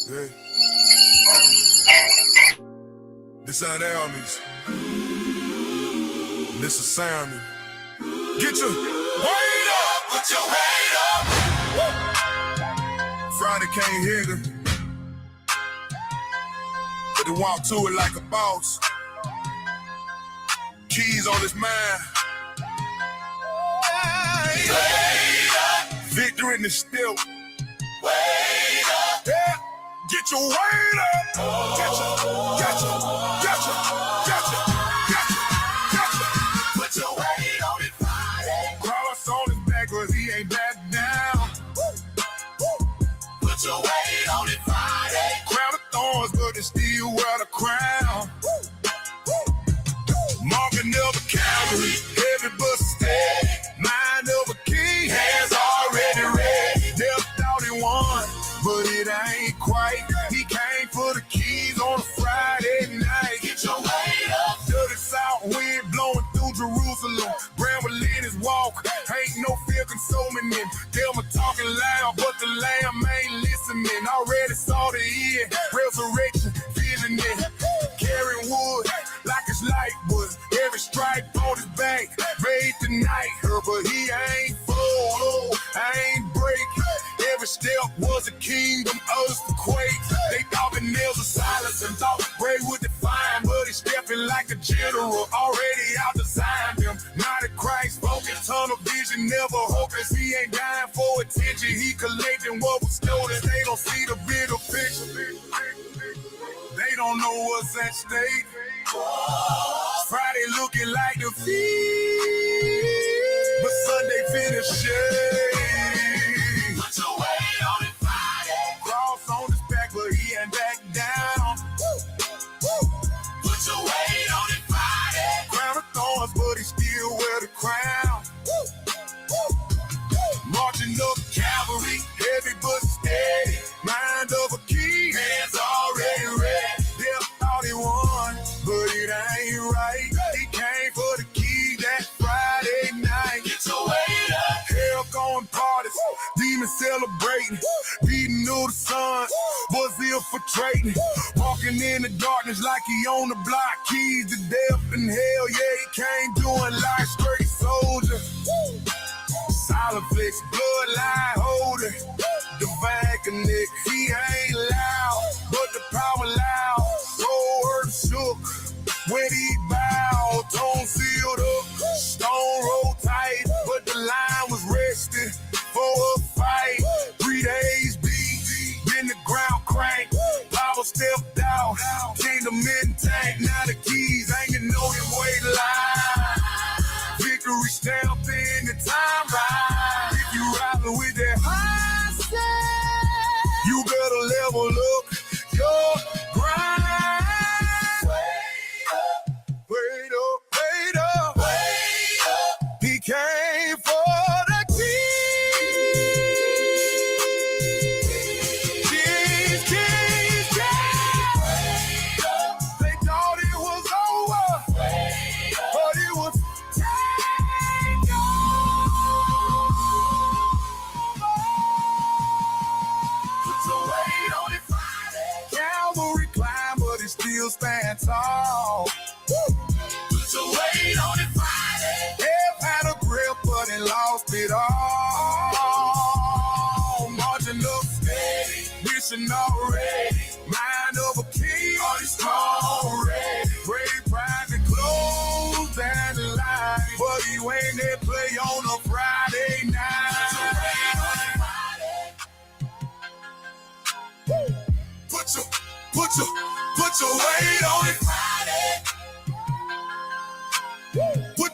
Yeah. This ain't armies. This is Sammy. Get your weight up, put your weight up. Friday can't hit her, but they walk to it like a boss. Keys on his mind. Victory in the still. Wait up. Yeah. Get your weight up. Gotcha. Put your weight on it, Friday. Cross on his back, but he ain't back down. Put your weight on it, Friday. Crown of thorns, but it's still wear the crown. Marking of a cavalry, heavy but steady. Mind of a king, hands already ready. Never thought he won, but it ain't quite. He came for the keys on a Friday night. Get your weight up. Dirty south wind blowing through Jerusalem. Bramble in his walk, ain't no fear consuming him. Them are talking loud, but the lamb ain't listening. Already saw the end, resurrection, vision it. Carrying wood like his life was. Every stripe on his back, made tonight her, but he ain't full, ain't break. Every step was a kingdom earthquake. They thought the nails of silence and thought Bray would define, but he's stepping like a general, already out-designed him. Not a Christ spoken, tunnel vision, never hopeless. He ain't dying for attention. He collecting what was stolen. They don't see the bigger picture. They don't know what's at stake. Friday looking like the feast, but Sunday finish shade. Put your weight on it, Friday. Cross on his back, but he ain't back down. Put your weight on it, Friday. Crown of thorns, but he still wear the crown. Marching up cavalry, heavy but steady. Mind of a king, hands already ready. They thought he won, but it ain't right. He came for the key that Friday night. Get your weight up. Hell going parties, demons celebrating. Beating new the sun, was infiltrating. Walking in the darkness like he on the block. Keys to death and hell, yeah, he came doing life straight soldier. Silent flex, bloodline holder. Divine connect, he ain't loud, but the power loud. Whole earth shook when he bowed. Tone sealed up, stone rolled tight, but the line was resting for a fight. 3 days beat, then the ground cranked. Power stepped out, kingdom intact. Now the keys hanging on his weight line. Victory stamped in the timeline. If you riding with that high side, you better level up your grind. Wait up, wait up, wait up. He came for the keys. Keys. They thought it was over, but it was still stand tall. Put your weight on it, Friday. Hell had a grip, but it lost it all. Marching up steady, mission already. Mind of a king, all these strong ready. Brave pride to close that line, but he ain't that play on a Friday night. Put your weight on it, Friday. Put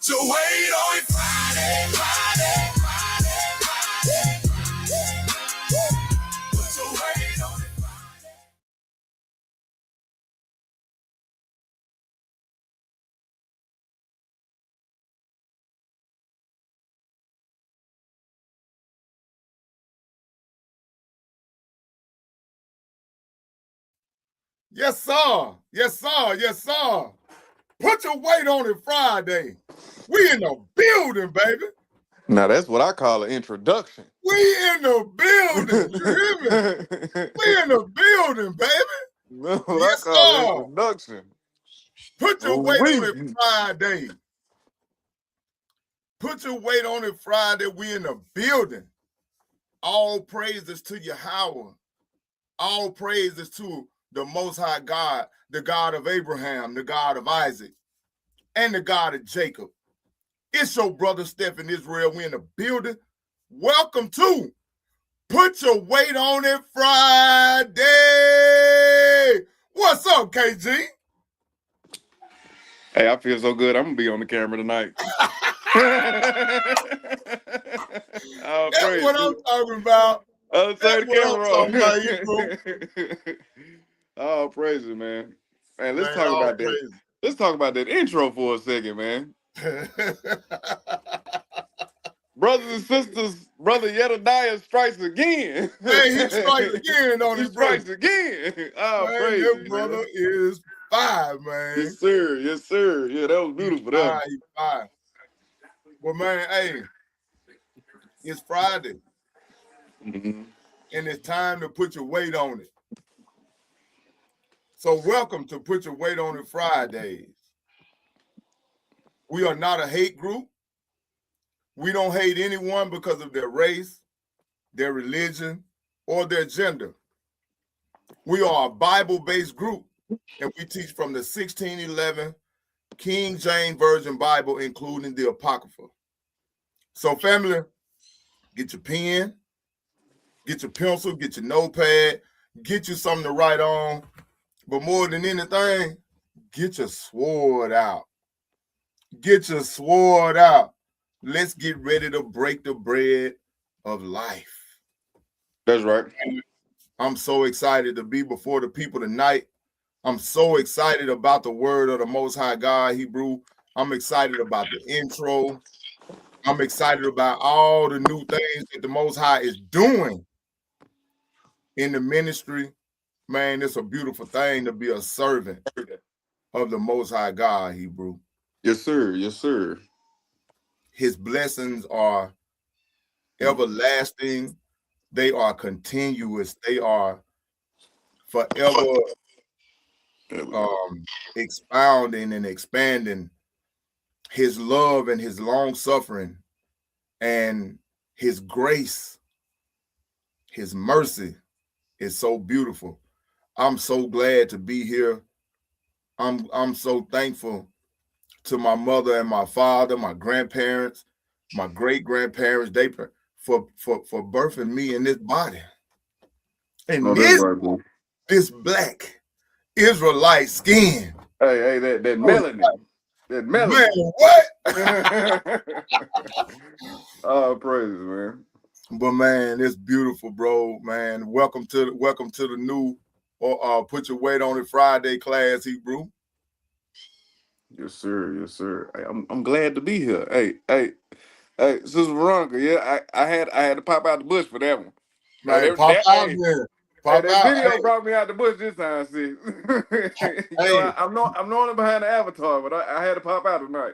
your weight on it, Friday. Put your weight on it, Friday. Yes, sir. Yes, sir. Yes, sir. Put your weight on it Friday. We in the building, baby. Now that's what I call an introduction. We in the building. You hear me? We in the building, baby. That's what I Yes, call an sir. introduction. Put your weight on it We Friday. Put your weight on it Friday. We in the building. All praises to Yahweh. All praises to the Most High God, the God of Abraham, the God of Isaac, and the God of Jacob. It's your brother Stephen Israel. We in the building. Welcome to Put Your Weight on It Friday. What's up, KG? Hey, I feel so good. I'm gonna be on the camera tonight. Oh, That's praise what I'm you. talking about. Turn That's the what I'm camera talking about, Hebrew. on. Oh, praise it, man. Man, let's Man, talk all about that. praise. Let's talk about that intro for a second, man. Brothers and sisters, brother Jedediah strikes again. Man, he strikes again on He his brother. strikes again. Oh, Man, praise this it, brother man. is fire, man. Yes, sir. Yes, sir. Yeah, that was beautiful. That He's fire. Well, man, hey, it's Friday, and it's time to put your weight on it. So welcome to Put Your Weight on It Fridays. We are not a hate group. We don't hate anyone because of their race, their religion, or their gender. We are a Bible-based group, and we teach from the 1611 King James Version Bible, including the Apocrypha. So, family, get your pen, get your pencil, get your notepad, get you something to write on. But more than anything, get your sword out. Get your sword out. Let's get ready to break the bread of life. that's right. I'm so excited to be before the people tonight. I'm so excited about the word of the Most High God, Hebrew. I'm excited about the intro. I'm excited about all the new things that the Most High is doing in the ministry. Man, it's a beautiful thing to be a servant of the Most High God, Hebrew. Yes, sir. Yes, sir. His blessings are everlasting. They are continuous. They are forever expounding and expanding his love and his long suffering and his grace, his mercy is so beautiful. I'm so glad to be here. I'm so thankful to my mother and my father, my grandparents, my great grandparents, they for birthing me in this body. And No, that's right, boy. this black Israelite skin. Hey, that Oh, melanin. That man, melanin. what? Oh, praise it, man. But man, it's beautiful, bro. Man, welcome to the new Put Your Weight on It Friday class, Hebrew. Yes, sir. Yes, sir. Hey, I'm glad to be here. Hey, Sister Veronica. Yeah, I had to pop out the bush for that one. Man, pop out, Hey, man. hey, Pop that out. video brought me out the bush this time. See, Hey, I'm knowing behind the avatar, but I had to pop out tonight.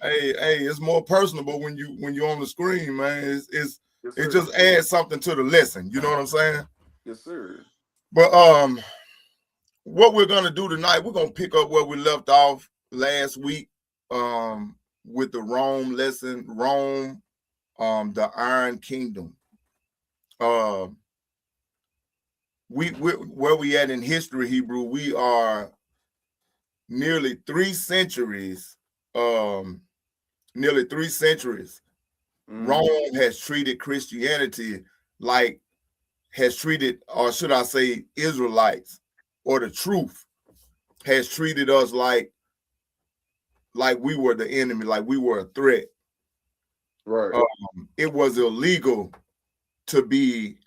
hey, it's more personable when you're on the screen, man. Yes, It sir. just adds something to the lesson. You know what I'm saying? Yes, sir. But what we're gonna do tonight, we're gonna pick up where we left off last week, with the Rome lesson, Rome, the Iron Kingdom. We where we at in history, Hebrew, we are nearly 3 centuries, nearly 3 centuries. Rome has treated Christianity like has treated, or should I say, Israelites, or the truth has treated us like we were the enemy, like we were a threat. Right. It was illegal to be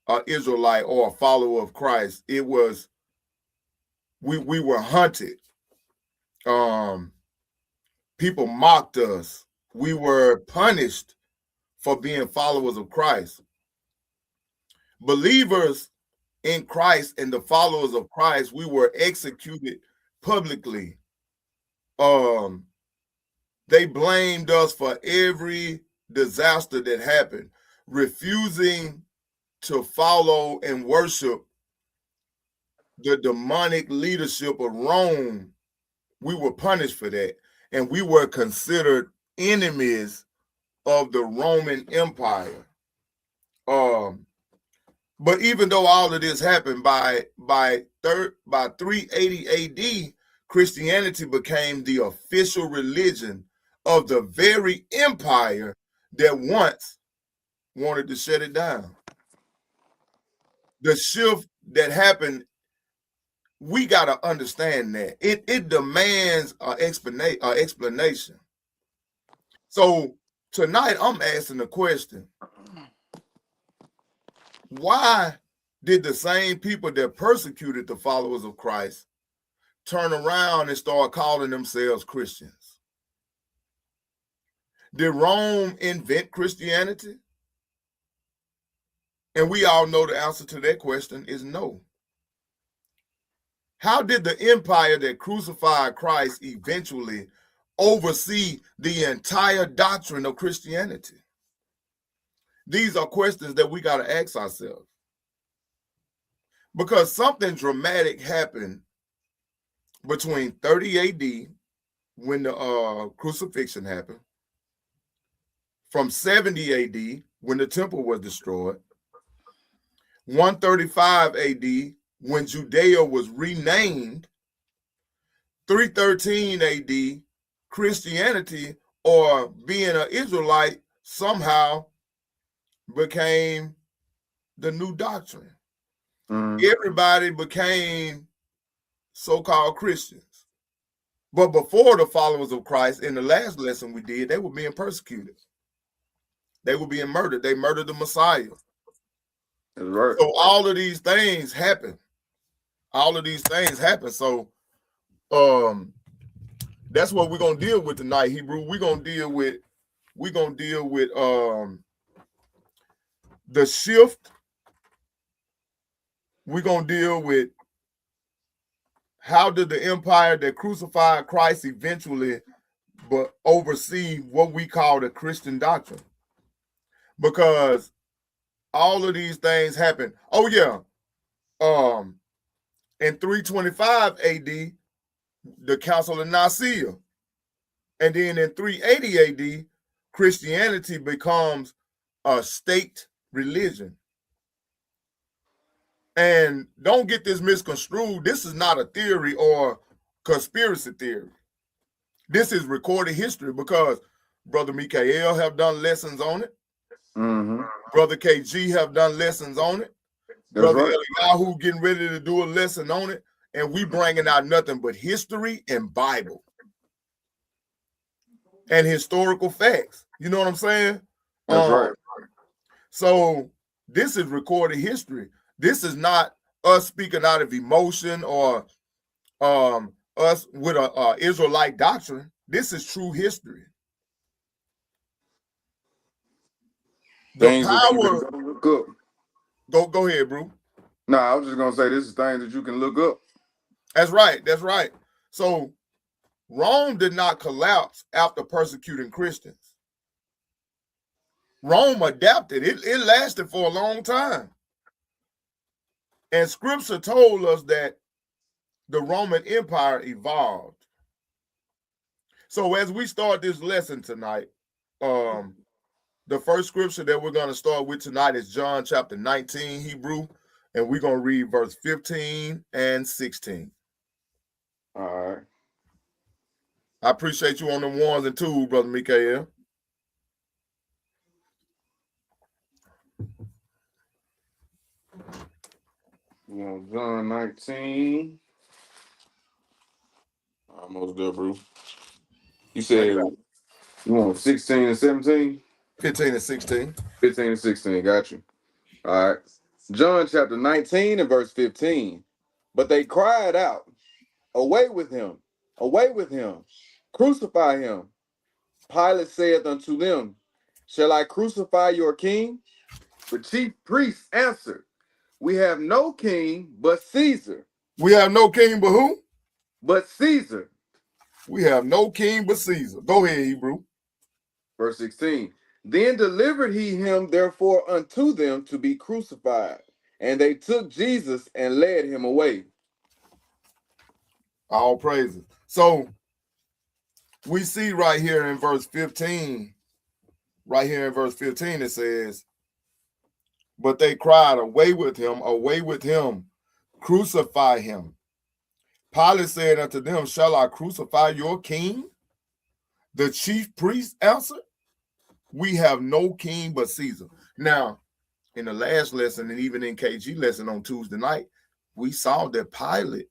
an Israelite or a follower of Christ. It was we were hunted. People mocked us. We were punished for being followers of Christ. Believers in Christ and the followers of Christ, we were executed publicly. They blamed us for every disaster that happened, refusing to follow and worship the demonic leadership of Rome. We were punished for that, and we were considered enemies of the Roman Empire. But even though all of this happened by 380 AD, Christianity became the official religion of the very empire that once wanted to shut it down. The shift that happened, we got to understand that it demands an explanation. So tonight I'm asking the question: why did the same people that persecuted the followers of Christ turn around and start calling themselves Christians? Did Rome invent Christianity? And we all know the answer to that question is no. How did the empire that crucified Christ eventually oversee the entire doctrine of Christianity? These are questions that we got to ask ourselves. Because something dramatic happened between 30 AD, when the crucifixion happened, from 70 AD, when the temple was destroyed, 135 AD, when Judea was renamed, 313 AD, Christianity, or being an Israelite, somehow became the new doctrine. Everybody became so-called Christians. But before the followers of Christ, in the last lesson we did, they were being persecuted. They were being murdered. They murdered the Messiah. That's right. So all of these things happen. All of these things happen. So that's what we're gonna deal with tonight, Hebrew. We're gonna deal with the shift. We're gonna deal with how did the empire that crucified Christ eventually but oversee what we call the Christian doctrine. Because all of these things happen. Oh yeah. In 325 AD, the Council of Nicaea. And then in 380 AD, Christianity becomes a state religion. And don't get this misconstrued. This is not a theory or conspiracy theory. This is recorded history, because Brother Mikael have done lessons on it. Brother KG have done lessons on it. That's Brother right. Eliyahu getting ready to do a lesson on it. And we bringing out nothing but history and Bible and historical facts. You know what I'm saying? That's right. So this is recorded history. This is not us speaking out of emotion or us with a Israelite doctrine. This is true history. The Things that you power. can look up. Go ahead, bro. No, I was just gonna say this is things that you can look up. That's right. That's right. So Rome did not collapse after persecuting Christians. Rome adapted. It lasted for a long time. And scripture told us that the Roman Empire evolved. So as we start this lesson tonight, the first scripture that we're going to start with tonight is John chapter 19, Hebrew, and we're going to read verse 15 and 16. All right. I appreciate you on the ones and twos, Brother Mikael. John 19. Almost there, bro. You said you want 16 and 17? 15 and 16. 15 and 16, got you. All right. John chapter 19 and verse 15. But they cried out, "Away with him! Away with him! Crucify him!" Pilate saith unto them, "Shall I crucify your king?" The chief priests answered, We have no king but Caesar. We have no king but who? But Caesar. We have no king but Caesar. Go ahead, Hebrew. Verse 16. Then delivered he him therefore unto them to be crucified. And they took Jesus and led him away. All praises. So we see right here in verse 15, it says, but they cried, away with him, crucify him. Pilate said unto them, shall I crucify your king? The chief priest answered, we have no king but Caesar. Now, in the last lesson, and even in KG lesson on Tuesday night, we saw that Pilate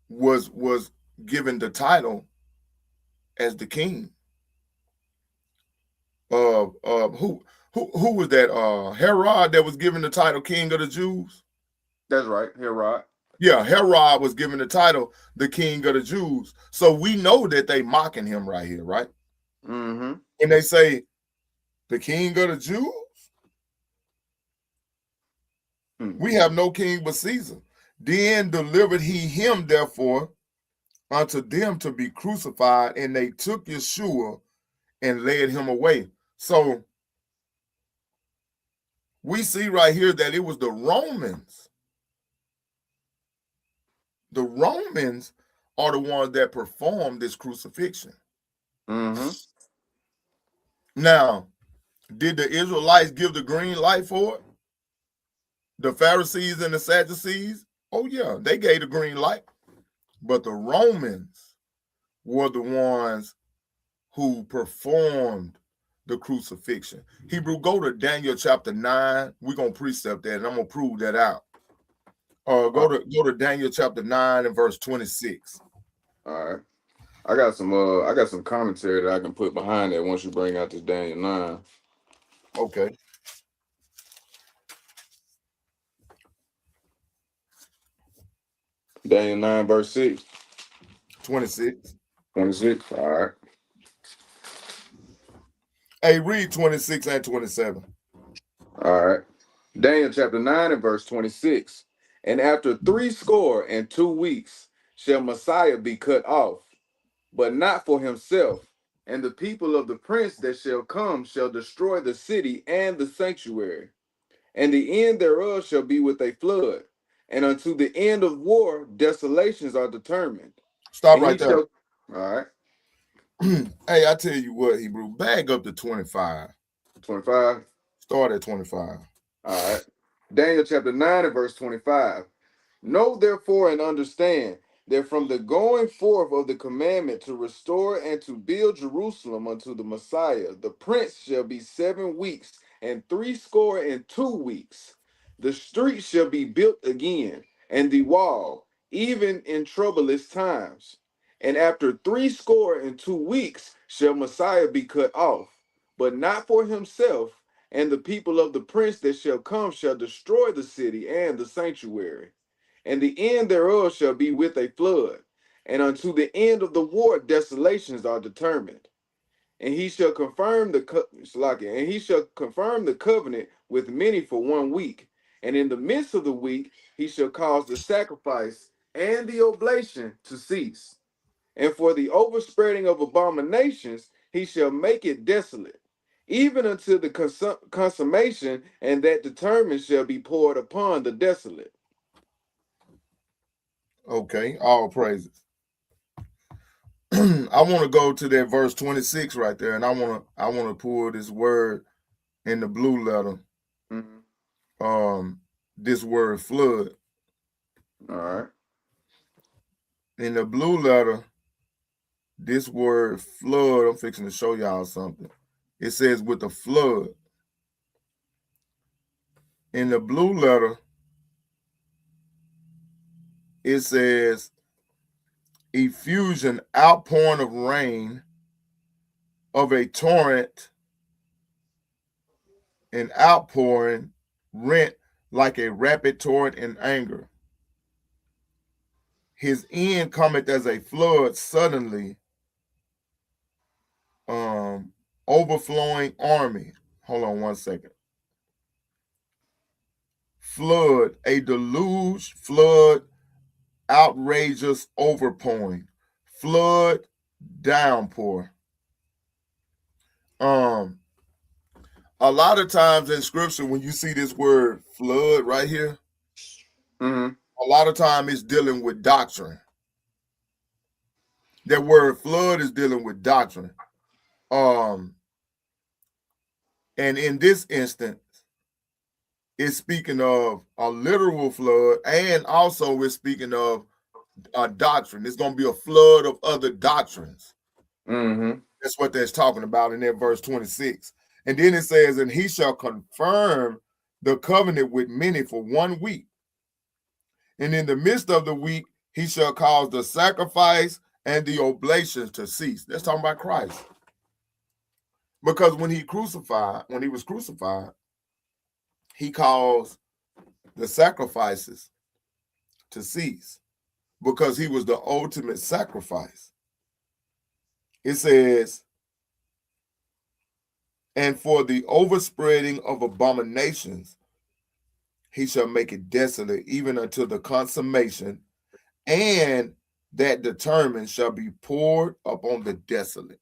was given the title as the king. Who was that? Herod that was given the title King of the Jews. That's right, Herod. Yeah, Herod was given the title the King of the Jews. So we know that they mocking him right here, right? Mm-hmm. And they say, the King of the Jews? Mm-hmm. We have no king but Caesar. Then delivered he him, therefore, unto them to be crucified, and they took Yeshua and led him away. So we see right here that it was the Romans. The Romans are the ones that performed this crucifixion. Mm-hmm. Now, did the Israelites give the green light for it? The Pharisees and the Sadducees? Oh, yeah, they gave the green light. But the Romans were the ones who performed the crucifixion. Hebrew, go to Daniel chapter 9. We're going to precept that, and I'm going to prove that out. Go to Daniel chapter 9 and verse 26. All right. I got some commentary that I can put behind that once you bring out this Daniel 9. Okay. Daniel 9, verse 6. 26. 26. All right. Hey, read 26 and 27. All right. Daniel chapter 9 and verse 26. And after 62 weeks shall Messiah be cut off, but not for himself. And the people of the prince that shall come shall destroy the city and the sanctuary. And the end thereof shall be with a flood. And unto the end of war, desolations are determined. Stop And right there. All right. Hey, I tell you what, Hebrew, bag up to 25. 25. Start at 25. All right. Daniel chapter 9 and verse 25. Know therefore and understand that from the going forth of the commandment to restore and to build Jerusalem unto the Messiah, the prince shall be 7 weeks and 62 weeks. The street shall be built again, and the wall, even in troublous times. And after 62 weeks shall Messiah be cut off, but not for himself, and the people of the prince that shall come shall destroy the city and the sanctuary. And the end thereof shall be with a flood, and unto the end of the war desolations are determined. And he shall confirm the covenant with many for 1 week. And in the midst of the week he shall cause the sacrifice and the oblation to cease. And for the overspreading of abominations he shall make it desolate, even until the consummation, and that determined shall be poured upon the desolate. Okay, all praises. I want to go to that verse 26 right there, and I want to pull this word in the blue letter. Mm-hmm. This word flood. All right. In the blue letter, this word flood, I'm fixing to show y'all something. It says with a flood. In the blue letter, it says effusion, outpouring of rain, of a torrent, an outpouring, rent like a rapid torrent in anger. His end cometh as a flood suddenly, overflowing army. Hold on 1 second. flood, a deluge, flood, outrageous overpouring, flood, downpour. Um, a lot of times in scripture, when you see this word flood right here, Mm-hmm. a lot of time it's dealing with doctrine. That word flood is dealing with doctrine. Um, and in this instance, it's speaking of a literal flood, and also it's speaking of a doctrine. It's going to be a flood of other doctrines. Mm-hmm. That's what that's talking about in that verse 26. And then it says, and he shall confirm the covenant with many for 1 week. And in the midst of the week, he shall cause the sacrifice and the oblations to cease. That's talking about Christ. Because when he was crucified, he caused the sacrifices to cease because he was the ultimate sacrifice. It says, and for the overspreading of abominations, he shall make it desolate, even until the consummation, and that determined shall be poured upon the desolate.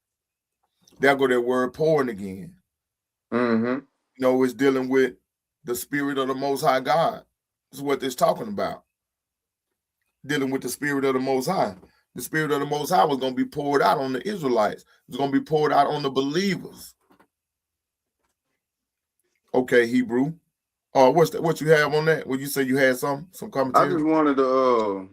There go that word pouring again. Mm-hmm. It's dealing with the spirit of the Most High God. This is what this talking about. Dealing with the spirit of the Most High. The spirit of the Most High was going to be poured out on the Israelites. It was going to be poured out on the believers. Okay, Hebrew. What you have on that? Well, you say you had some I commentary. just wanted to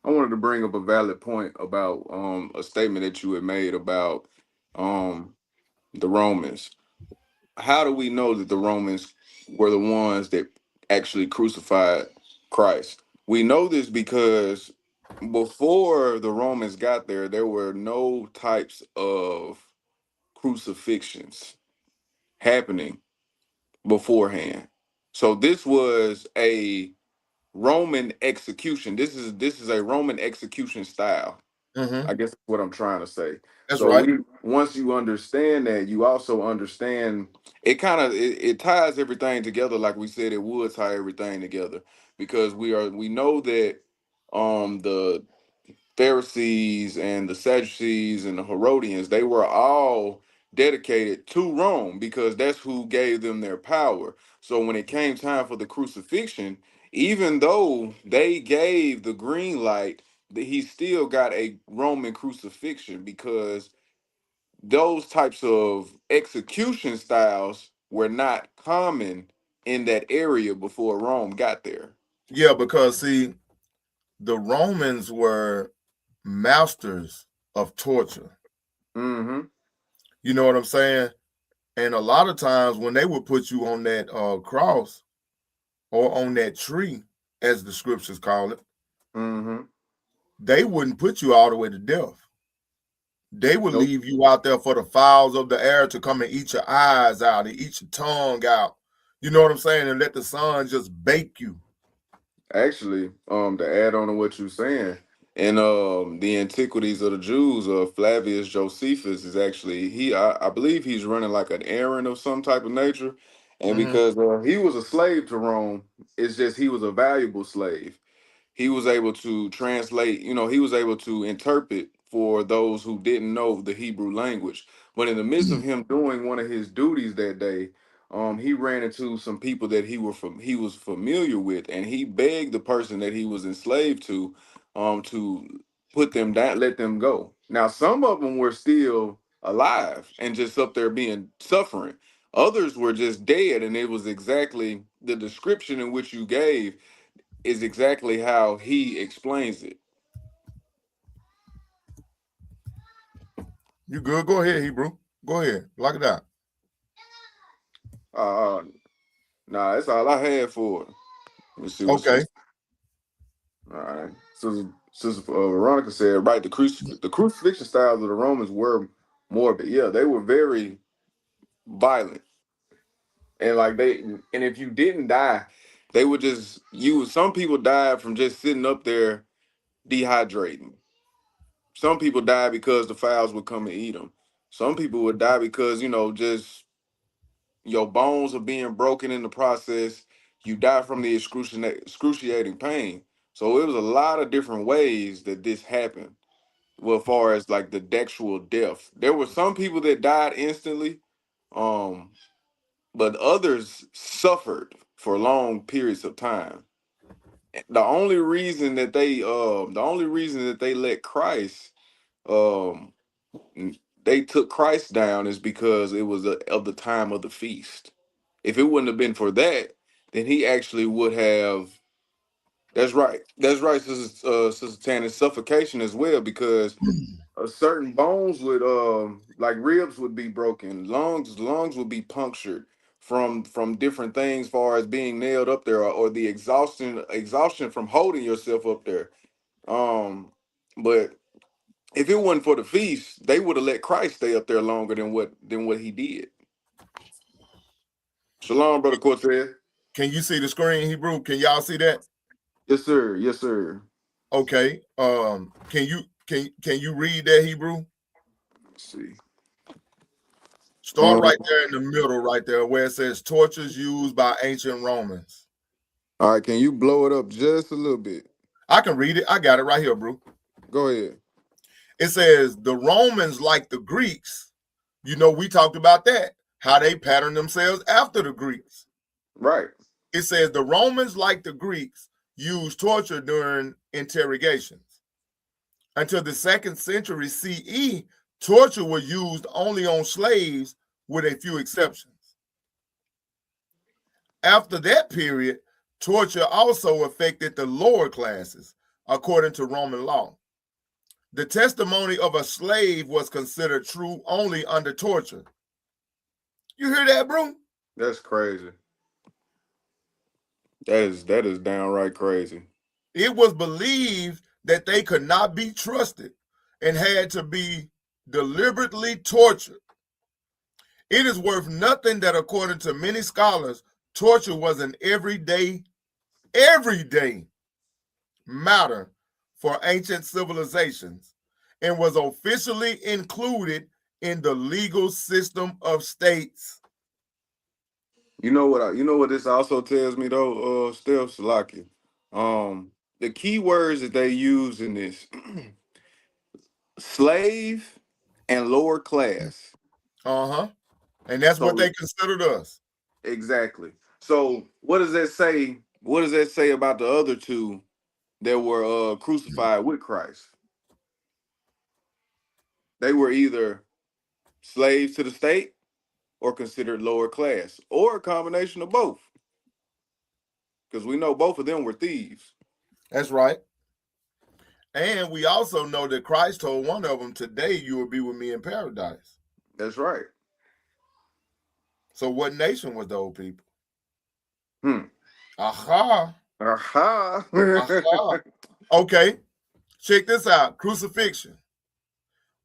I wanted to bring up a valid point about a statement that you had made about um the Romans. How do we know that the Romans were the ones that actually crucified Christ? We know this because before the Romans got there, there were no types of crucifixions happening beforehand. So this was a Roman execution. This is a Roman execution style. Mm-hmm. I guess that's what I'm trying to say. That's So right. we once you understand that, you also understand it ties everything together like we said it would tie everything together because we know that the Pharisees and the Sadducees and the Herodians, they were all dedicated to Rome because that's who gave them their power. So when it came time for the crucifixion, even though they gave the green light, he still got a Roman crucifixion because those types of execution styles were not common in that area before Rome got there. Yeah, because see, the Romans were masters of torture. Mm-hmm. You know what I'm saying? And a lot of times when they would put you on that cross or on that tree, as the scriptures call it, Mm-hmm. they wouldn't put you all the way to death. They would Nope. leave you out there for the fowls of the air to come and eat your eyes out and eat your tongue out. You know what I'm saying? And let the sun just bake you. Actually, to add on to what you're saying, in the Antiquities of the Jews, Flavius Josephus is actually I believe he's running like an errand of some type of nature, and Mm-hmm. because he was a slave to Rome, it's just he was a valuable slave. He was able to translate, he was able to interpret for those who didn't know the Hebrew language. But in the midst of him doing one of his duties that day, he ran into some people that he was familiar with, and he begged the person that he was enslaved to put them down, let them go. Now, some of them were still alive and just up there being suffering. Others were just dead, and it was exactly the description in which you gave is exactly how he explains it. You good? Go ahead, Hebrew. Go ahead. Lock it out. Uh, nah, that's all I had for it. Let's see what Okay. sister. All right, sister Veronica said, right. The crucifixion styles of the Romans were morbid. Yeah, they were very violent, and like and if you didn't die, they would just you. Some people died from just sitting up there dehydrating. Some people died because the fowls would come and eat them. Some people would die because just your bones are being broken in the process. you die from the excruciating pain. So it was a lot of different ways that this happened. Well, as far as like the actual death, there were some people that died instantly, um, but others suffered for long periods of time. The only reason that they let Christ, um, they took Christ down is because it was of the time of the feast. If it wouldn't have been for that, then he actually would have. That's right. That's right, Sister Tanner. Suffocation as well, because certain bones would, like ribs would be broken, lungs would be punctured from different things, far as being nailed up there, or the exhaustion from holding yourself up there. But if it wasn't for the feast, they would have let Christ stay up there longer than what he did. Shalom, brother Cortez. Can you see the screen, Hebrew? Can y'all see that? Yes, sir. Yes, sir. Okay. Can you read that, Hebrew? Let's see. Start right there in the middle, right there, where it says tortures used by ancient Romans. All right, can you blow it up just a little bit? I can read it. I got it right here, bro. Go ahead. It says the Romans, like the Greeks, we talked about that, how they patterned themselves after the Greeks. Right. It says the Romans, like the Greeks, used torture during interrogations. Until the 2nd century CE, torture was used only on slaves with a few exceptions. After that period, torture also affected the lower classes, according to Roman law. The testimony of a slave was considered true only under torture. You hear that, bro? That's crazy. That is downright crazy. It was believed that they could not be trusted and had to be deliberately tortured. It is worth nothing that, according to many scholars, torture was an everyday matter for ancient civilizations and was officially included in the legal system of states. You know what this also tells me though, Steph Salaki. The key words that they use in this slave and lower class. Uh-huh. And that's what So they considered us. exactly. So what does that say? What does that say about the other two that were crucified with Christ? They were either slaves to the state or considered lower class, or a combination of both. Because we know both of them were thieves. That's right. And we also know that Christ told one of them, today you will be with me in paradise. That's right. So what nation was those people? Hmm. Aha. Aha. Aha. Okay, check this out. Crucifixion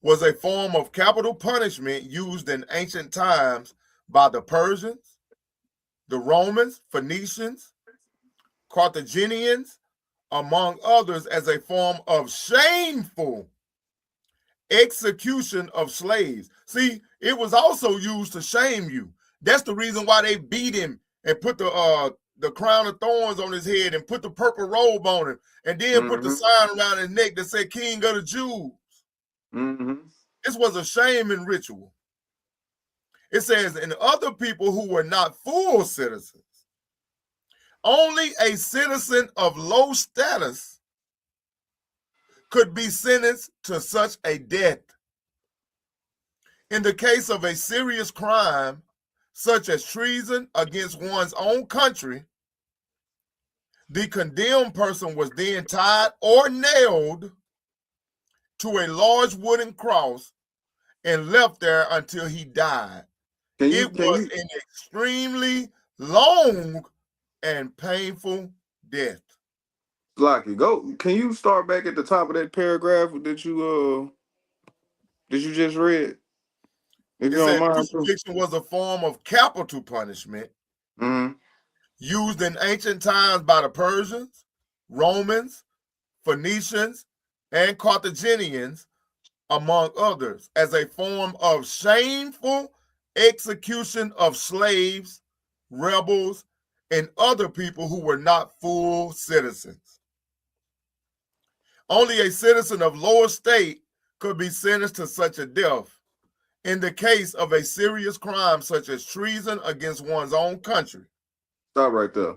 was a form of capital punishment used in ancient times by the Persians, the Romans, Phoenicians, Carthaginians, among others, as a form of shameful execution of slaves. See, it was also used to shame you. That's the reason why they beat him and put the crown of thorns on his head and put the purple robe on him and then put the sign around his neck that said King of the Jews. This was a shaming ritual. It says, and other people who were not full citizens, only a citizen of low status could be sentenced to such a death. In the case of a serious crime, such as treason against one's own country, the condemned person was then tied or nailed to a large wooden cross and left there until he died. It was an extremely long and painful death. Lucky, go. Can you start back at the top of that paragraph that you just read? If you It don't said mind. crucifixion was a form of capital punishment used in ancient times by the Persians, Romans, Phoenicians, and Carthaginians, among others, as a form of shameful execution of slaves, rebels, and other people who were not full citizens. Only a citizen of lower state could be sentenced to such a death in the case of a serious crime such as treason against one's own country. Stop right there.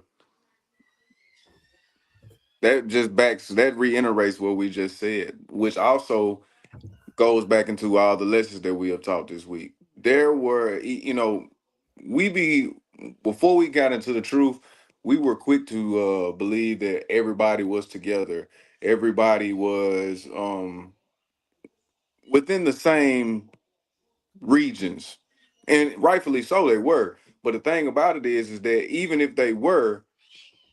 That reiterates what we just said, which also goes back into all the lessons that we have taught this week. There were, we be before we got into the truth, we were quick to believe that everybody was together, everybody was within the same regions, and rightfully so they were. But the thing about it is that even if they were,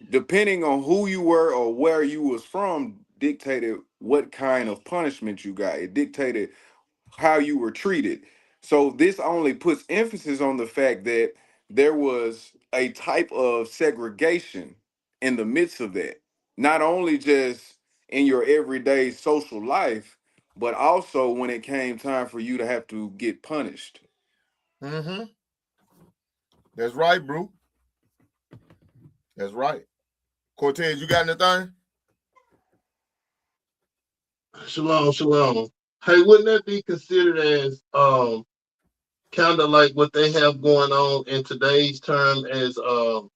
depending on who you were or where you was from, dictated what kind of punishment you got. It dictated how you were treated. So this only puts emphasis on the fact that there was a type of segregation in the midst of that. Not only just in your everyday social life, but also when it came time for you to have to get punished. Mm-hmm. That's right, bro. That's right. Cortez, you got anything? Shalom, shalom. Hey, wouldn't that be considered as kind of like what they have going on in today's term as the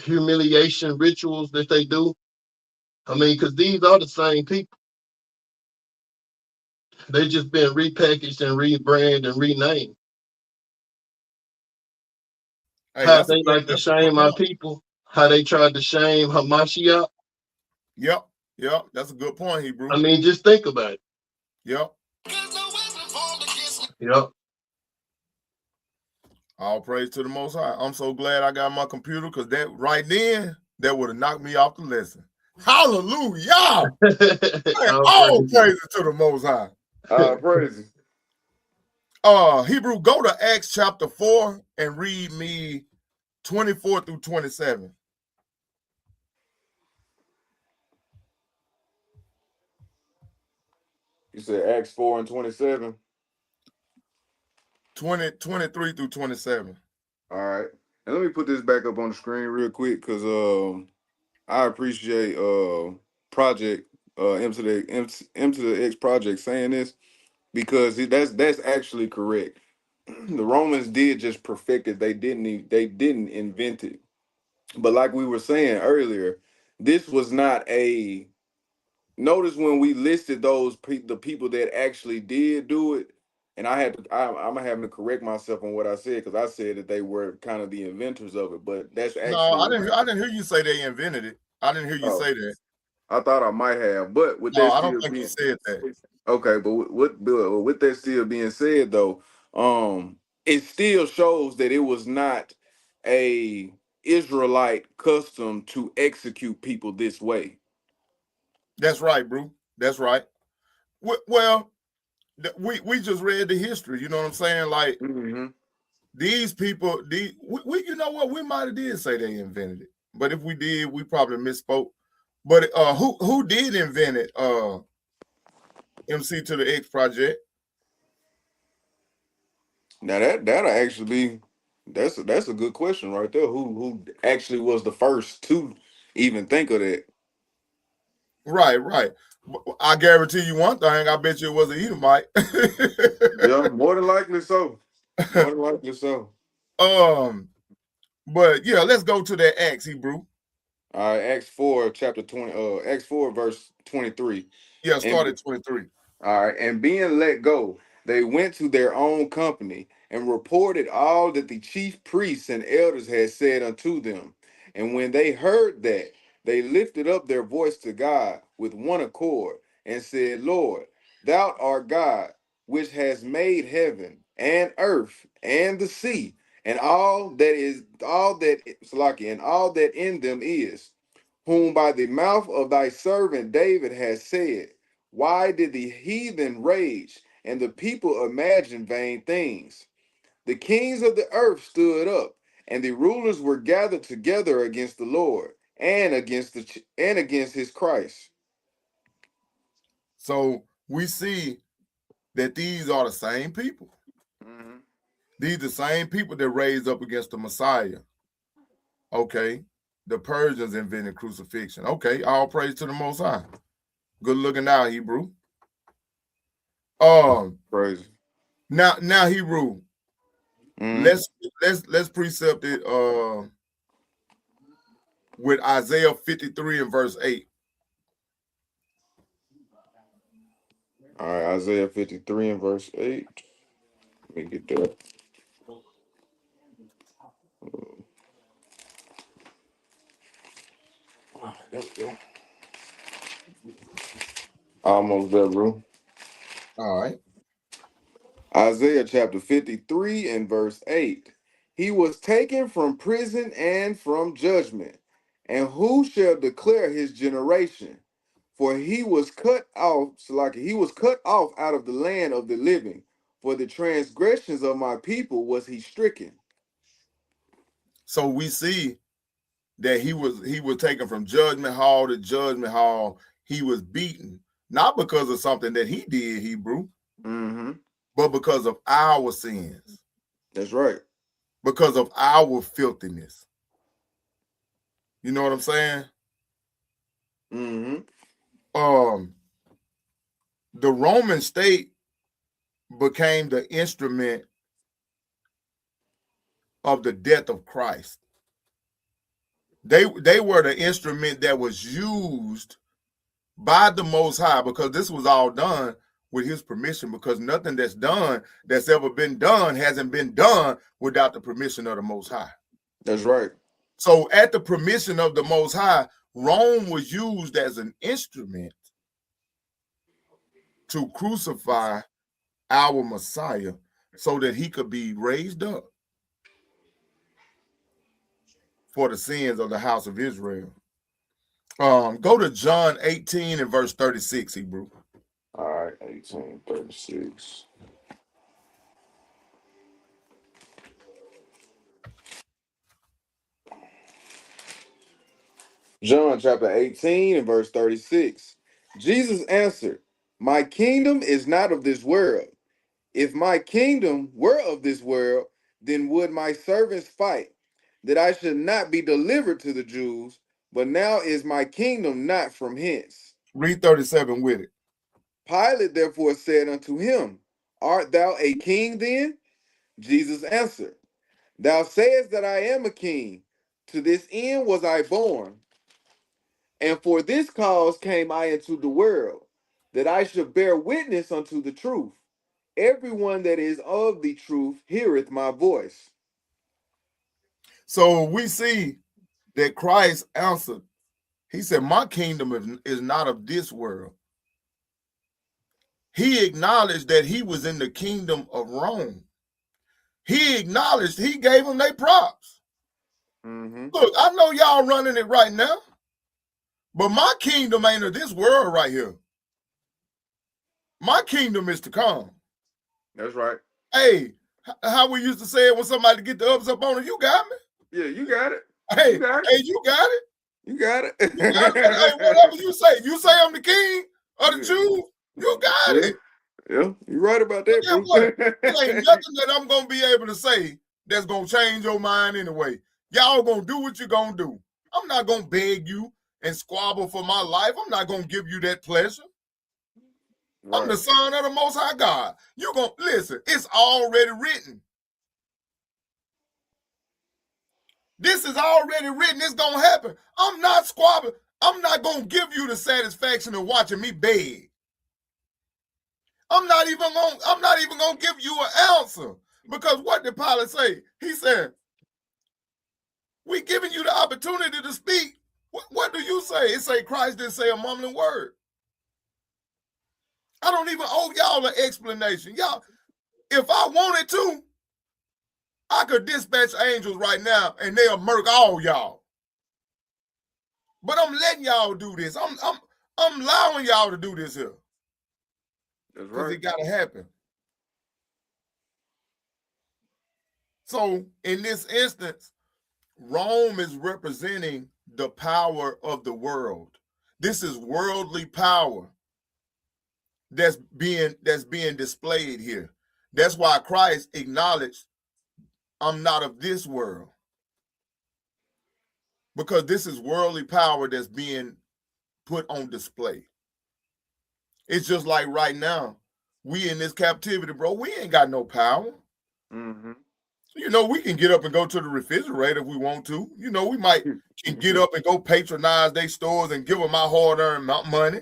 humiliation rituals that they do? I mean, because these are the same people. They just been repackaged and rebranded and renamed. Hey, How that's a they good like to that's a good shame our point. people. How they tried to shame Hamashiach. Yep. Yep. That's a good point, Hebrew. I mean, just think about it. Yep. Yep. All praise to the Most High. I'm so glad I got my computer because that right then, that would have knocked me off the lesson. Hallelujah! Hey, all praises to the Most High. Praise. Hebrew, go to Acts chapter 4 and read me 24 through 27. You said Acts 4 and 27. 23 through 27. All right. And let me put this back up on the screen real quick because I appreciate Project M to the X Project saying this because that's actually correct. The Romans did just perfect it. They didn't invent it. But like we were saying earlier, this was not a notice when we listed the people that actually did do it, and I'm having to correct myself on what I said because I said that they were kind of the inventors of it, but that's No, actually I didn't hear you say they invented it. I didn't hear you oh, say that. I thought I might have, but with No, that I don't still think you being said that. okay, but with that still being said though, it still shows that it was not a Israelite custom to execute people this way. That's right, bro. That's right. Well, we just read the history. You know what I'm saying? Like Mm-hmm. these people, we you know what? We might have did say they invented it, but if we did, we probably misspoke. But who did invent it? MC to the X Project. Now that'll actually be that's a good question right there. Who actually was the first to even think of that? Right, right. I guarantee you one thing. I bet you it was an Edomite. Yeah, more than likely so. More than likely so. um, but yeah, let's go to that Acts, Hebrew. All right, Acts 4, chapter 20, Acts 4, verse 23. Yeah, start And at 23. all right, and being let go, they went to their own company and reported all that the chief priests and elders had said unto them. And when they heard that, they lifted up their voice to God with one accord and said, Lord, thou art God, which has made heaven and earth and the sea, and all that in them is, whom by the mouth of thy servant David has said, why did the heathen rage and the people imagine vain things? The kings of the earth stood up, and the rulers were gathered together against the Lord and against his Christ. So we see that these are the same people. Mhm. These are the same people that raised up against the Messiah. Okay. The Persians invented crucifixion. Okay, all praise to the Most High. Good looking out, Hebrew. Crazy. Now Hebrew. Mm-hmm. Let's precept it with Isaiah 53 and verse 8. All right, Isaiah 53 and verse 8. Let me get that. There we go. Almost there, bro. All right. Isaiah chapter 53 and verse 8. He was taken from prison and from judgment. And who shall declare his generation? For he was cut off, he was cut off out of the land of the living. For the transgressions of my people was he stricken. So we see that he was taken from judgment hall to judgment hall. He was beaten, not because of something that he did, Hebrew, Mm-hmm. but because of our sins, That's right. because of our filthiness. You know what I'm saying? Mm-hmm. The Roman state became the instrument of the death of Christ. They were the instrument that was used by the Most High, because this was all done with his permission, because nothing that's ever been done hasn't been done without the permission of the Most High. That's right. So at the permission of the Most High, Rome was used as an instrument to crucify our Messiah so that he could be raised up for the sins of the house of Israel. Go to John 18 and verse 36, Hebrew. All right, 1836. John chapter 18 and verse 36. Jesus answered, my kingdom is not of this world. If my kingdom were of this world, then would my servants fight, that I should not be delivered to the Jews. But now is my kingdom not from hence. Read 37 with it. Pilate therefore said unto him, art thou a king then? Jesus answered, thou sayest that I am a king. To this end was I born, and for this cause came I into the world, that I should bear witness unto the truth. Everyone that is of the truth heareth my voice. So we see that Christ answered. He said, my kingdom is not of this world. He acknowledged that he was in the kingdom of Rome. He acknowledged, he gave them their props. Mm-hmm. Look, I know y'all running it right now, but my kingdom ain't of this world right here. My kingdom is to come. That's right. Hey, how we used to say it when somebody get the ups up on it, you got me. Yeah, you got it. Hey, You got it. hey, you got it. You got it. You got it. Hey, whatever you say I'm the king of the Jews, you got Yeah. it. Yeah, you're right about that, Guess bro. what? It ain't nothing that I'm gonna be able to say that's gonna change your mind anyway. Y'all gonna do what you're gonna do. I'm not gonna beg you and squabble for my life. I'm not gonna give you that pleasure. Right. I'm the son of the Most High God. You gonna listen? It's already written. This is already written. It's gonna happen. I'm not squabbling. I'm not gonna give you the satisfaction of watching me beg. I'm not even gonna give you an answer, because what did Pilate say? He said, we giving you the opportunity to speak. What do you say? It say Christ didn't say a mumbling word. I don't even owe y'all an explanation. Y'all, if I wanted to, I could dispatch angels right now and they'll murk all y'all. But I'm letting y'all do this. I'm allowing y'all to do this here. That's Because right. it gotta happen. So in this instance, Rome is representing the power of the world. This is worldly power that's being displayed here. That's why Christ acknowledged, I'm not of this world. because this is worldly power that's being put on display. It's just like right now, we in this captivity, bro. We ain't got no power. Mm-hmm. You know, we can get up and go to the refrigerator if we want to. You know, we might can get up and go patronize their stores and give them our hard-earned money.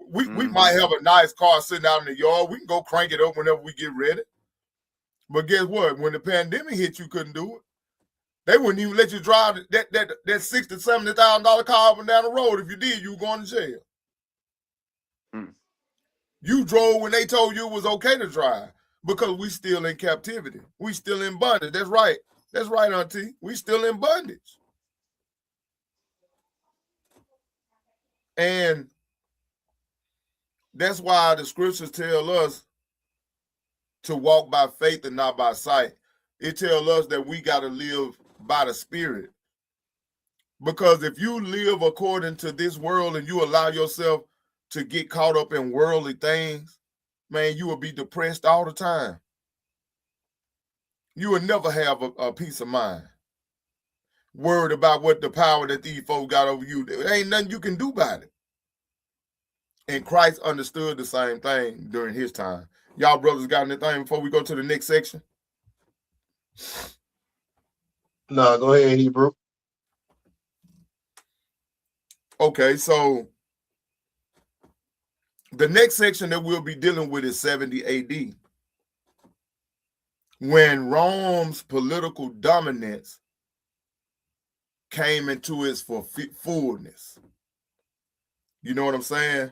We might have a nice car sitting out in the yard. We can go crank it up whenever we get ready. But guess what? When the pandemic hit, you couldn't do it. They wouldn't even let you drive that $60,000 to $70,000 car up and down the road. If you did, you were going to jail. You drove when they told you it was okay to drive because we still in captivity. We still in bondage. That's right. That's right, Auntie. We still in bondage. And that's why the scriptures tell us to walk by faith and not by sight. It tells us that we got to live by the Spirit. Because if you live according to this world and you allow yourself to get caught up in worldly things, man, you will be depressed all the time. You will never have a peace of mind. Worried about what the power that these folks got over you. There ain't nothing you can do about it. And Christ understood the same thing during his time. Y'all brothers got anything before we go to the next section? No, go ahead, Hebrew. Okay, so the next section that we'll be dealing with is 70 AD. When Rome's political dominance came into its fullness. You know what I'm saying?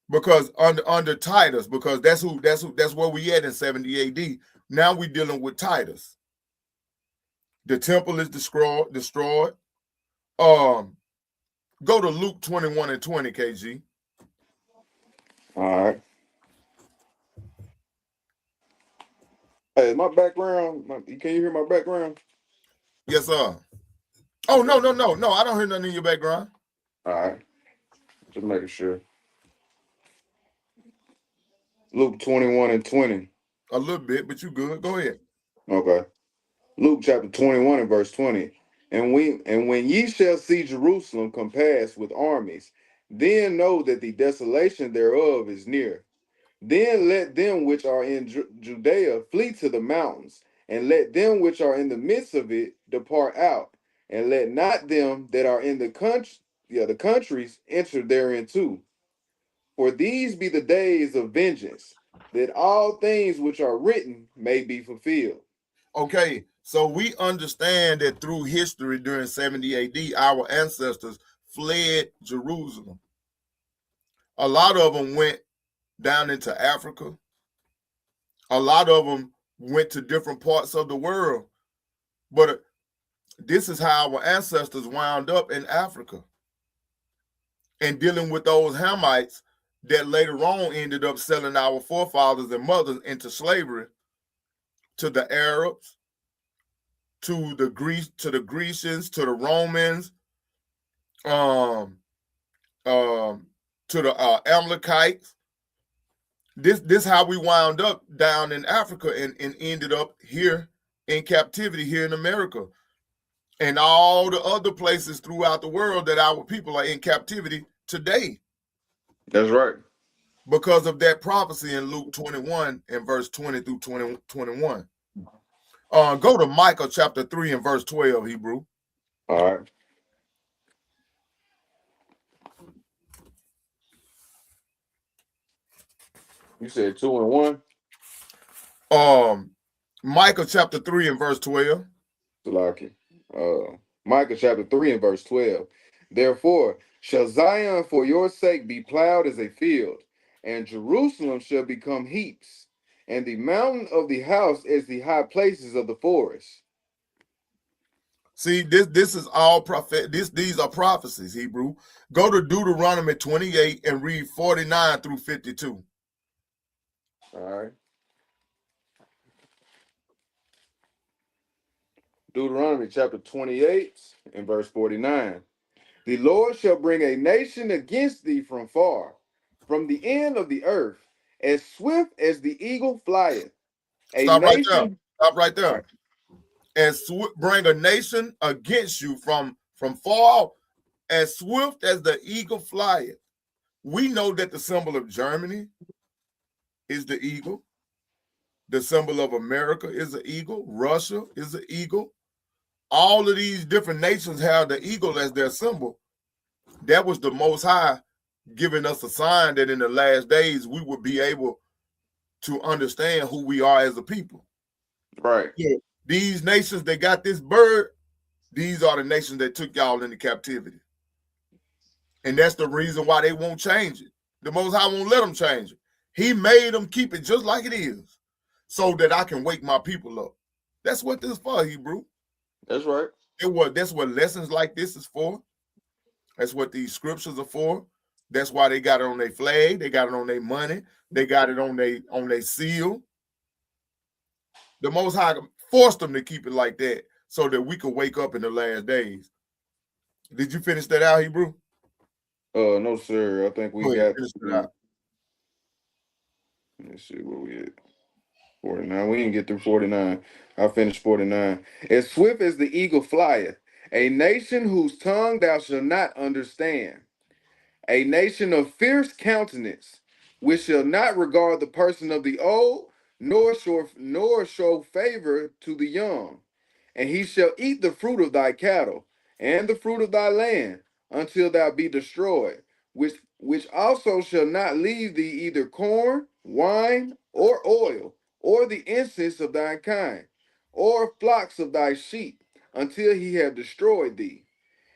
Because under Titus, because that's where we at in 70 AD. Now we're dealing with Titus. The temple is destroyed. Go to Luke 21 and 20, KG. All right. Hey, my background. Can you hear my background? Yes, sir. Oh, no. I don't hear nothing in your background. All right. Just making sure. Luke 21 and 20. A little bit, but you good. Go ahead. Okay. Luke chapter 21 and verse 20. And when ye shall see Jerusalem compassed with armies, then know that the desolation thereof is near. Then let them which are in Judea flee to the mountains, and let them which are in the midst of it depart out, and let not them that are in the countries enter therein too. For these be the days of vengeance, that all things which are written may be fulfilled. Okay, so we understand that through history during 70 AD, our ancestors fled Jerusalem. A lot of them went down into Africa. A lot of them went to different parts of the world. But this is how our ancestors wound up in Africa and dealing with those Hamites that later on ended up selling our forefathers and mothers into slavery to the Arabs, to the Grecians, to the Romans, to the Amalekites. This how we wound up down in Africa and ended up here in captivity here in America and all the other places throughout the world that our people are in captivity today. That's right. Because of that prophecy in Luke 21 and verse 20 through 21. Go to Micah chapter 3 and verse 12, Hebrew. All right. You said 2 and 1? Micah chapter 3 and verse 12. Salaki. Micah chapter 3 and verse 12. Therefore shall Zion for your sake be plowed as a field, and Jerusalem shall become heaps, and the mountain of the house as the high places of the forest. See, this is all prophet. These are prophecies, Hebrew. Go to Deuteronomy 28 and read 49 through 52. All right. Deuteronomy chapter 28 and verse 49. The Lord shall bring a nation against thee from far, from the end of the earth, as swift as the eagle flieth. Stop right there. Stop right there. And bring a nation against you from from far off, as swift as the eagle flieth. We know that the symbol of Germany is the eagle. The symbol of America is the eagle. Russia is the eagle. All of these different nations have the eagle as their symbol. That was the Most High giving us a sign that in the last days we would be able to understand who we are as a people. Right. Yeah. These nations that got this bird, these are the nations that took y'all into captivity. And that's the reason why they won't change it. The Most High won't let them change it. He made them keep it just like it is so that I can wake my people up. That's what this is for, Hebrew. That's right. That's what lessons like this is for. That's what these scriptures are for. That's why they got it on their flag. They got it on their money. They got it on their seal. The Most High forced them to keep it like that so that we could wake up in the last days. Did you finish that out, Hebrew? No, sir. I think we got. Finish it out. Let's see where we at. 49. We didn't get through 49. I finished 49. As swift as the eagle flieth, a nation whose tongue thou shalt not understand, a nation of fierce countenance, which shall not regard the person of the old, nor show favor to the young. And he shall eat the fruit of thy cattle, and the fruit of thy land, until thou be destroyed, which also shall not leave thee either corn, wine, or oil, or the incense of thy kind, or flocks of thy sheep, until he have destroyed thee.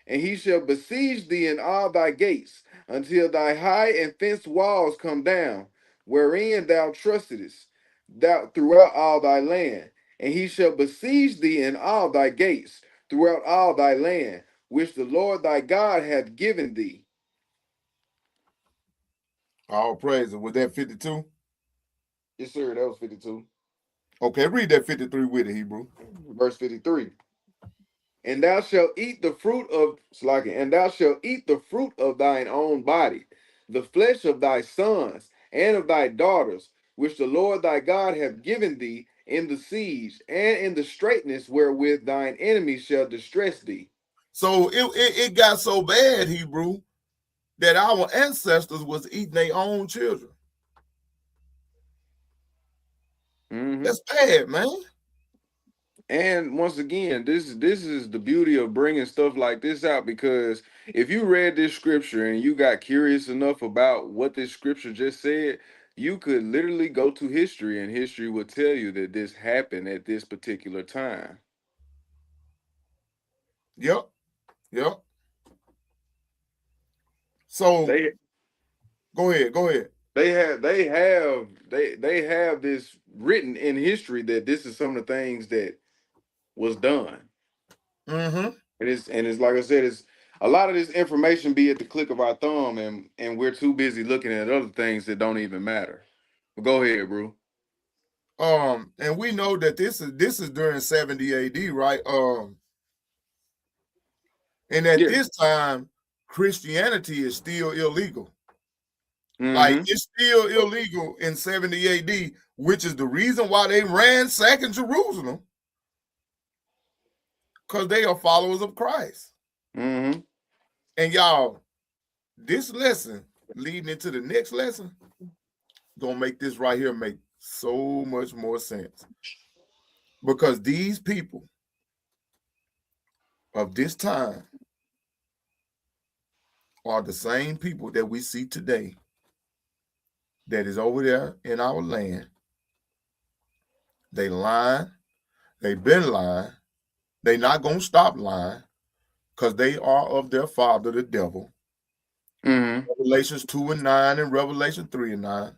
And he shall besiege thee in all thy gates, until thy high and fenced walls come down, wherein thou trustedest, thou throughout all thy land. And he shall besiege thee in all thy gates, throughout all thy land, which the Lord thy God hath given thee. All praise. Was that 52? Yes, sir, that was 52. Okay, read that 53 with it, Hebrew. Verse 53. And thou shalt eat the fruit of and thou shalt eat the fruit of thine own body, the flesh of thy sons and of thy daughters, which the Lord thy God hath given thee in the siege, and in the straitness wherewith thine enemies shall distress thee. So it got so bad, Hebrew, that our ancestors was eating their own children. Mm-hmm. That's bad, man. And once again, this is the beauty of bringing stuff like this out, because if you read this scripture and you got curious enough about what this scripture just said, you could literally go to history, and history would tell you that this happened at this particular time. Yep. So go ahead. They have this written in history that this is some of the things that was done. Mm-hmm. And it's like I said, it's a lot of this information be at the click of our thumb, and we're too busy looking at other things that don't even matter. But go ahead, bro. And we know that this is during 70 AD, right? And at this time, Christianity is still illegal. Mm-hmm. Like, it's still illegal in 70 AD, which is the reason why they ransacking Jerusalem. Because they are followers of Christ. Mm-hmm. And y'all, this lesson leading into the next lesson gonna make this right here make so much more sense. Because these people of this time are the same people that we see today that is over there in our land. They lying. They've been lying. They not gonna stop lying because they are of their father, the devil. Mm-hmm. Revelations 2:9 and Revelation 3:9.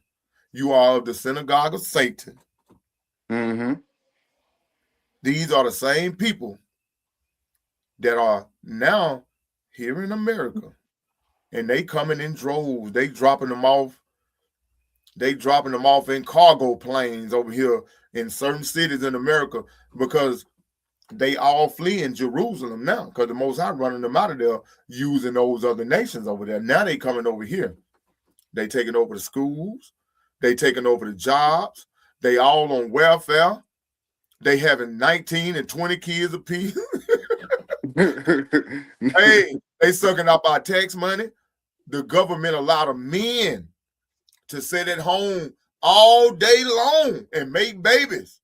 You are of the synagogue of Satan. Mm-hmm. These are the same people that are now here in America, and they coming in droves. They dropping them off. They dropping them off in cargo planes over here in certain cities in America because they all flee in Jerusalem now because the Most High running them out of there using those other nations over there. Now they coming over here. They taking over the schools. They taking over the jobs. They all on welfare. They having 19 and 20 kids apiece. Hey, they sucking up our tax money. The government allowed men to sit at home all day long and make babies.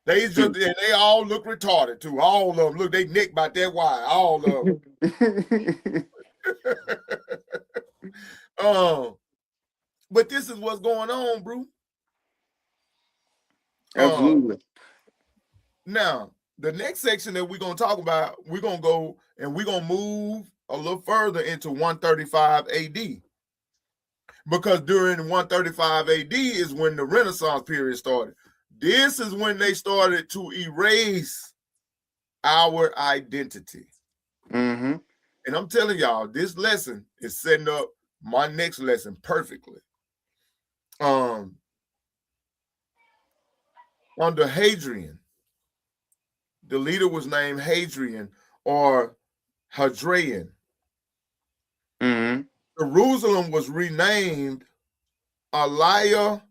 They just and they all look retarded too. All of them look they neck about that wide. All of them. But this is what's going on, bro. Absolutely. Now, the next section that we're gonna talk about, we're gonna go and we're gonna move a little further into 135 AD. Because during 135 AD is when the Renaissance period started. This is when they started to erase our identity. Mm-hmm. And I'm telling y'all, this lesson is setting up my next lesson perfectly. Under Hadrian, the leader was named Hadrian or Hadrian. Mm-hmm. Jerusalem was renamed Alia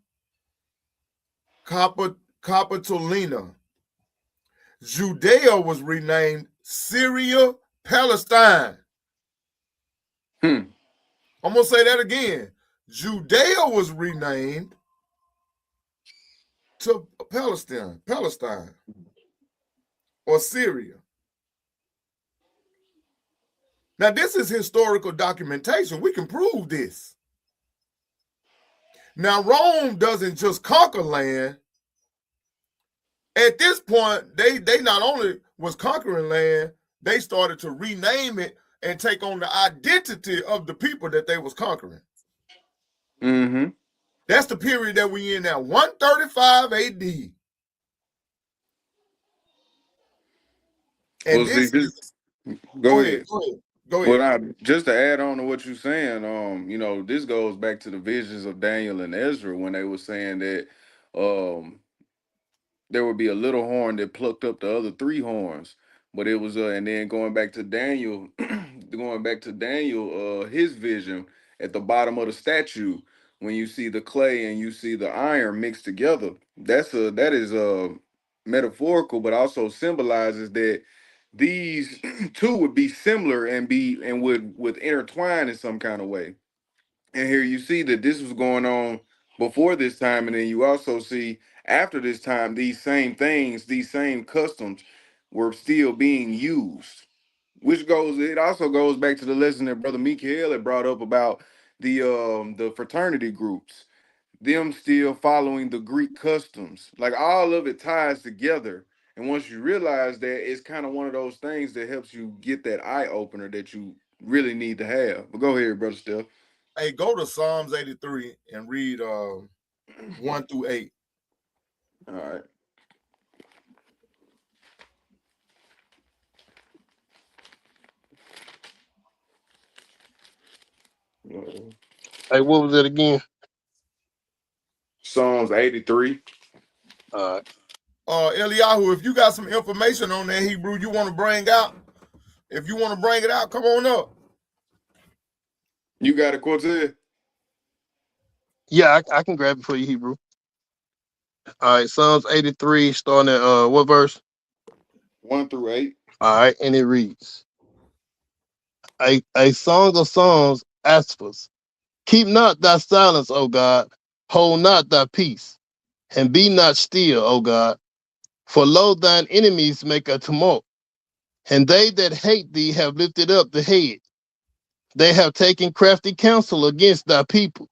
Capitolina. Judea was renamed Syria Palestine. I'm going to say that again. Judea was renamed to Palestine or Syria. Now, this is historical documentation. We can prove this. Now, Rome doesn't just conquer land. At this point, they not only was conquering land, they started to rename it and take on the identity of the people that they was conquering. Mm-hmm. That's the period that we in now, 135 AD. And Well, this see, is, go ahead. Go ahead. Well, just to add on to what you're saying, this goes back to the visions of Daniel and Ezra when they were saying that there would be a little horn that plucked up the other three horns. But it was and then going back to Daniel, his vision at the bottom of the statue, when you see the clay and you see the iron mixed together, that is metaphorical, but also symbolizes that these two would be similar and would intertwine in some kind of way. And here you see that this was going on before this time, and then you also see after this time, these same things, these same customs were still being used. It also goes back to the lesson that Brother Mikael had brought up about the fraternity groups, them still following the Greek customs. Like all of it ties together. And once you realize that, it's kind of one of those things that helps you get that eye opener that you really need to have. But go ahead, Brother Steph. Hey, go to Psalms 83 and read 1 through 8. All right. Hey, what was it again? Psalms 83. Eliyahu, if you got some information on that Hebrew you want to bring out, if you want to bring it out, come on up. You got it, Cortez? Yeah, I can grab it for you, Hebrew. All right, Psalms 83, starting at what verse? 1 through 8. All right, and it reads, a song of songs, Asphas. Keep not thy silence, O God. Hold not thy peace, and be not still, O God. For lo, thine enemies make a tumult, and they that hate thee have lifted up the head. They have taken crafty counsel against thy people,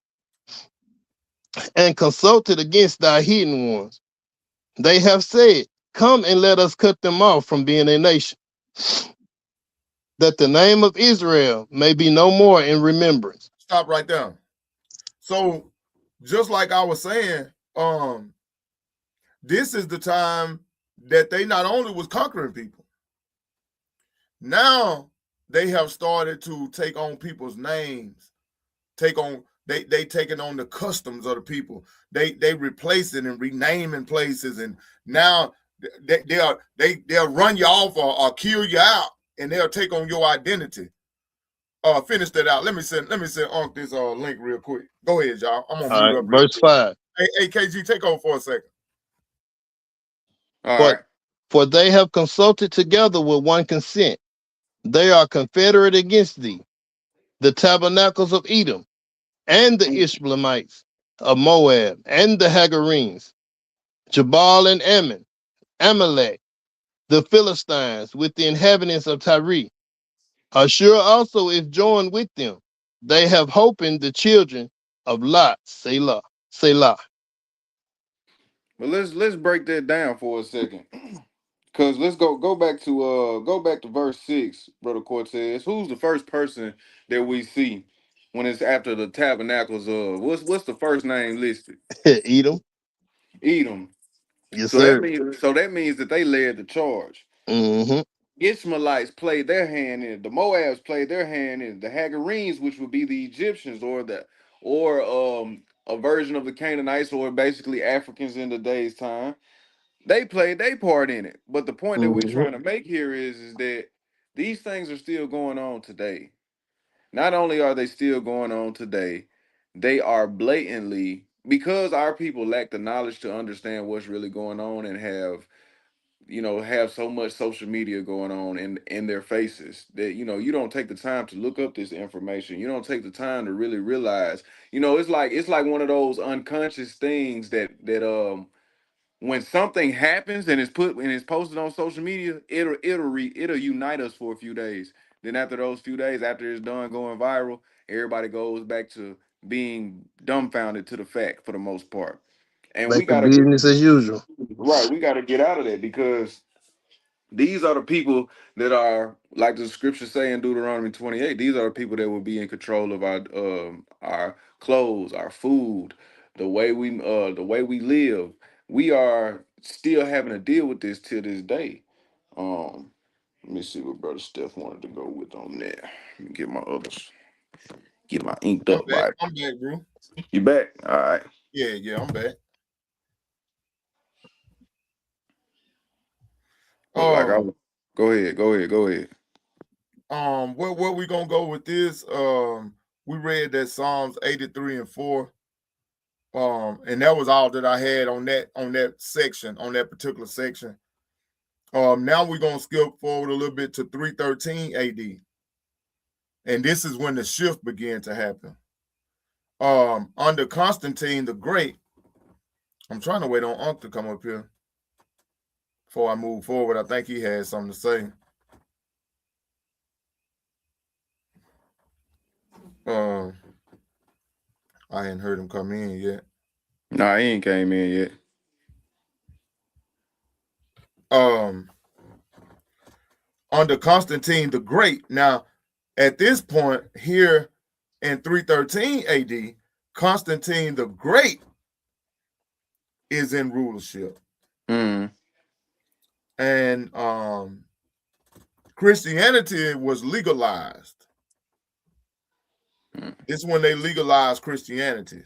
and consulted against thy hidden ones. They have said, come and let us cut them off from being a nation, that the name of Israel may be no more in remembrance. Stop right there. So, just like I was saying, this is the time that they not only was conquering people, now they have started to take on people's names, they taking on the customs of the people. They replacing and renaming places, and now they'll run you off or kill you out, and they'll take on your identity. Finish that out. Let me send Unc this link real quick. Go ahead, y'all. I'm gonna mute up real Verse quick. 5. Hey, KG, take over for a second. All But right. For they have consulted together with one consent. They are confederate against thee, the tabernacles of Edom, and the Ishmaelites of Moab, and the Hagarenes, Jabal and Ammon, Amalek, the Philistines, with the inhabitants of Tyre. Ashur also is joined with them. They have hope in the children of Lot, Selah. Selah. But let's break that down for a second. Cause let's go back to verse 6, brother Cortez. Who's the first person that we see when it's after the tabernacles of what's the first name listed? Edom. Edom. Yes, So that sir. means that they led the charge. Mm-hmm. Ishmaelites played their hand in it. The Moabs played their hand in it. The Hagarenes, which would be the Egyptians, or a version of the Canaanites, or basically Africans in the day's time, they played their part in it. But the point that we're Mm-hmm. trying to make here is that these things are still going on today. Not only are they still going on today, they are blatantly, because our people lack the knowledge to understand what's really going on and have so much social media going on in their faces, that you don't take the time to look up this information. You don't take the time to really realize. It's like one of those unconscious things that when something happens and it's posted on social media, it'll unite us for a few days. Then after those few days, after it's done going viral, everybody goes back to being dumbfounded to the fact for the most part. And we Back to gotta get business as usual. right. We gotta get out of that, because these are the people that are, like the scripture say in Deuteronomy 28. These are the people that will be in control of our clothes, our food, the way we live. We are still having to deal with this till this day. Um, Let me see what Brother Steph wanted to go with on that. Let me get my inked I'm up back. Bible. I'm back, bro. You back? All right. Yeah, yeah, I'm back. Look like I Um, was. Go ahead. Go ahead. Go ahead. where we gonna go with this? We read that Psalms 83 and 4. And that was all that I had on that section, on that particular section. Now we're gonna skip forward a little bit to 313 AD. And this is when the shift began to happen. Under Constantine the Great, I'm trying to wait on Unc to come up here before I move forward. I think he has something to say. Um, I hadn't heard him come in yet. Nah, he ain't came in yet. Um, Under Constantine the Great. Now, at this point here in 313 AD, Constantine the Great is in rulership, Mm. and Christianity was legalized. Mm. It's when they legalized Christianity.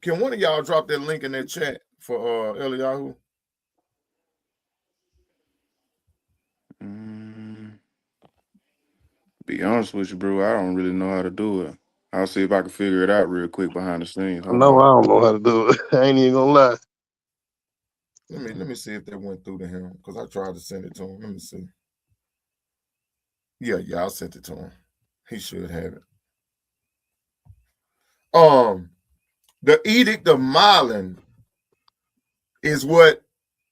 Can one of y'all drop that link in that chat for Eliyahu? Mm. Be honest with you, bro. I don't really know how to do it. I'll see if I can figure it out real quick behind the scenes. Hold No, on. I don't know how to do it. I ain't even gonna lie. Let me see if that went through to him, because I tried to send it to him. Let me see. Yeah, I sent it to him. He should have it. The Edict of Milan is what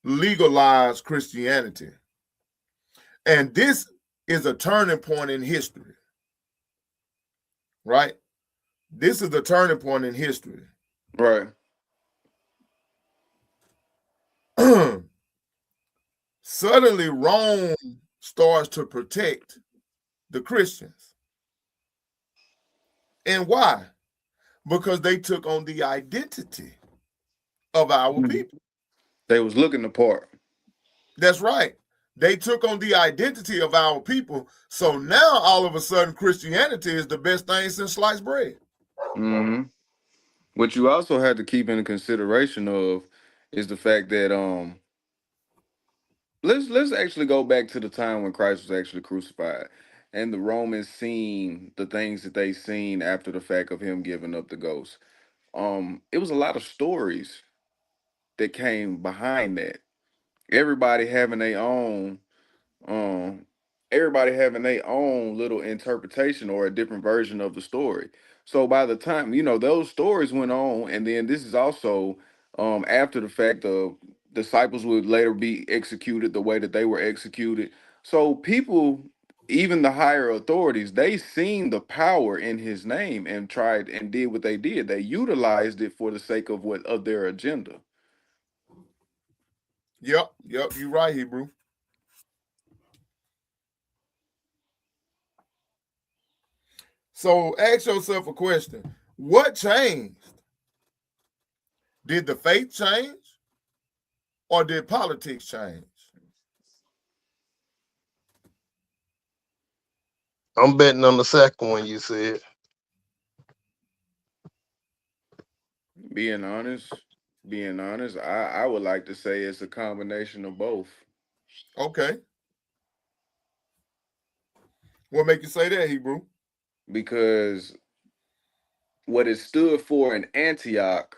legalized Christianity. And this is a turning point in history, right? This is a turning point in history. Right. Suddenly, Rome starts to protect the Christians. And why? Because they took on the identity of our Mhm. people. They was looking the part. That's right. They took on the identity of our people. So now all of a sudden Christianity is the best thing since sliced bread. Hmm. What you also had to keep in consideration of is the fact that let's actually go back to the time when Christ was actually crucified, and the Romans seen the things that they seen after the fact of him giving up the ghost. It was a lot of stories that came behind that. everybody having their own um everybody having their own little interpretation or a different version of the story. So by the time, those stories went on, and then this is also after the fact of disciples would later be executed the way that they were executed. So people, even the higher authorities, they seen the power in his name and tried and did what they did. They utilized it for the sake of their agenda. Yep, you're right, Hebrew. So ask yourself a question. What changed? Did the faith change or did politics change? I'm betting on the second one you said. Being honest, I would like to say it's a combination of both. Okay. What make you say that, Hebrew? Because what it stood for in Antioch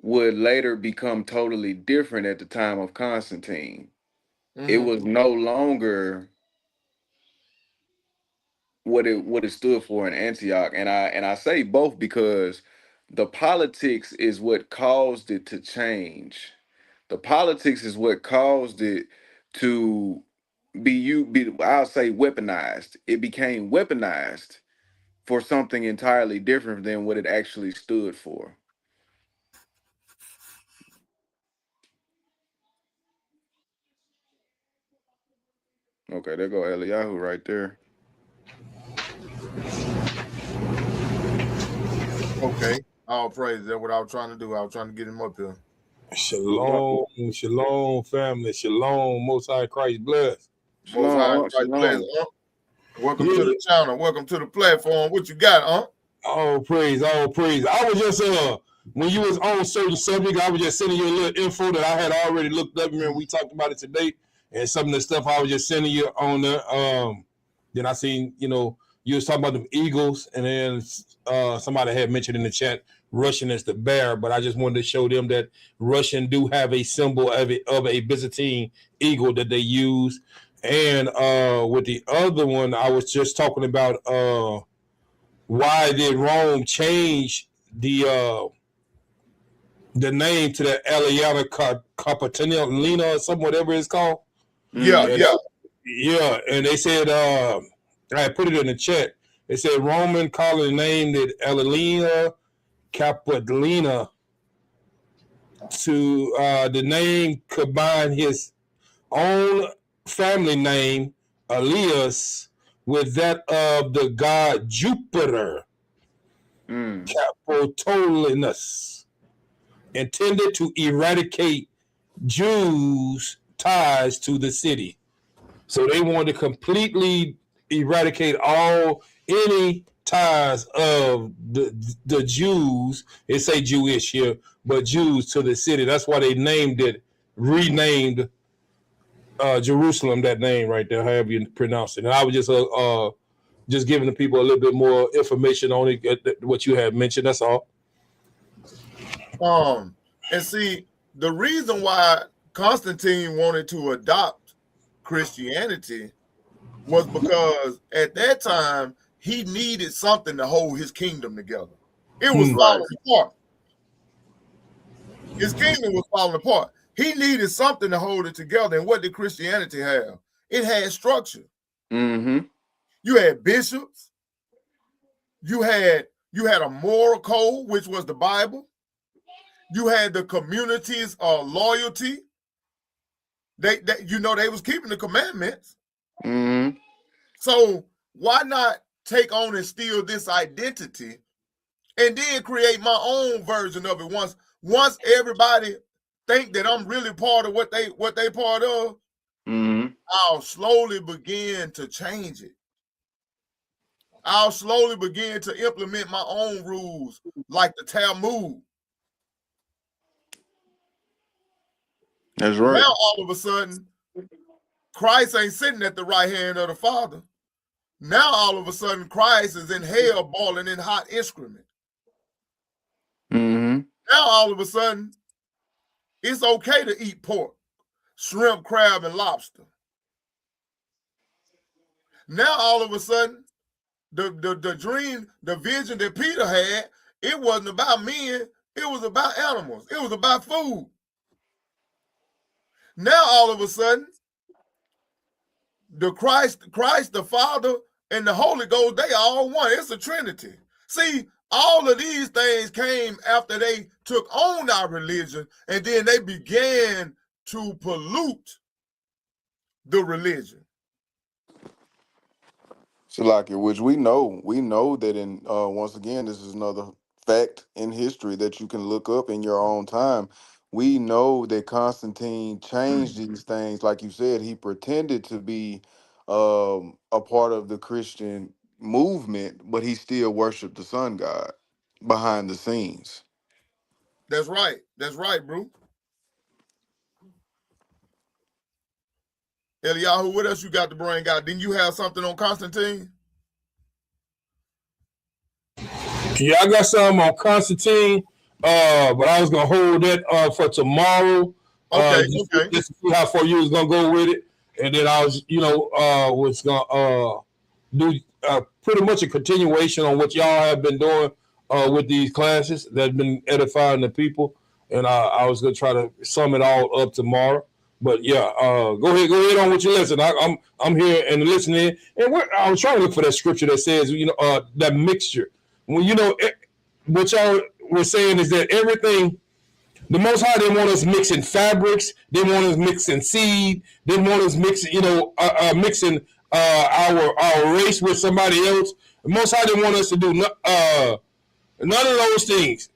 would later become totally different at the time of Constantine. It was no longer what it stood for in Antioch, and I say both because the politics is what caused it to change. The politics is what caused it to be I'll say weaponized. It became weaponized for something entirely different than what it actually stood for. Okay, there go Eliyahu right there. Okay. All praise. That's what I was trying to do. I was trying to get him up here. Shalom, shalom, family, shalom, Most High Christ bless. Most High Shalom, Christ bless. shalom. Welcome to the channel. Welcome to the platform. What you got, All praise, all praise. I was just when you was on certain subject, I was just sending you a little info that I had already looked up. Remember, we talked about it today, and some of the stuff I was just sending you on there. Then I seen, you was talking about the Eagles, and then somebody had mentioned in the chat Russian is the bear, but I just wanted to show them that Russian do have a symbol of a Byzantine eagle that they use. And with the other one, I was just talking about why did Rome change the name to the Aliana Capitolina or something, whatever it's called? Yeah, Mhm. yeah. Yeah, and they said I put it in the chat. They said Roman colony named it Alina Capitolina to the name combined his own family name, Elias, with that of the god Jupiter, Mm. Capitolinus, intended to eradicate Jews' ties to the city. So they wanted to completely eradicate any ties of the Jews. They say Jewish here, but Jews to the city. That's why they renamed Jerusalem that name right there, however you pronounce it. And I was just giving the people a little bit more information on it, what you had mentioned. That's all. And see, the reason why Constantine wanted to adopt Christianity was because at that time he needed something to hold his kingdom together. It was Right. falling apart. His kingdom was falling apart. He needed something to hold it together. And what did Christianity have? It had structure. Mm-hmm. You had bishops. You had a moral code, which was the Bible. You had the community's loyalty. They was keeping the commandments. Mm-hmm. So why not take on and steal this identity and then create my own version of it once everybody think that I'm really part of what they part of, Mm-hmm. I'll slowly begin to change it. I'll slowly begin to implement my own rules like the Talmud. That's right. Now all of a sudden, Christ ain't sitting at the right hand of the Father. Now all of a sudden, Christ is in hell boiling in hot excrement. Mm-hmm. Now all of a sudden, it's okay to eat pork. shrimp, crab, and lobster. Now all of a sudden, the dream, the vision that Peter had, it wasn't about men, it was about animals, it was about food. Now all of a sudden, the Christ, the Father, and the Holy Ghost, they all one. It's a Trinity. See, all of these things came after they took on our religion, and then they began to pollute the religion. Shalaki, which we know that in once again, this is another fact in history that you can look up in your own time. We know that Constantine changed these things, like you said. He pretended to be a part of the Christian movement, but he still worshipped the sun god behind the scenes. That's right. That's right, bro. Eliyahu, what else you got to bring out? Didn't you have something on Constantine? Yeah, I got some on Constantine, but I was gonna hold that for tomorrow. Okay, just to see how far you was gonna go with it, and then I was, was gonna do pretty much a continuation on what y'all have been doing with these classes that have been edifying the people, and I was gonna try to sum it all up tomorrow. But yeah, go ahead on with your lesson. I'm here and listening, and I was trying to look for that scripture that says, that mixture. Well, what y'all were saying is that everything, the Most High didn't want us mixing fabrics, didn't want us mixing seed, didn't want us mixing, mixing our race with somebody else. The Most High didn't want us to do none of those things.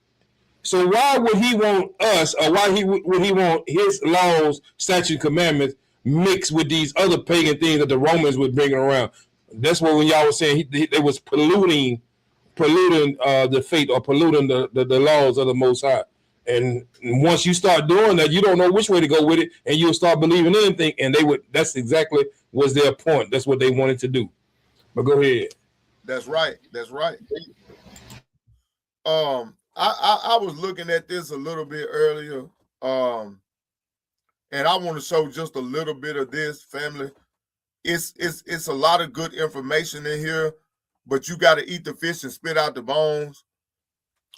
So why would he want us, or why would he want his laws, statutes, and commandments mixed with these other pagan things that the Romans were bringing around? That's what when y'all was saying they was polluting the faith, or polluting the laws of the Most High. And once you start doing that, you don't know which way to go with it, and you'll start believing anything. And that's exactly was their point. That's what they wanted to do. But go ahead. That's right. That's right. I was looking at this a little bit earlier, and I want to show just a little bit of this, family. It's a lot of good information in here, but you got to eat the fish and spit out the bones.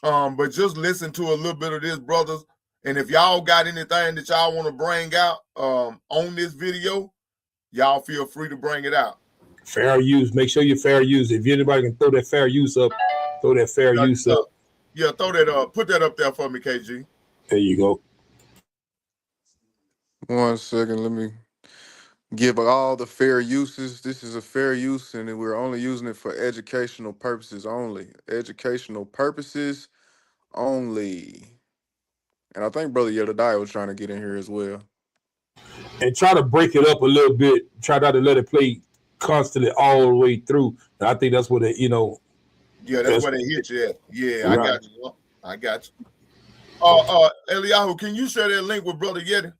But just listen to a little bit of this, brothers. And if y'all got anything that y'all want to bring out on this video, y'all feel free to bring it out. Fair use. Make sure you're fair use. If anybody can throw that fair use up, throw that fair use up. Yeah, throw that put that up there for me, KG. There you go. 1 second, let me give all the fair uses. This is a fair use, and we're only using it for educational purposes only. Educational purposes only. And I think Brother Yedadiah was trying to get in here as well. And try to break it up a little bit. Try not to let it play constantly all the way through. And I think that's what it, Yeah, that's where they hit you at. Yeah, right. I got you. Eliyahu, can you share that link with Brother Yeti?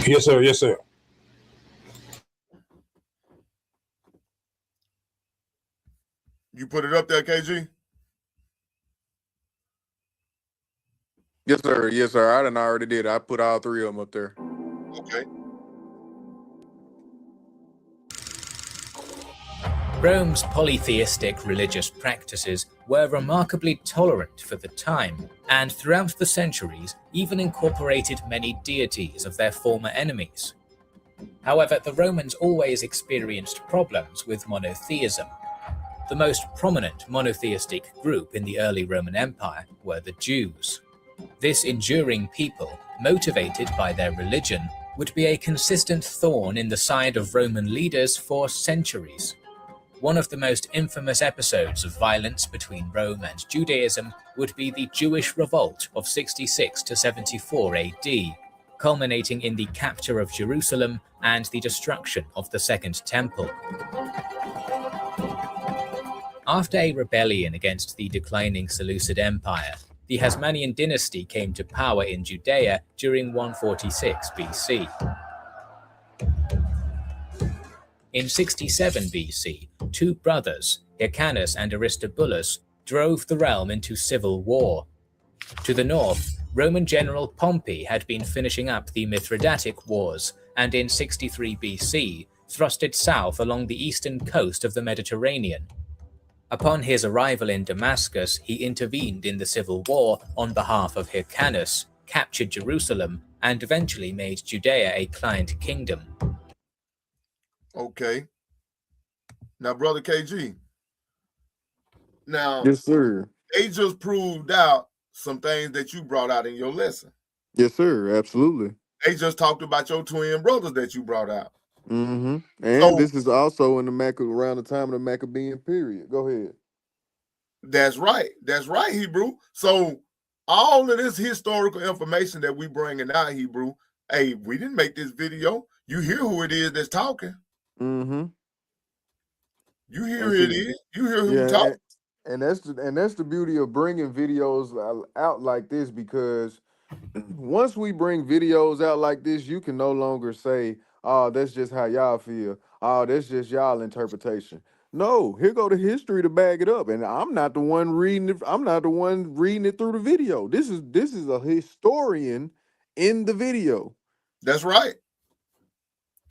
Yes, sir. Yes, sir. You put it up there, KG? Yes, sir. Yes, sir. I already did. I put all three of them up there. Okay. Rome's polytheistic religious practices were remarkably tolerant for the time, and throughout the centuries even incorporated many deities of their former enemies. However, the Romans always experienced problems with monotheism. The most prominent monotheistic group in the early Roman Empire were the Jews. This enduring people, motivated by their religion, would be a consistent thorn in the side of Roman leaders for centuries. One of the most infamous episodes of violence between Rome and Judaism would be the Jewish Revolt of 66 to 74 AD, culminating in the capture of Jerusalem and the destruction of the Second Temple. After a rebellion against the declining Seleucid Empire, the Hasmonean dynasty came to power in Judea during 146 BC. In 67 BC, two brothers, Hyrcanus and Aristobulus, drove the realm into civil war. To the north, Roman general Pompey had been finishing up the Mithridatic Wars, and in 63 BC thrusted south along the eastern coast of the Mediterranean. Upon his arrival in Damascus, he intervened in the civil war on behalf of Hyrcanus, captured Jerusalem, and eventually made Judea a client kingdom. Okay. Now, Brother KG. Now, Yes, sir. they just proved out some things that you brought out in your lesson. Yes, sir. Absolutely. They just talked about your twin brothers that you brought out. Mm-hmm. And So- this is also in the around the time of the Maccabean period. Go ahead. That's right. That's right, Hebrew. So all of this historical information that we bringing out, Hebrew, hey, we didn't make this video. You hear who it is that's talking. Mm-hmm. You hear who it is. You hear who Yeah, talking. and that's the beauty of bringing videos out like this, because once we bring videos out like this, you can no longer say, "Oh, that's just how y'all feel. Oh, that's just y'all interpretation." No, here go the history to back it up, and I'm not the one reading it. I'm not the one reading it through the video. This is a historian in the video. That's right.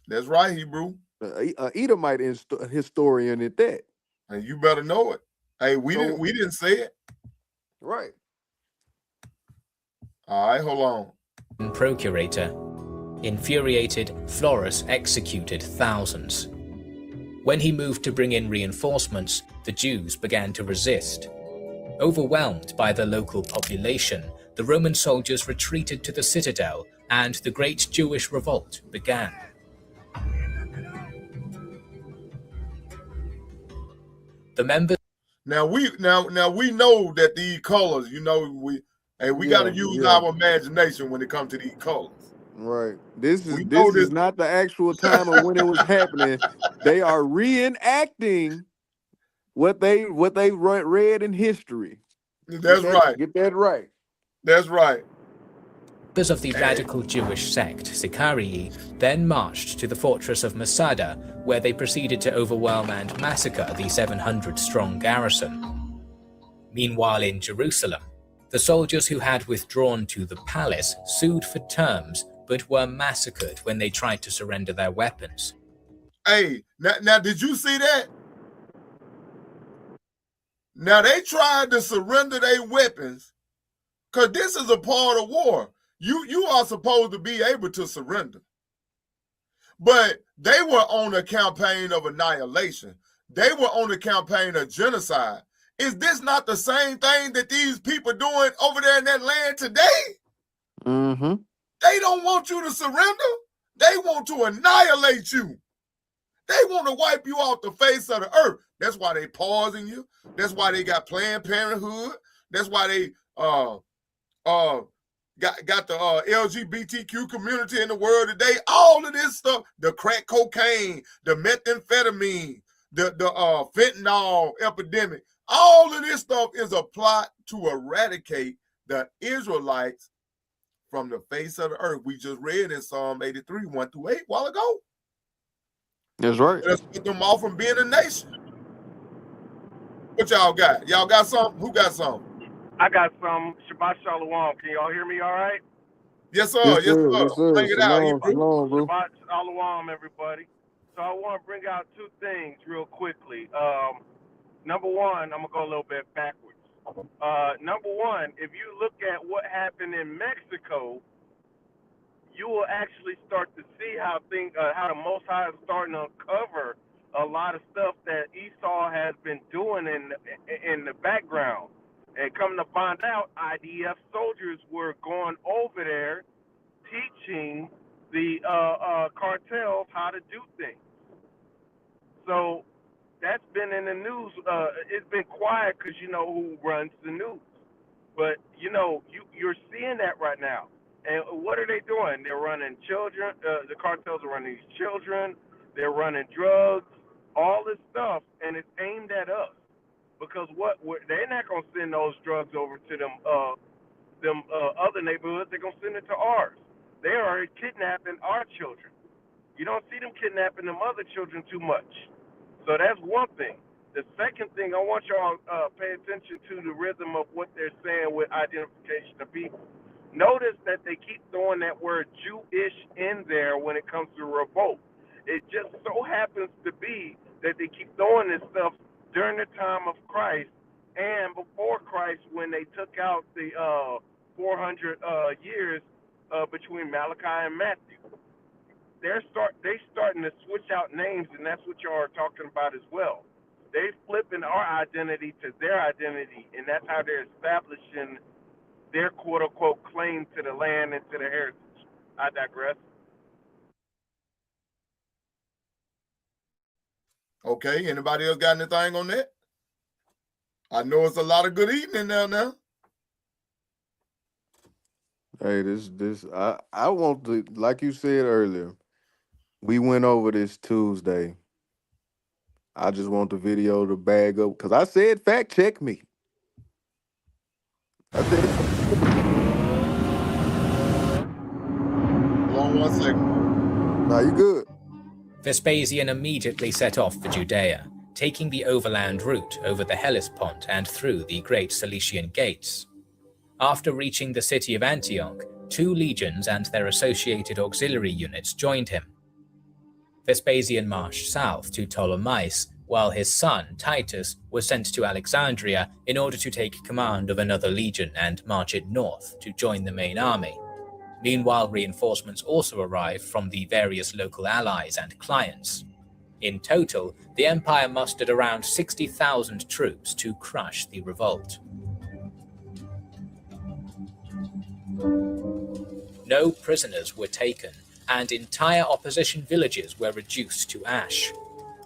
That's right, Hebrew. Edomite historian at that. And you better know it. Hey, we didn't say it. Right. All right, hold on. Procurator. Infuriated, Florus executed thousands. When he moved to bring in reinforcements, the Jews began to resist. Overwhelmed by the local population, the Roman soldiers retreated to the citadel, and the Great Jewish Revolt began. The members. Now we know that these colors, we got to use our imagination when it comes to these colors. Right. This is not the actual time of when it was happening. They are reenacting what they read in history. That's right. Get that right. That's right. Members of the radical Jewish sect, Sicarii, then marched to the fortress of Masada, where they proceeded to overwhelm and massacre the 700-strong garrison. Meanwhile in Jerusalem, the soldiers who had withdrawn to the palace sued for terms, but were massacred when they tried to surrender their weapons. Hey, now did you see that? Now they tried to surrender their weapons, because this is a part of war. You are supposed to be able to surrender. But they were on a campaign of annihilation. They were on a campaign of genocide. Is this not the same thing that these people doing over there in that land today? Mm-hmm. They don't want you to surrender. They want to annihilate you. They want to wipe you off the face of the earth. That's why they pausing you. That's why they got Planned Parenthood. That's why they got the LGBTQ community in the world today. All of this stuff, the crack cocaine, the methamphetamine, the fentanyl epidemic, all of this stuff is a plot to eradicate the Israelites from the face of the earth. We just read in Psalm 83, 1-8 a while ago. That's right. Let's put them off from being a nation. What y'all got? Y'all got something? Who got something? I got some. Shabbat Shalom. Can y'all hear me all right? Yes, sir. Yes, sir. Yes, sir. Bring it out, Hebrew. Shalom, bro. Shabbat Shalom, everybody. So I want to bring out two things real quickly. Number one, I'm going to go a little bit backwards. Number one, if you look at what happened in Mexico, you will actually start to see how the Most High is starting to uncover a lot of stuff that Esau has been doing in the background. And come to find out, IDF soldiers were going over there teaching the cartels how to do things. So that's been in the news. It's been quiet because you know who runs the news. But, you're seeing that right now. And what are they doing? They're running children. The cartels are running these children. They're running drugs, all this stuff, and it's aimed at us. Because they're not going to send those drugs over to them other neighborhoods. They're going to send it to ours. They are kidnapping our children. You don't see them kidnapping them other children too much. So that's one thing. The second thing, I want y'all to pay attention to the rhythm of what they're saying with identification of people. Notice that they keep throwing that word Jewish in there when it comes to revolt. It just so happens to be that they keep throwing this stuff during the time of Christ and before Christ when they took out the 400 years between Malachi and Matthew. They starting to switch out names, and that's what y'all are talking about as well. They flipping our identity to their identity, and that's how they're establishing their quote unquote claim to the land and to the heritage. I digress. Okay, anybody else got anything on that? I know it's a lot of good eating in there now. Hey, I want to, like you said earlier, we went over this Tuesday. I just want the video to bag up because I said fact check me. I said Hold on 1 second. no, you good. Vespasian immediately set off for Judea, taking the overland route over the Hellespont and through the Great Cilician Gates. After reaching the city of Antioch, 2 legions and their associated auxiliary units joined him. Vespasian marched south to Ptolemais, while his son, Titus, was sent to Alexandria in order to take command of another legion and march it north to join the main army. Meanwhile, reinforcements also arrived from the various local allies and clients. In total, the empire mustered around 60,000 troops to crush the revolt. No prisoners were taken, and entire opposition villages were reduced to ash.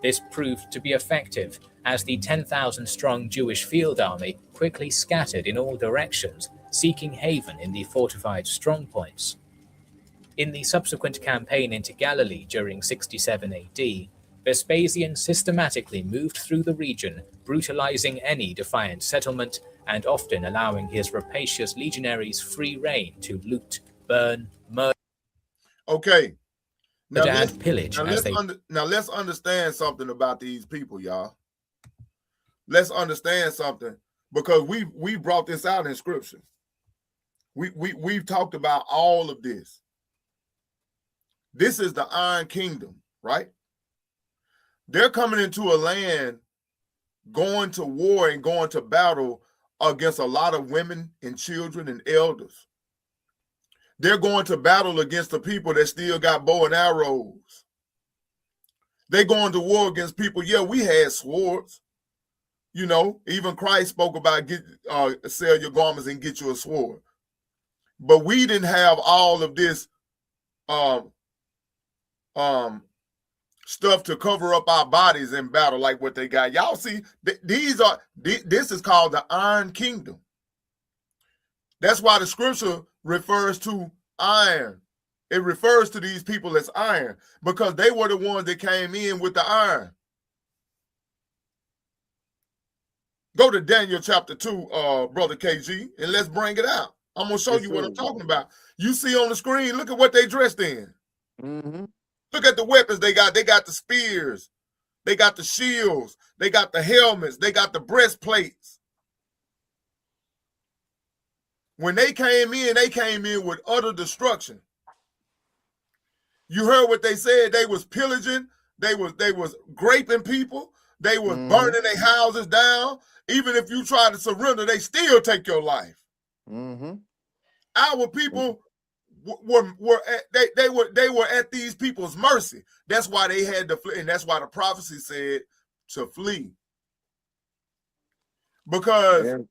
This proved to be effective, as the 10,000-strong Jewish field army quickly scattered in all directions, seeking haven in the fortified strongpoints. In the subsequent campaign into Galilee during 67 AD, Vespasian systematically moved through the region, brutalizing any defiant settlement and often allowing his rapacious legionaries free rein to loot, burn, murder, Okay. and pillage Now let's understand something about these people, y'all. Let's understand something, because we brought this out in scripture. We've talked about all of this. This is the Iron Kingdom, right? They're coming into a land, going to war and going to battle against a lot of women and children and elders. They're going to battle against the people that still got bow and arrows. They're going to war against people. Yeah, we had swords. You know, even Christ spoke about sell your garments and get you a sword. But we didn't have all of this stuff to cover up our bodies in battle like what they got. Y'all see, this is called the Iron Kingdom. That's why the scripture refers to iron. It refers to these people as iron, because they were the ones that came in with the iron. Go to Daniel chapter 2, Brother KG, and let's bring it out. I'm going to show you what I'm talking about. You see on the screen, look at what they dressed in. Mm-hmm. Look at the weapons they got. They got the spears. They got the shields. They got the helmets. They got the breastplates. When they came in with utter destruction. You heard what they said. They was pillaging. They was graping people. They was burning their houses down. Even if you try to surrender, they still take your life. Our people were at these people's mercy. That's why they had to flee, and that's why the prophecy said to flee. Because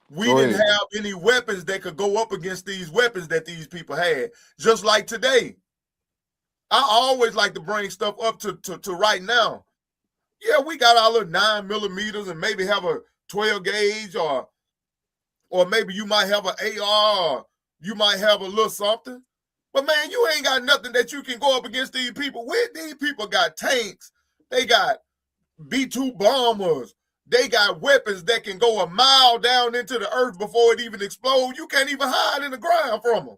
we didn't have any weapons that could go up against these weapons that these people had. Just like today. I always like to bring stuff up to right now. Yeah, we got our little 9mm and maybe have a 12 gauge or maybe you might have an AR or you might have a little something. But man, you ain't got nothing that you can go up against these people with. These people got tanks. They got B-2 bombers. They got weapons that can go a mile down into the earth before it even explodes. You can't even hide in the ground from them.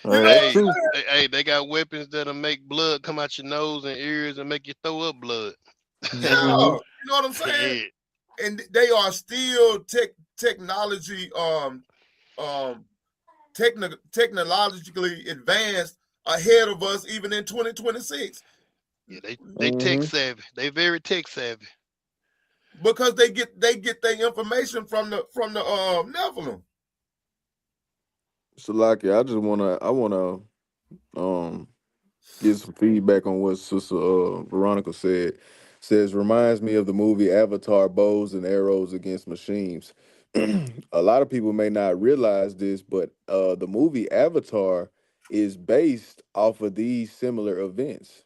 They got weapons that'll make blood come out your nose and ears and make you throw up blood. Yeah, you know what I'm saying? And they are still technology technologically advanced ahead of us even in 2026. Yeah, they tech Mm-hmm. savvy. They very tech savvy. Because they get their information from the Nephilim. Salaki, I wanna get some feedback on what Sister Veronica said. Says reminds me of the movie Avatar: Bows and Arrows Against Machines. A lot of people may not realize this, but the movie Avatar is based off of these similar events.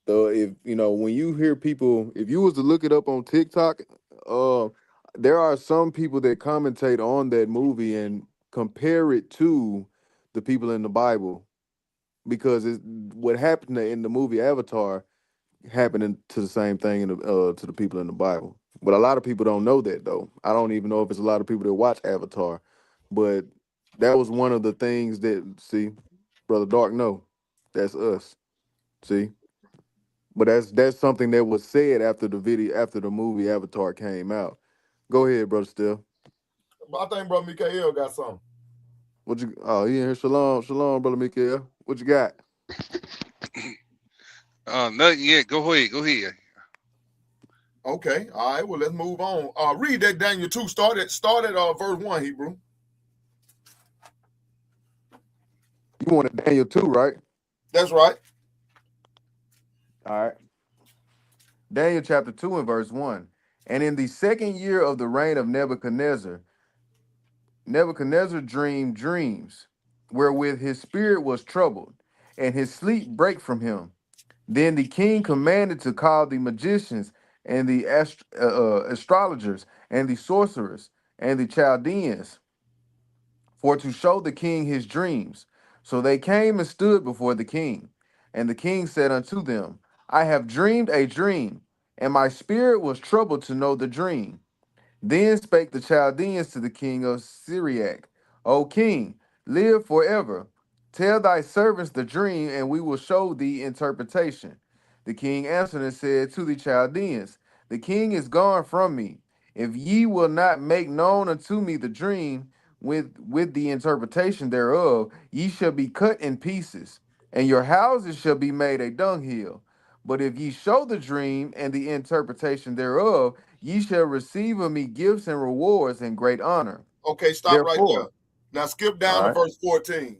So if you know when you hear people, if you was to look it up on TikTok, uh, there are some people that commentate on that movie and compare it to the people in the Bible because it's what happened in the movie Avatar happening to the same thing in to the people in the Bible. But a lot of people don't know that though. I don't even know if it's a lot of people that watch Avatar, but that was one of the things that see, brother Dark. No, that's us. See, but that's something that was said after the video after the movie Avatar came out. Go ahead, brother. Still, I think Brother Mikael got something. what you? Oh, he in here. Shalom, shalom, brother Mikael. What you got? Nothing yet. Go ahead. Go ahead. Okay, all right. Well, let's move on. Read that Daniel 2. Start at verse 1, Hebrew. You wanted Daniel 2, right? That's right. All right. Daniel chapter 2 and verse 1. And in the second year of the reign of Nebuchadnezzar, Nebuchadnezzar dreamed dreams, wherewith his spirit was troubled, and his sleep brake from him. Then the king commanded to call the magicians and the astrologers and the sorcerers and the Chaldeans for to show the king his dreams. So they came and stood before the king. And the king said unto them, I have dreamed a dream, and my spirit was troubled to know the dream. Then spake the Chaldeans to the king of Syriac, O king, live forever. Tell thy servants the dream, and we will show thee interpretation. The king answered and said to the Chaldeans, the king is gone from me. If ye will not make known unto me the dream with the interpretation thereof, ye shall be cut in pieces, and your houses shall be made a dunghill. But if ye show the dream and the interpretation thereof, ye shall receive of me gifts and rewards and great honor. Okay, stop right there. Therefore, Now skip down all to right, verse 14.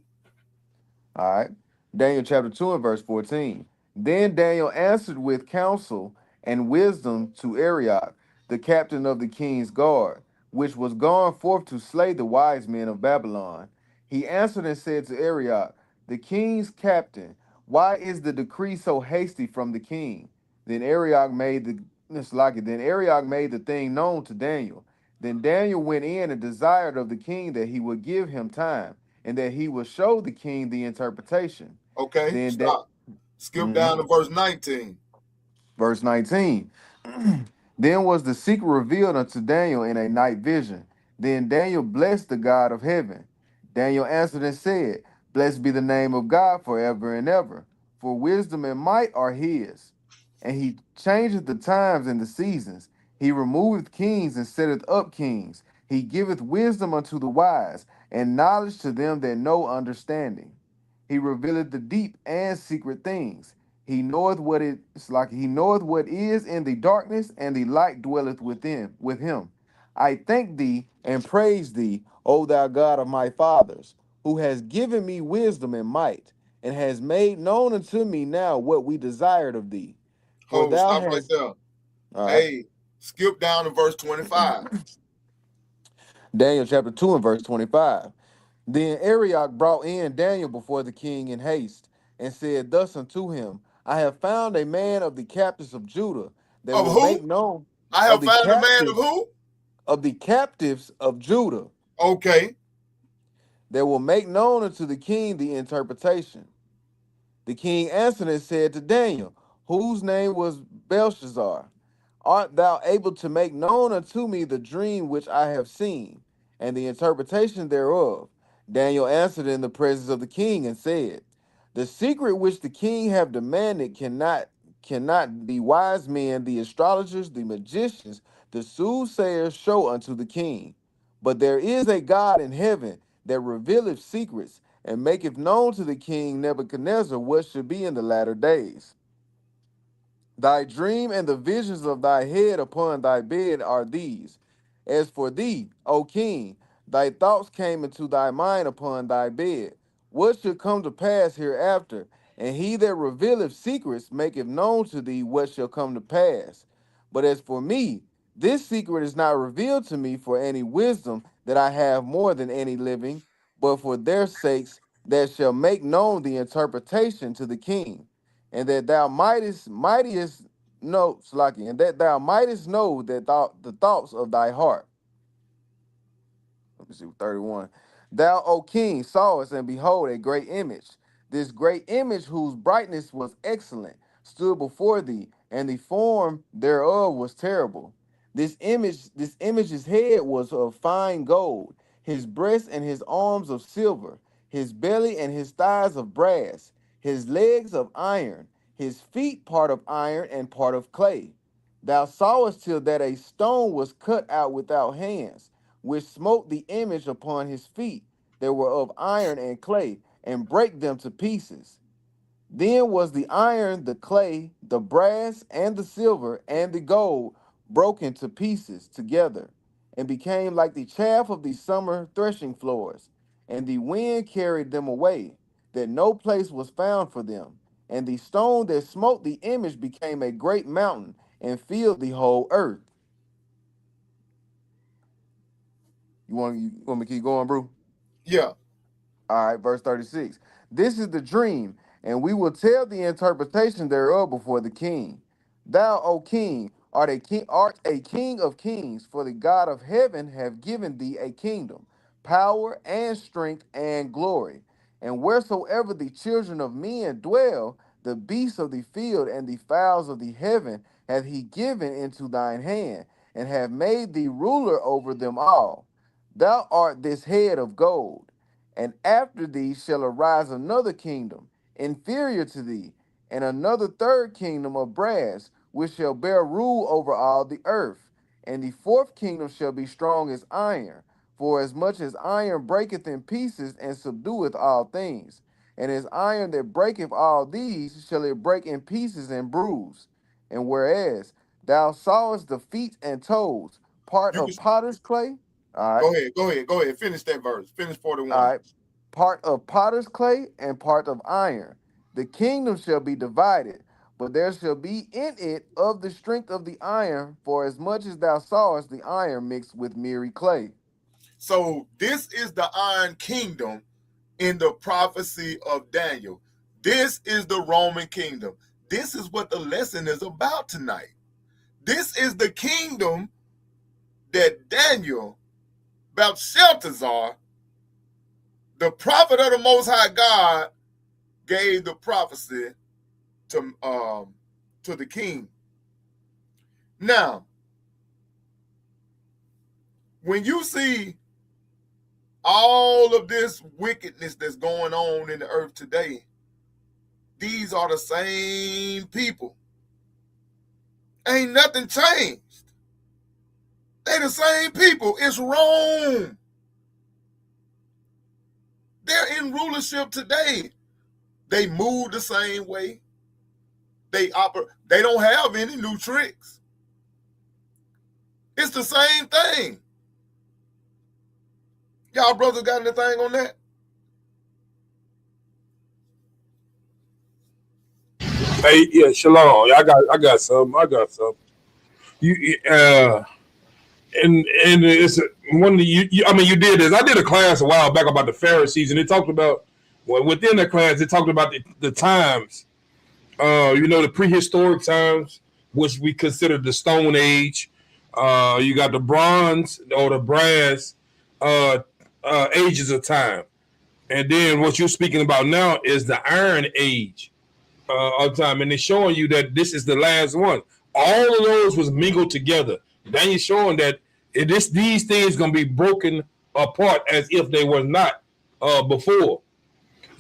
all right. Daniel chapter 2 and verse 14. Then Daniel answered with counsel and wisdom to Arioch, the captain of the king's guard, which was gone forth to slay the wise men of Babylon. He answered and said to Arioch, the king's captain, why is the decree so hasty from the king? Then Arioch made the Then Arioch made the thing known to Daniel. Then Daniel went in and desired of the king that he would give him time, and that he would show the king the interpretation. Okay, Then that stop. Skip down to verse 19. verse 19. Then was the secret revealed unto Daniel in a night vision. Then Daniel blessed the God of heaven. Daniel answered and said, blessed be the name of God forever and ever, for wisdom and might are his. And he changeth the times and the seasons. He removeth kings and setteth up kings. He giveth wisdom unto the wise, and knowledge to them that know understanding. He revealeth the deep and secret things. He knoweth what is in the darkness, and the light dwelleth within with him. I thank thee and praise thee, O thou God of my fathers, who has given me wisdom and might, and has made known unto me now what we desired of thee. For Hold, thou stop right hast there. all right. Hey, skip down to verse 25. Daniel chapter 2 and verse 25. Then Arioch brought in Daniel before the king in haste, and said thus unto him, I have found a man of the captives of Judah that Of will who? make known I of have the found a man of captives who? of the captives of Judah Okay. that will make known unto the king the interpretation. The king answered and said to Daniel, whose name was Belshazzar, art thou able to make known unto me the dream which I have seen, and the interpretation thereof? Daniel answered in the presence of the king and said, the secret which the king have demanded cannot the wise men, the astrologers, the magicians, the soothsayers show unto the king. But there is a God in heaven that revealeth secrets, and maketh known to the king Nebuchadnezzar what should be in the latter days. Thy dream and the visions of thy head upon thy bed are these. As for thee, O king, thy thoughts came into thy mind upon thy bed. What should come to pass hereafter? And he that revealeth secrets maketh known to thee what shall come to pass. But as for me, this secret is not revealed to me for any wisdom that I have more than any living, but for their sakes that shall make known the interpretation to the king, and that thou mightiest know, Slaki, and that thou mightest know that the thoughts of thy heart. Let me see, 31. Thou, O king, sawest, and behold, a great image. This great image, whose brightness was excellent, stood before thee, and the form thereof was terrible. This image's head was of fine gold, his breast and his arms of silver, his belly and his thighs of brass, his legs of iron, his feet part of iron and part of clay. Thou sawest till that a stone was cut out without hands, which smote the image upon his feet that were of iron and clay, and brake them to pieces. Then was the iron, the clay, the brass, and the silver, and the gold broken to pieces together, and became like the chaff of the summer threshing floors. And the wind carried them away, that no place was found for them. And the stone that smote the image became a great mountain, and filled the whole earth. You want me to keep going, bro? Yeah. All right, verse 36. This is the dream, and we will tell the interpretation thereof before the king. Thou, O king, art a king of kings, for the God of heaven have given thee a kingdom, power and strength and glory. And wheresoever the children of men dwell, the beasts of the field and the fowls of the heaven hath he given into thine hand, and have made thee ruler over them all. Thou art this head of gold. And after thee shall arise another kingdom, inferior to thee, and another third kingdom of brass, which shall bear rule over all the earth. And the fourth kingdom shall be strong as iron, for as much as iron breaketh in pieces and subdueth all things. And as iron that breaketh all these, shall it break in pieces and bruise. And whereas thou sawest the feet and toes, part You can of potter's clay, all right. go ahead. Finish that verse. Finish All 41. right, part of potter's clay and part of iron. The kingdom shall be divided, but there shall be in it of the strength of the iron, for as much as thou sawest the iron mixed with miry clay. So this is the Iron Kingdom in the prophecy of Daniel. This is the Roman kingdom. This is what the lesson is about tonight. This is the kingdom that Daniel, Belshazzar, the prophet of the Most High God, gave the prophecy to the king. Now, when you see all of this wickedness that's going on in the earth today, these are the same people. Ain't nothing changed. They the same people. It's Rome. They're in rulership today. They move the same way. They don't have any new tricks. It's the same thing. Y'all brothers got anything on that? Hey, yeah, shalom. I got some. You and it's one of the, I mean, you did this. I did a class a while back about the Pharisees, and it talked about, well, within that class, it talked about the times, the prehistoric times, which we consider the Stone Age. You got the Bronze or the Brass ages of time, and then what you're speaking about now is the Iron Age of time, and it's showing you that this is the last one. All of those was mingled together. Then you're showing that these things gonna be broken apart as if they were not before.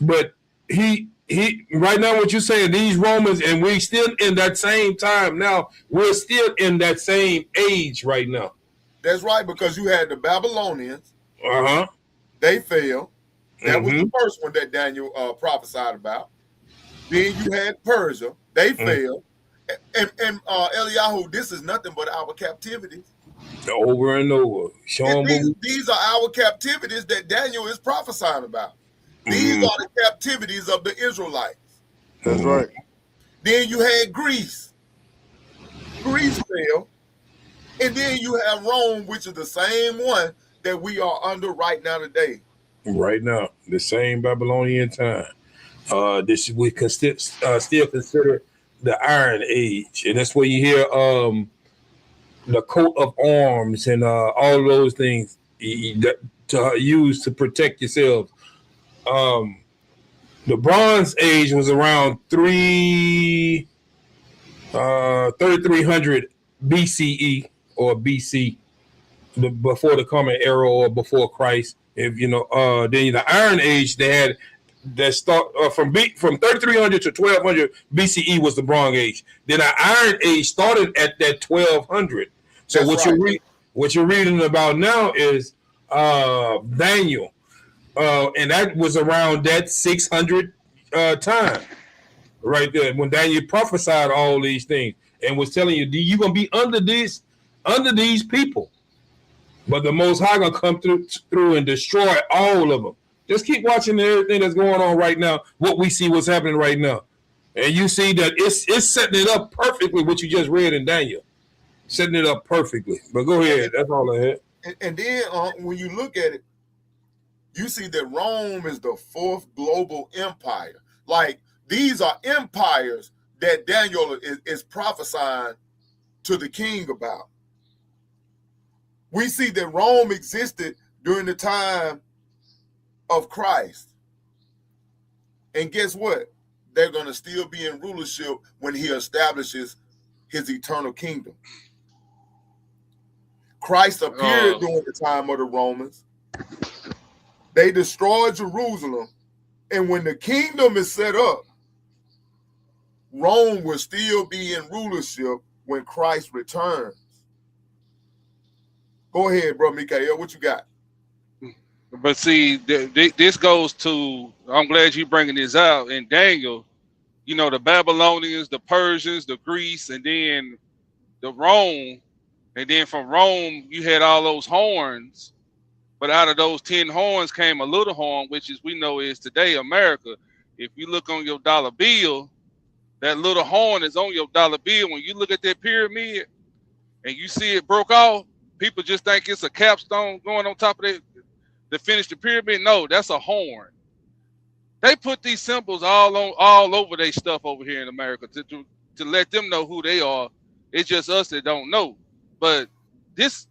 But he right now, what you're saying, these Romans, and we still in that same time now. We're still in that same age right now. That's right, because you had the Babylonians. Uh huh. They fell. That was Mm-hmm. the first one that Daniel prophesied about. Then you had Persia. They fell. And Eliyahu, this is nothing but our captivities. Over and over. Show them what These are our captivities that Daniel is prophesying about. These are the captivities of the Israelites. That's right. Then you had Greece. Greece fell. And then you have Rome, which is the same one that we are under right now today. right now, the same Babylonian time. This we can still consider the Iron Age, and that's where you hear the coat of arms and all those things that to use to protect yourselves. The Bronze Age was around 3300 BCE or BC, before the Common Era or before Christ. If you know, then the Iron Age they had that start from 3300 to 1200 BCE was the Bronze Age. Then the Iron Age started at that 1200. So what you're reading about now is Daniel, and that was around that 600 time right there when Daniel prophesied all these things and was telling you you're gonna be under these people, but the Most High gonna come through and destroy all of them. Just keep watching everything that's going on right now. What we see, what's happening right now, and you see that it's setting it up perfectly. What you just read in Daniel, setting it up perfectly. But go ahead. That's all I had. And then when you look at it, you see that Rome is the fourth global empire. Like these are empires that Daniel is prophesying to the king about. We see that Rome existed during the time of Christ. And guess what? They're going to still be in rulership when he establishes his eternal kingdom. Christ appeared during the time of the Romans. They destroyed Jerusalem. And when the kingdom is set up, Rome will still be in rulership when Christ returns. Go ahead, bro, Mikael. What you got? But see, this goes to, I'm glad you bringing this out. In Daniel, you know, the Babylonians, the Persians, the Greece, and then the Rome. And then from Rome, you had all those horns. But out of those 10 horns came a little horn, which is we know is today America. If you look on your dollar bill, that little horn is on your dollar bill. When you look at that pyramid and you see it broke off, people just think it's a capstone going on top of it to finish the pyramid. No, that's a horn. They put these symbols all over their stuff over here in America to let them know who they are. It's just us that don't know. But this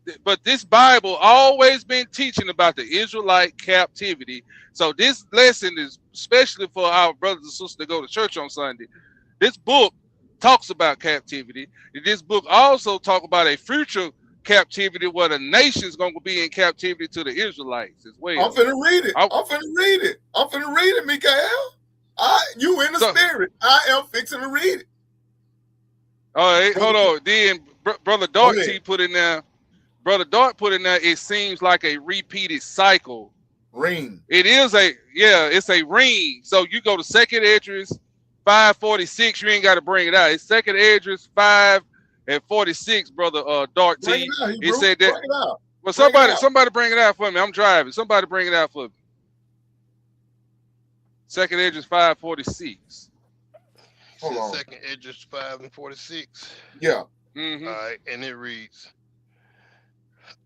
Bible always been teaching about the Israelite captivity. So this lesson is especially for our brothers and sisters that go to church on Sunday. This book talks about captivity. This book also talks about a future captivity where the nation's going to be in captivity to the Israelites as well. I'm finna read it. I'm finna read it, Mikael. You in the spirit. I am fixing to read it. All right, hold on. Then Brother Dart put in there. Brother Dart put in there. It seems like a repeated cycle. Ring. It is it's a ring. So you go to Second Esdras 5:46. You ain't got to bring it out. It's Second Esdras 5:46, Brother Dart T. It said that. Well, somebody bring it out for me. I'm driving. Somebody bring it out for me. Second Esdras 5:46. Hold on. Second Esdras 5:46. Yeah. Mm-hmm. All right, and it reads.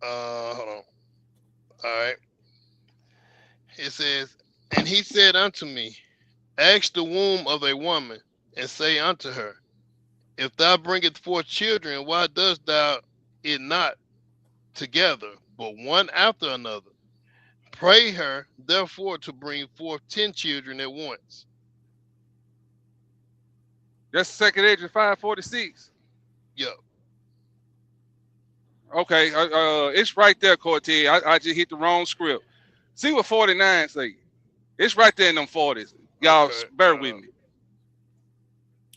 Hold on. All right. It says, and he said unto me, ask the womb of a woman, and say unto her, if thou bringest forth children, why dost thou it not together, but one after another? Pray her, therefore, to bring forth 10 children at once. That's Second Esdras 5:46. Yep. Okay, it's right there, Cortez. I just hit the wrong script. See what 49 say. It's right there in them 40s. Y'all bear with me.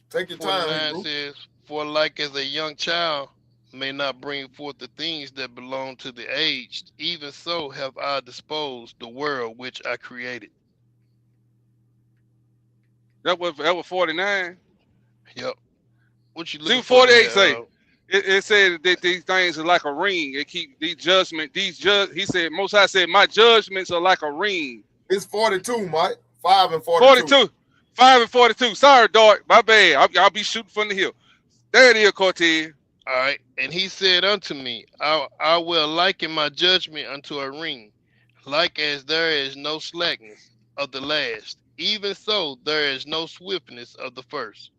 Take your time. 49 says, for like as a young child may not bring forth the things that belong to the aged, even so have I disposed the world which I created. That was 49. Yep. What you See looking what for 48 there? say. It said that these things are like a ring. It keep these judgment. He said, Most High said, my judgments are like a ring. It's 42, Mike. 5 and 42. 42, 5 and 42. Sorry, Dart. My bad. I'll be shooting from the hip. There it is, Cortez. All right. And he said unto me, I will liken my judgment unto a ring, like as there is no slackness of the last, even so there is no swiftness of the first.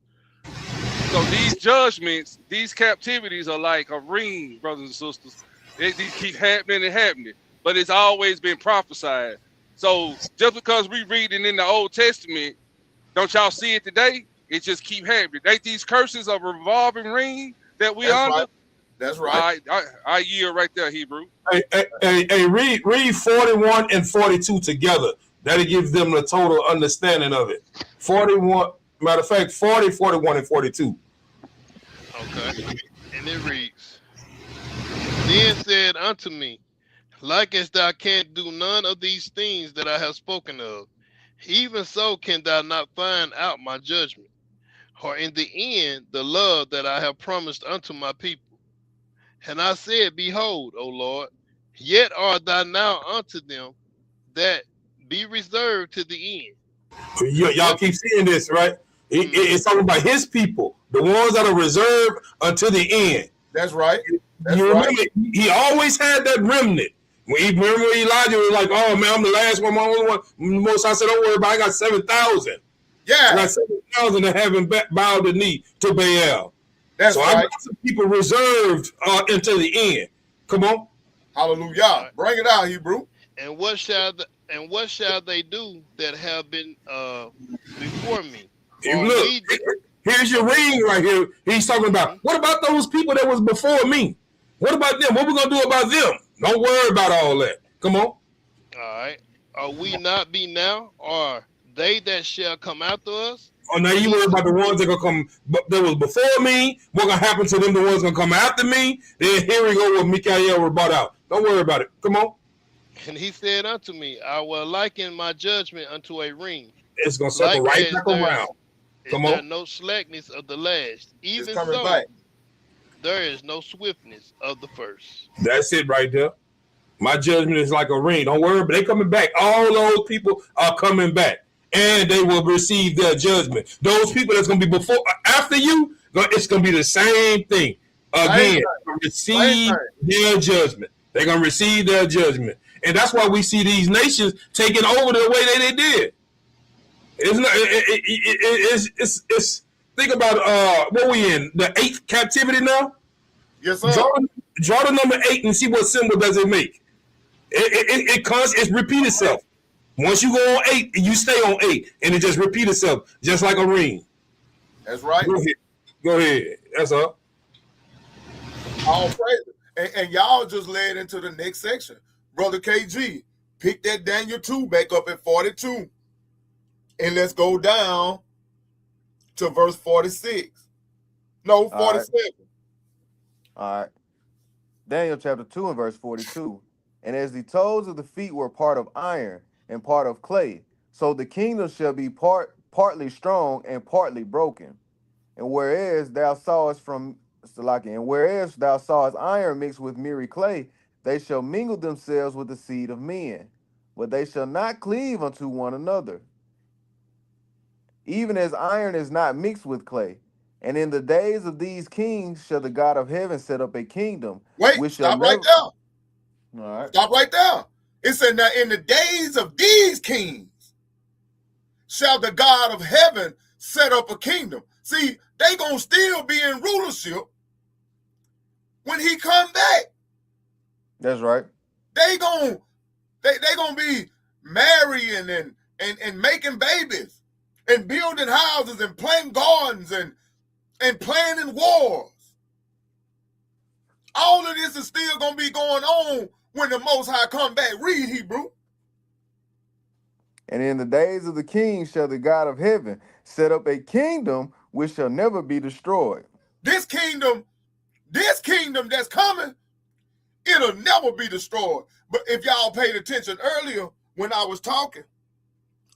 So these judgments, these captivities are like a ring, brothers and sisters. These keep happening and happening, but it's always been prophesied. So just because we reading in the Old Testament, don't y'all see it today? It just keep happening. Ain't these curses a revolving ring that we That's under? right. That's right. I yield right there, Hebrew. Hey, read 41 and 42 together. That'll give them the total understanding of it. 41, matter of fact, 40, 41, and 42. Okay. And it reads, Then said unto me, like as thou canst do none of these things that I have spoken of, even so can thou not find out my judgment, or in the end the love that I have promised unto my people. And I said, Behold, O Lord, yet art thou now unto them that be reserved to the end. Y'all keep seeing this, right? It's talking about his people, the ones that are reserved until the end. That's right. That's you remember, right. he always had that remnant. Remember when Elijah was like, "Oh man, I'm the last one, I'm the only one." Most I said, "Don't worry about it. I got 7,000. Yeah, I got 7,000 that haven't bowed the knee to Baal." that's so right. I got some people reserved until the end. Come on, hallelujah! Right. Bring it out, Hebrew. And what shall they do that have been before me? Look, here's your ring right here. He's talking about, what about those people that was before me? What about them? What we gonna do about them? Don't worry about all that. Come on. All right. Are we not be now, or they that shall come after us? Oh, now you worry about the ones that gonna come that was before me. What gonna happen to them? The ones gonna come after me. Then here we go with Mikael brought out. Don't worry about it. Come on. And he said unto me, I will liken my judgment unto a ring. It's gonna circle right back around. Come on. There no slackness of the last, even so back. There is no swiftness of the first. That's it right there. My judgment is like a ring. Don't worry, but they coming back. All those people are coming back, and they will receive their judgment. Those people that's gonna be before, after you, it's gonna be the same thing again. Receive their judgment. They're gonna receive their judgment, and that's why we see these nations taking over the way that they did. It's not. It's think about what we in the 8th captivity now. Yes, sir. Draw the number 8 and see what symbol does it make. It repeat itself. Once you go on 8, you stay on 8, and it just repeat itself, just like a ring. That's right. Go ahead. That's all. All praise. And y'all just led into the next section. Brother KG, pick that Daniel 2 back up at 42. And let's go down to verse 46. No, 47. All right. Daniel chapter 2 and verse 42. And as the toes of the feet were part of iron and part of clay, so the kingdom shall be partly strong and partly broken. And whereas thou sawest iron mixed with miry clay, they shall mingle themselves with the seed of men, but they shall not cleave unto one another. Even as iron is not mixed with clay. And in the days of these kings shall the God of heaven set up a kingdom. Wait, stop right there. All right. Stop right there. It said, now in the days of these kings shall the God of heaven set up a kingdom. See, they gonna still be in rulership when he come back. That's right. They gonna be marrying and making babies and building houses and planting gardens and planning wars. All of this is still going to be going on when the Most High come back. Read, Hebrew. And in the days of the king shall the God of heaven set up a kingdom which shall never be destroyed. This kingdom This kingdom that's coming, it'll never be destroyed. But if y'all paid attention earlier when I was talking,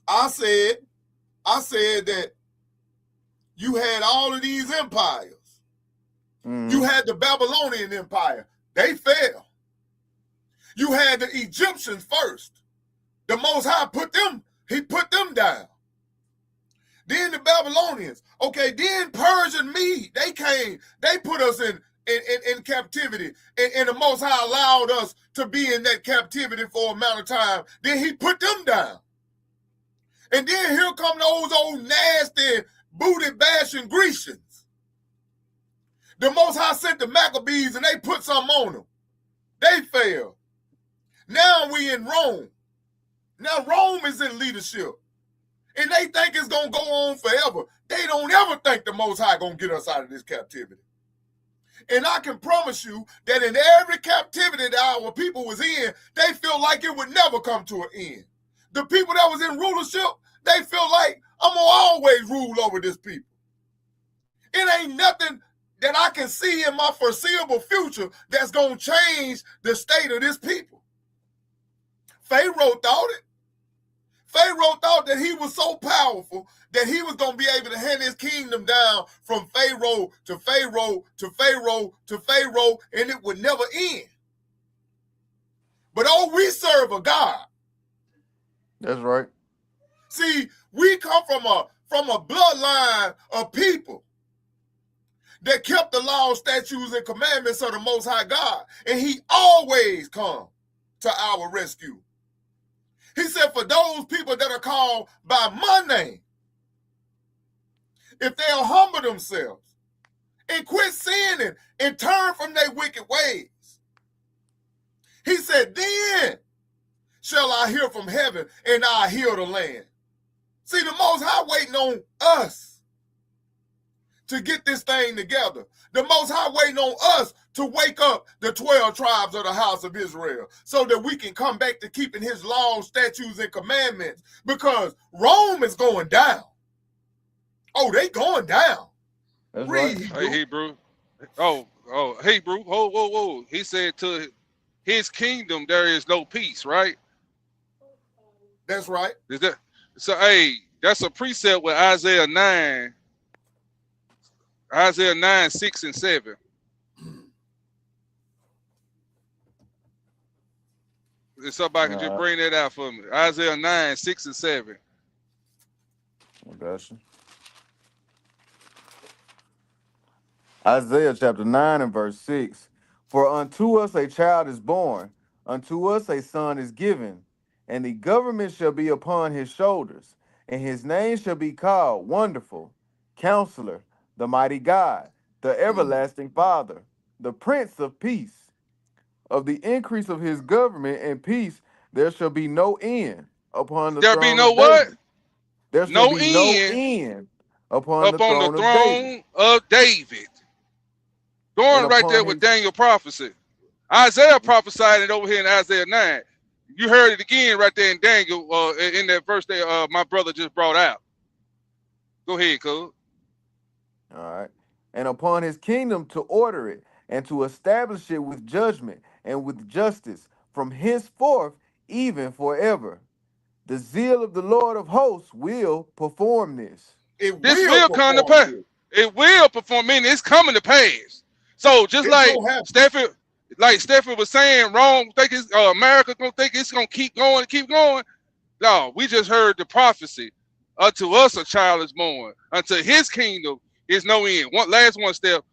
I said that you had all of these empires. You had the Babylonian Empire. They fell. You had the Egyptians first. The Most High he put them down. Then the Babylonians. Okay, then Persian Mede. They came. They put us in captivity. And the Most High allowed us to be in that captivity for a amount of time. Then he put them down. And then here come those old nasty booty bashing Grecians. The Most High sent the Maccabees and they put something on them. They failed. Now we in Rome. Now Rome is in leadership. And they think it's going to go on forever. They don't ever think the Most High going to get us out of this captivity. And I can promise you that in every captivity that our people was in, they feel like it would never come to an end. The people that was in rulership, they feel like I'm going to always rule over this people. It ain't nothing that I can see in my foreseeable future that's going to change the state of this people. Pharaoh thought it. Pharaoh thought that he was so powerful that he was going to be able to hand his kingdom down from Pharaoh to Pharaoh to Pharaoh to Pharaoh, and it would never end. But we serve a God. That's right. See, we come from a bloodline of people that kept the laws, statutes, and commandments of the Most High God. And he always come to our rescue. He said, for those people that are called by my name, if they'll humble themselves and quit sinning and turn from their wicked ways, he said, then shall I hear from heaven and I heal the land. See, the Most High waiting on us to get this thing together. The Most High waiting on us to wake up the 12 tribes of the house of Israel so that we can come back to keeping his laws, statutes, and commandments, because Rome is going down. Oh, they going down. That's Read, right. Hebrew. Hey, Hebrew. Oh, Hebrew. Whoa. He said to his kingdom there is no peace, right? That's right. Is that so? Hey, that's a precept with Isaiah 9, 6 and 7. If somebody can just bring that out for me. Isaiah 9, 6 and 7. I got you. Isaiah chapter 9 and verse 6. For unto us a child is born, unto us a son is given, and the government shall be upon his shoulders, and his name shall be called Wonderful, Counselor, the Mighty God, the Everlasting Father, the Prince of Peace. Of the increase of his government and peace there shall be no end upon the There be throne no of what? David. There shall No be no end end upon the upon the throne of David. throne of David. And Going right there upon with his Daniel prophecy. Isaiah prophesied it over here in Isaiah 9. You heard it again right there in Daniel, in that verse that my brother just brought out. Go ahead, cuz. all right. And upon his kingdom to order it and to establish it with judgment and with justice from henceforth even forever. The zeal of the Lord of hosts will perform this. This will come to pass. It will perform, meaning it's coming to pass. So just like Stephen was saying, Rome think it's America gonna think it's gonna keep going. No, we just heard the prophecy. Unto us a child is born. Unto his kingdom is no end. Last one step,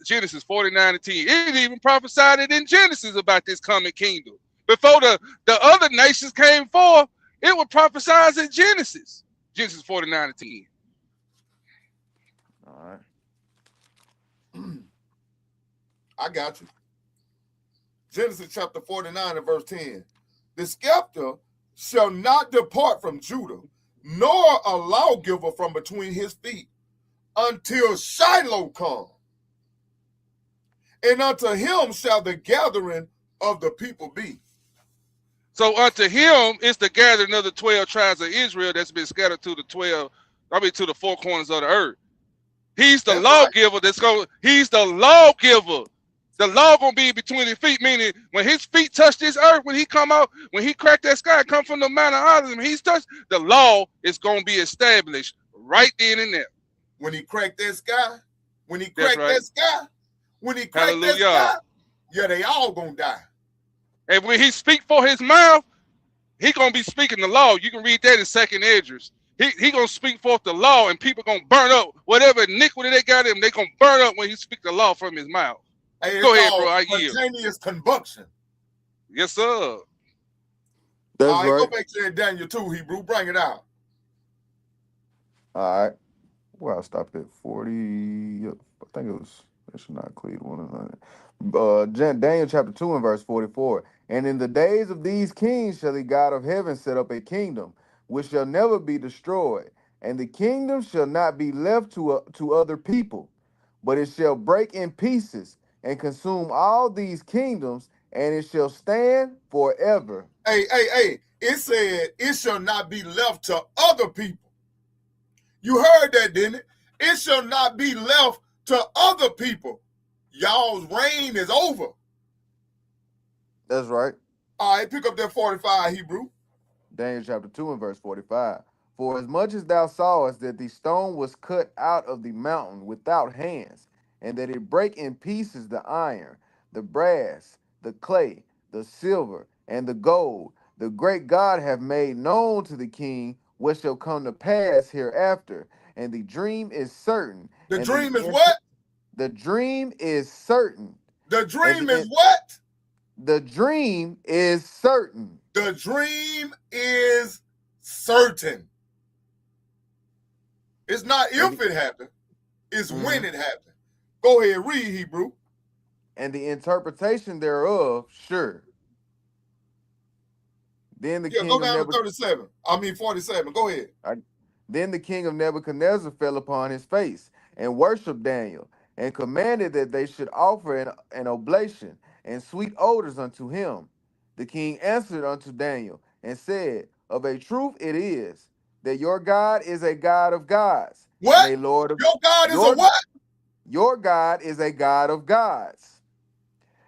Genesis 49 and 10. It even prophesied it in Genesis about this coming kingdom. Before the other nations came forth, it was prophesied in Genesis. Genesis 49 and 10. All right. I got you. Genesis chapter 49 and verse 10. The scepter shall not depart from Judah, nor a lawgiver from between his feet, until Shiloh come. And unto him shall the gathering of the people be. So unto him is the gathering of the 12 tribes of Israel that's been scattered to to the four corners of the earth. He's the lawgiver he's the lawgiver The law gonna be between his feet, meaning when his feet touch this earth, when he come out, when he crack that sky, come from the Mount of Olives, when he's touched, the law is gonna be established right then and there. When he cracked that sky, when he That's cracked right. that sky, when he cracked that Hallelujah. sky, yeah, they all gonna die. And when he speak for his mouth, he gonna be speaking the law. You can read that in Second Esdras. He gonna speak forth the law, and people gonna burn up whatever iniquity they got in. They gonna burn up when he speak the law from his mouth. Hey, Go it's ahead, bro. called I yield. spontaneous combustion. Yes, sir. That's All right, right. go back to that Daniel 2, Hebrew. Bring it out. All right. Well, I stopped at 40. Yep, I think it was, that should not include 100. Daniel chapter 2 and verse 44. And in the days of these kings shall the God of heaven set up a kingdom, which shall never be destroyed. And the kingdom shall not be left to other people, but it shall break in pieces and consume all these kingdoms, and it shall stand forever. Hey. It said it shall not be left to other people. You heard that, didn't it? It shall not be left to other people. Y'all's reign is over. That's right. All right, pick up that 45, Hebrew. Daniel chapter 2 and verse 45. For as much as thou sawest that the stone was cut out of the mountain without hands, and that it brake in pieces the iron, the brass, the clay, the silver, and the gold, the great God hath made known to the king what shall come to pass hereafter. And the dream is certain. The and dream is what? The dream is certain. The dream is what? The dream is certain. The dream is certain. It's not if it happened, it's when it happened. Go ahead, read, Hebrew. And the interpretation thereof, sure. Then the king go of down to 37. 47. Go ahead. Then the king of Nebuchadnezzar fell upon his face and worshipped Daniel, and commanded that they should offer an oblation and sweet odors unto him. The king answered unto Daniel and said, Of a truth it is that your God is a God of gods, What? and a Lord of your God is a what? Your God is a God of gods,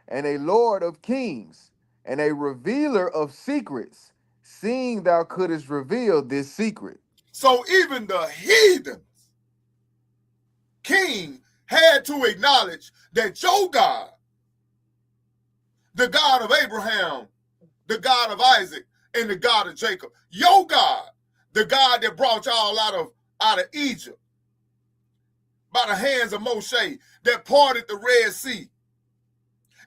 and a Lord of kings, and a revealer of secrets, seeing thou couldst reveal this secret. So even the heathens, king, had to acknowledge that your God, the God of Abraham, the God of Isaac, and the God of Jacob, your God, the God that brought y'all out of Egypt by the hands of Moshe, that parted the Red Sea,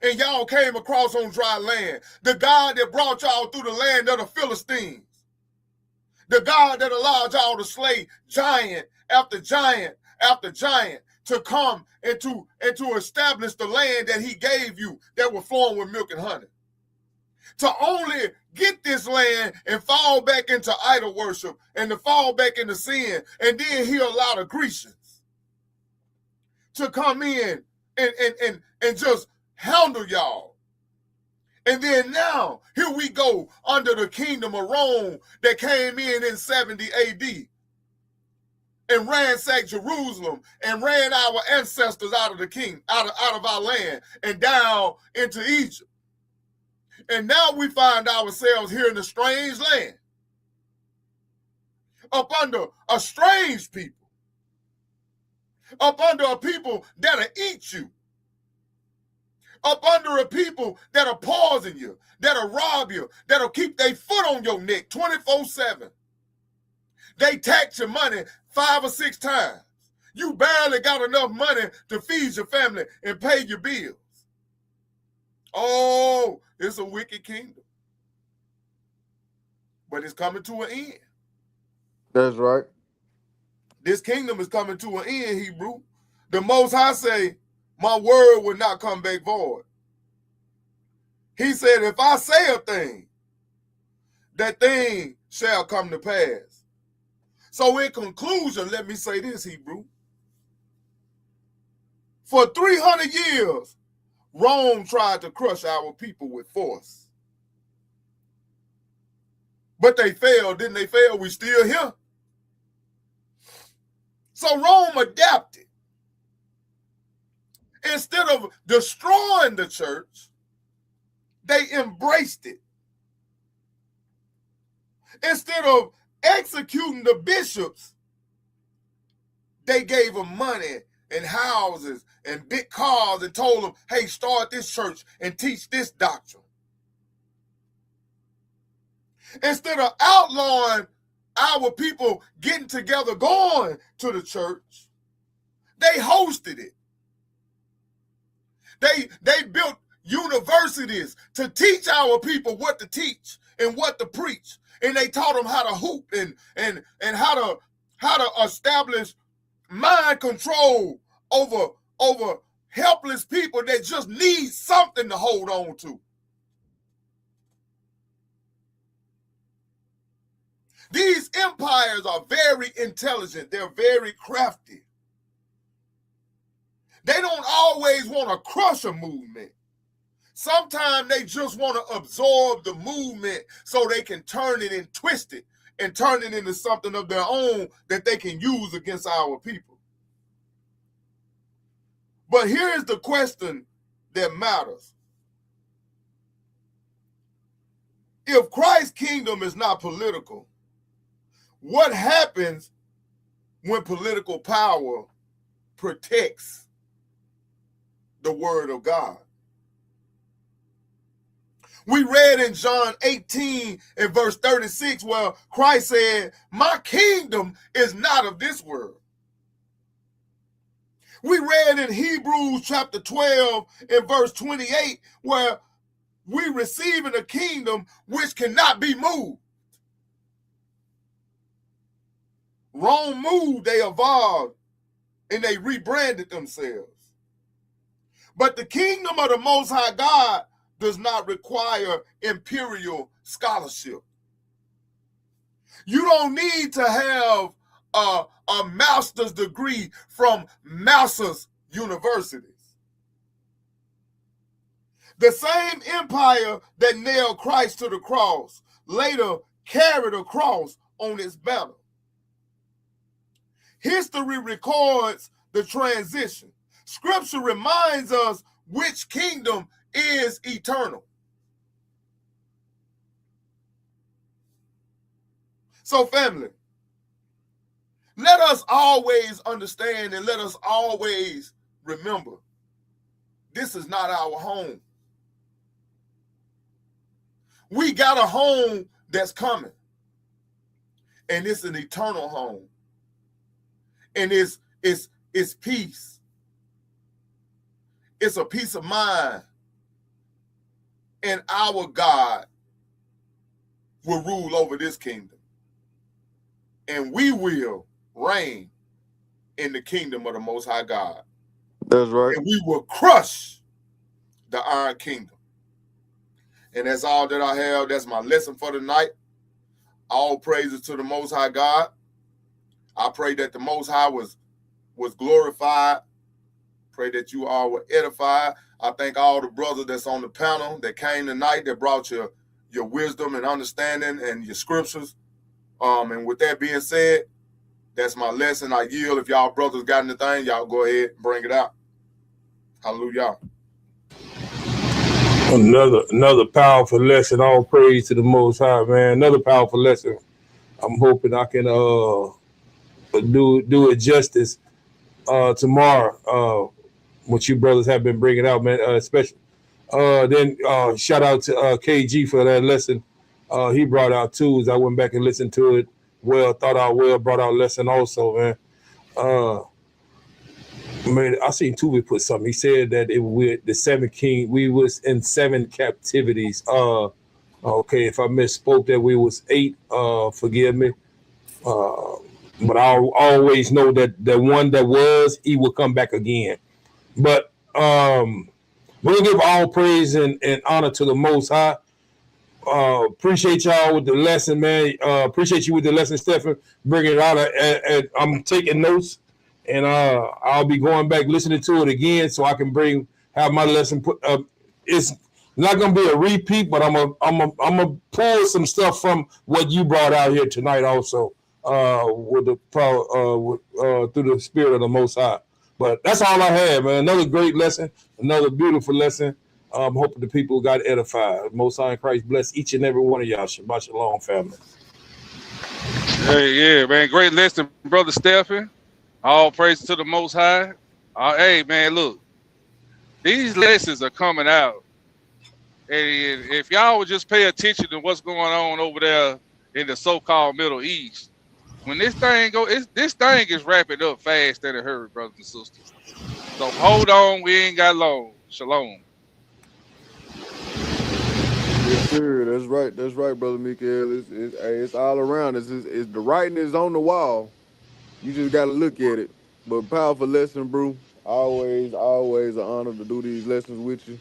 and y'all came across on dry land, the God that brought y'all through the land of the Philistines, the God that allowed y'all to slay giant after giant after giant to come and to establish the land that he gave you that was flowing with milk and honey. To only get this land and fall back into idol worship and to fall back into sin, and then he allowed the Grecians to come in and just handle y'all. And then now, here we go under the kingdom of Rome that came in 70 AD and ransacked Jerusalem and ran our ancestors out of the king, out of our land and down into Egypt. And now we find ourselves here in a strange land, up under a strange people, up under a people that'll eat you, up under a people that'll poison you, that'll rob you, that'll keep their foot on your neck 24/7. They tax your money 5 or 6 times. You barely got enough money to feed your family and pay your bills. Oh, it's a wicked kingdom. But it's coming to an end. That's right. This kingdom is coming to an end, Hebrew. The Most High say, my word will not come back void. He said, if I say a thing, that thing shall come to pass. So in conclusion, let me say this, Hebrew. For 300 years, Rome tried to crush our people with force. But they failed. Didn't they fail? We still here. So Rome adapted. Instead of destroying the church, they embraced it. Instead of executing the bishops, they gave them money and houses and big cars and told them, hey, start this church and teach this doctrine. Instead of outlawing our people getting together, going to the church, they hosted it. They built universities to teach our people what to teach and what to preach. And they taught them how to hoop and how to establish mind control over helpless people that just need something to hold on to. These empires are very intelligent. They're very crafty. They don't always want to crush a movement. Sometimes they just want to absorb the movement so they can turn it and twist it and turn it into something of their own that they can use against our people. But here is the question that matters. If Christ's kingdom is not political, what happens when political power protects the word of God? We read in John 18 and verse 36 where Christ said, my kingdom is not of this world. We read in Hebrews chapter 12 and verse 28 where we receiving a kingdom which cannot be moved. Rome moved, they evolved, and they rebranded themselves. But the kingdom of the Most High God does not require imperial scholarship. You don't need to have a master's degree from master's universities. The same empire that nailed Christ to the cross later carried a cross on its banner. History records the transition. Scripture reminds us which kingdom is eternal. So, family, let us always understand and let us always remember, this is not our home. We got a home that's coming, and it's an eternal home. And it's peace. It's a peace of mind. And our God will rule over this kingdom. And we will reign in the kingdom of the Most High God. That's right. And we will crush the Iron Kingdom. And that's all that I have. That's my lesson for tonight. All praises to the Most High God. I pray that the Most High was glorified. Pray that you all were edified. I thank all the brothers that's on the panel that came tonight that brought your wisdom and understanding and your scriptures. And with that being said, that's my lesson. I yield. If y'all brothers got anything, y'all go ahead and bring it out. Hallelujah. Another powerful lesson. All praise to the Most High, man. Another powerful lesson. I'm hoping I can do it justice tomorrow. What you brothers have been bringing out, man. Especially then shout out to KG for that lesson he brought out too. As I went back and listened to it, thought out brought out lesson also, man. Man, I seen Tubi put something. He said that the 7 king, we was in 7 captivities. Okay, if I misspoke that we was 8, forgive me. But I always know that the one that was, he will come back again. But we'll give all praise and honor to the Most High. Appreciate y'all with the lesson, man. Appreciate you with the lesson, Stephen. Bringing it out. I'm taking notes, and I'll be going back listening to it again so I can have my lesson put. It's not gonna be a repeat, but I'm gonna pull some stuff from what you brought out here tonight, also, with the through the Spirit of the Most High. But that's all I had, man. Another great lesson, another beautiful lesson. Hoping the people got edified. Most High in Christ bless each and every one of y'all. Shabbat Shalom, family. Hey, yeah, man. Great lesson, Brother Stephen. All praise to the Most High. Hey, man, look. These lessons are coming out. And if y'all would just pay attention to what's going on over there in the so-called Middle East, when this thing is wrapping up fast and it hurry, brothers and sisters. So hold on, we ain't got long. Shalom. Yes, sir. That's right. That's right, brother Mikael. It's all around. It's the writing is on the wall. You just got to look at it. But powerful lesson, bro. Always an honor to do these lessons with you.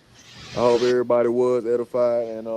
I hope everybody was edified. And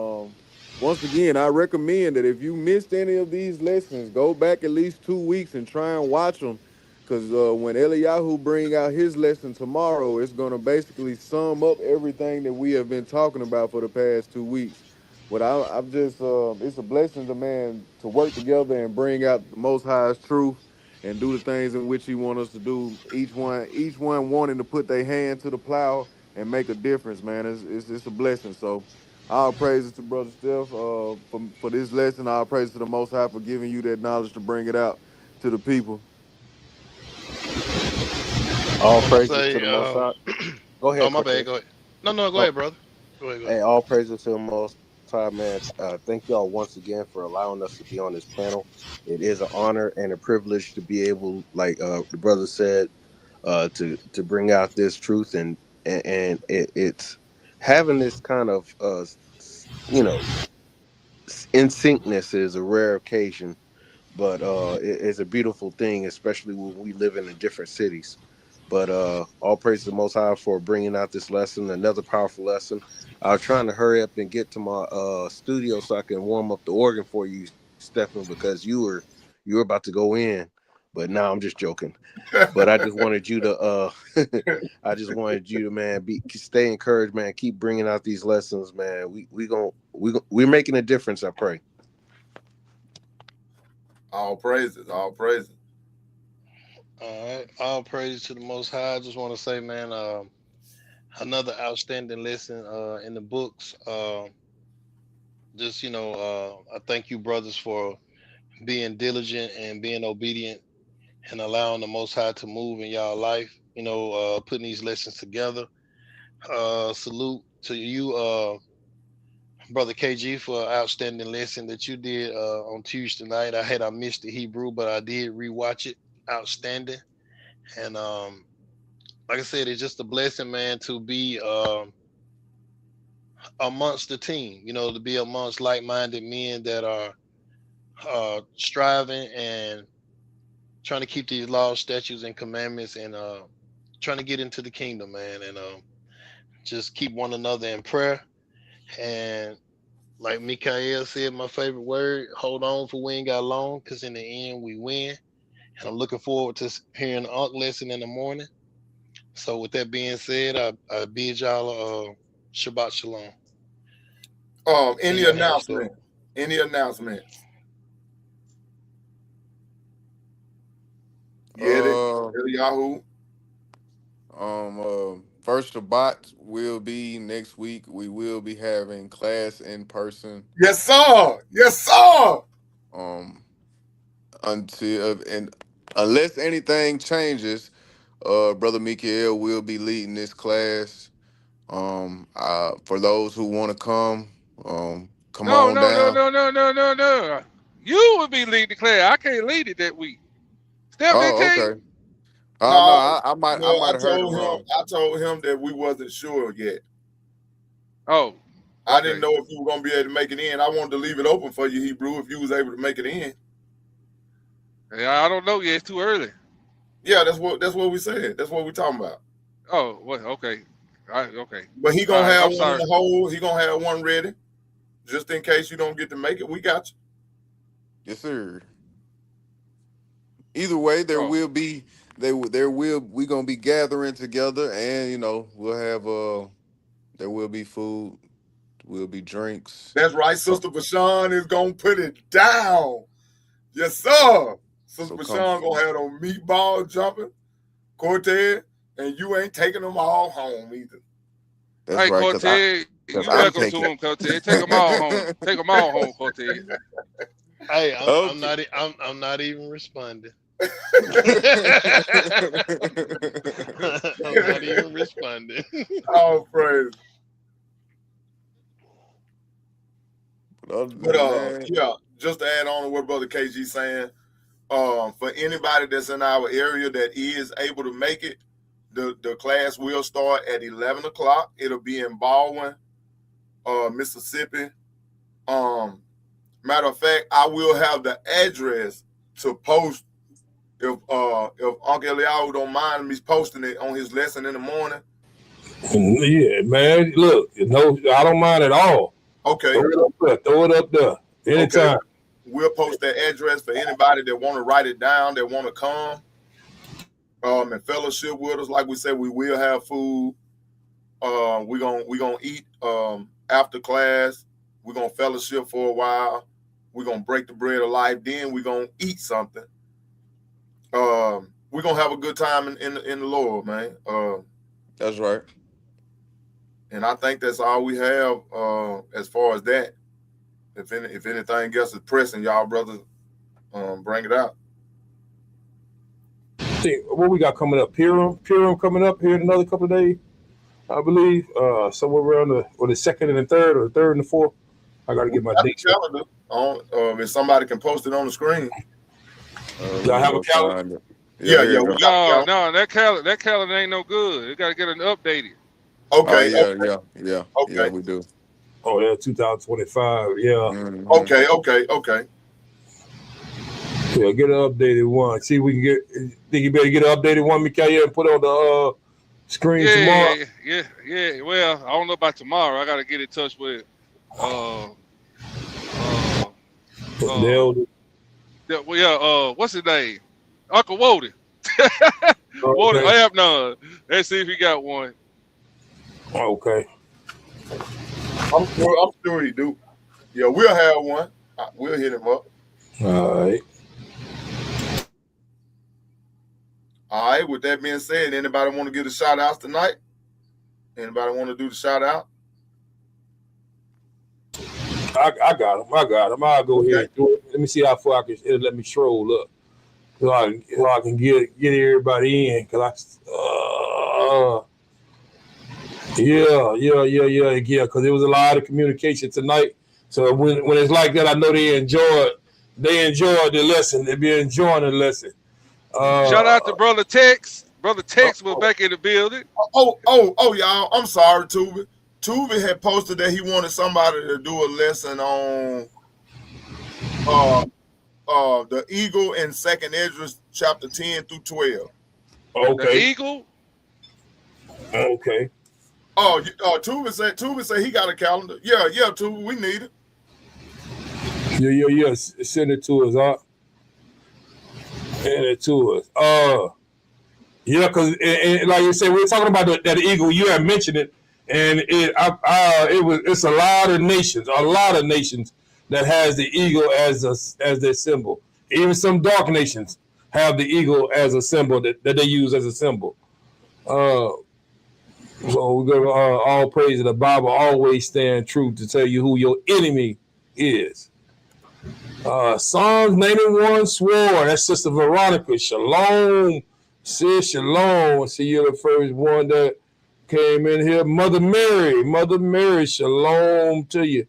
once again, I recommend that if you missed any of these lessons, go back at least 2 weeks and try and watch them. Because when Eliyahu bring out his lesson tomorrow, it's going to basically sum up everything that we have been talking about for the past 2 weeks. But I'm just, it's a blessing to man to work together and bring out the Most High's truth and do the things in which He wants us to do. Each one wanting to put their hand to the plow and make a difference, man. It's a blessing. So all praises to Brother Steph for this lesson. All praises to the Most High for giving you that knowledge to bring it out to the people. All I want to praises to say, the Most High. Go oh ahead, my bad, Cortez. go ahead. No, go Oh, ahead, brother. Go ahead, go ahead. hey, all praises to the Most High, man. Thank y'all once again for allowing us to be on this panel. It is an honor and a privilege to be able, like the brother said, to bring out this truth and it's having this kind of you know in syncness is a rare occasion, but it's a beautiful thing, especially when we live in the different cities. But all praise to the Most High for bringing out this lesson, another powerful lesson. I was trying to hurry up and get to my studio so I can warm up the organ for you, Stephen, because you were about to go in. But now I'm just joking. But I just wanted you to I just wanted you to, man, stay encouraged, man. Keep bringing out these lessons, man. We're making a difference. I pray. All praises, all praises. All right, all praise to the Most High. I just want to say, man, another outstanding lesson in the books. Just I thank you, brothers, for being diligent and being obedient and allowing the Most High to move in y'all life. Putting these lessons together. Salute to you, brother KG, for an outstanding lesson that you did on Tuesday night. I missed the Hebrew, but I did rewatch it. Outstanding. And like I said, it's just a blessing, man, to be amongst the team. To be amongst like-minded men that are striving and trying to keep these laws, statutes, and commandments, and trying to get into the kingdom, man. And just keep one another in prayer. And like Mikael said, my favorite word, hold on for we ain't got long, because in the end we win. And I'm looking forward to hearing the Unc lesson in the morning. So with that being said, I bid y'all Shabbat Shalom. In Any your hands, Steph. announcement? Any announcements? Get it? Uh, Yahoo. First Shabbat will be next week. We will be having class in person. Yes, sir. Yes, sir. Until and unless anything changes, Brother Mikael will be leading this class. For those who want to come No, on no, no, down. no, no, no, no, no. You would be leading the class. I can't lead it that week. Steph didn't Oh, tell you. okay. Oh no, No, I no. might have heard it wrong. I told him that we wasn't sure yet. Oh, I didn't okay. know if you were gonna be able to make it in. I wanted to leave it open for you, Hebrew, if you was able to make it in. Yeah, I don't know yet. It's too early. Yeah, that's what we said. That's what we talking about. Oh, what? Okay. Okay. But he All gonna right. have I'm one in sorry. the hole. He gonna have one ready, just in case you don't get to make it. We got you. Yes, sir. Either way, Oh, we gonna be gathering together, and we'll have there will be food, will be drinks. That's right. Uh, Sister Bashan is gonna put it down. Yes, sir. Sister So come, Bashan gonna have on meatball jumping. Cortez, and you ain't taking them all home either. That's Hey, right, Cortez, because you I'm welcome to taking. him, Cortez. Take them all home. Take them all home, Cortez. Hey, Okay. I'm not even responding. I'm not even responding. Oh, praise. Other But than that, yeah, just to add on to what Brother KG saying, for anybody that's in our area that is able to make it, the class will start at 11 o'clock. It'll be in Baldwin, Mississippi. Matter of fact, I will have the address to post if Uncle Eliyahu don't mind me posting it on his lesson in the morning. Yeah, man. Look, no, I don't mind at all. Okay. Throw it up there. Anytime. Okay. We'll post that address for anybody that want to write it down, that want to come and fellowship with us. Like we said, we will have food. We're gonna eat after class. We're gonna fellowship for a while. We're gonna break the bread of life. Then we're gonna eat something. We're gonna have a good time in the Lord, man. that's right. And I think that's all we have as far as that. If anything else is pressing, y'all brothers, bring it out. What we got coming up? Purim coming up here in another couple of days, I believe. Somewhere around the second and the third, or the third and the fourth. I got to get my dates. Calendar on, if somebody can post it on the screen. Y'all have a calendar? Yeah, here you we go. got No, that calendar ain't no good. You got to get it updated. Okay. Yeah, Okay. we do. Oh, yeah, 2025. Yeah. Mhm. Okay. Yeah, get an updated one. See if we can get. Think you better get an updated one, Mikael, and put on the screen tomorrow. Yeah. Well, I don't know about tomorrow. I got to get in touch with what's his name? Uncle Wody. Wody Abnon. Let's see if he got one. Okay. I'm sure he do. Yeah, we'll have one. We'll hit him up. All right. All right. With that being said, anybody want to give a shout out tonight? Anybody want to do the shout out? I got him. I'll go ahead and do it. Let me see how far it'll let me scroll up. So I can get everybody in. Because because there was a lot of communication tonight. So when it's like that, I know they enjoyed the lesson. They be enjoying the lesson. Shout out to Brother Tex. Brother Tex was back in the building. Y'all. I'm sorry, Tubi. Tubi had posted that he wanted somebody to do a lesson on the eagle in 2nd Esdras chapter 10 through 12. Okay. The eagle? Okay. Tubi said he got a calendar. Yeah, Tubi, we need it. Yeah. Send it to us, huh? Send it to us. Yeah, because like you said, we were talking about that eagle. You had mentioned it, and it's a lot of nations that has the eagle as their symbol. Even some dark nations have the eagle as a symbol that they use as a symbol. So we give all praise to the Bible. Always stand true to tell you who your enemy is. Psalms 91 swore. That's Sister Veronica. Shalom. Sis, shalom. See, you're the first one that came in here. Mother Mary, shalom to you.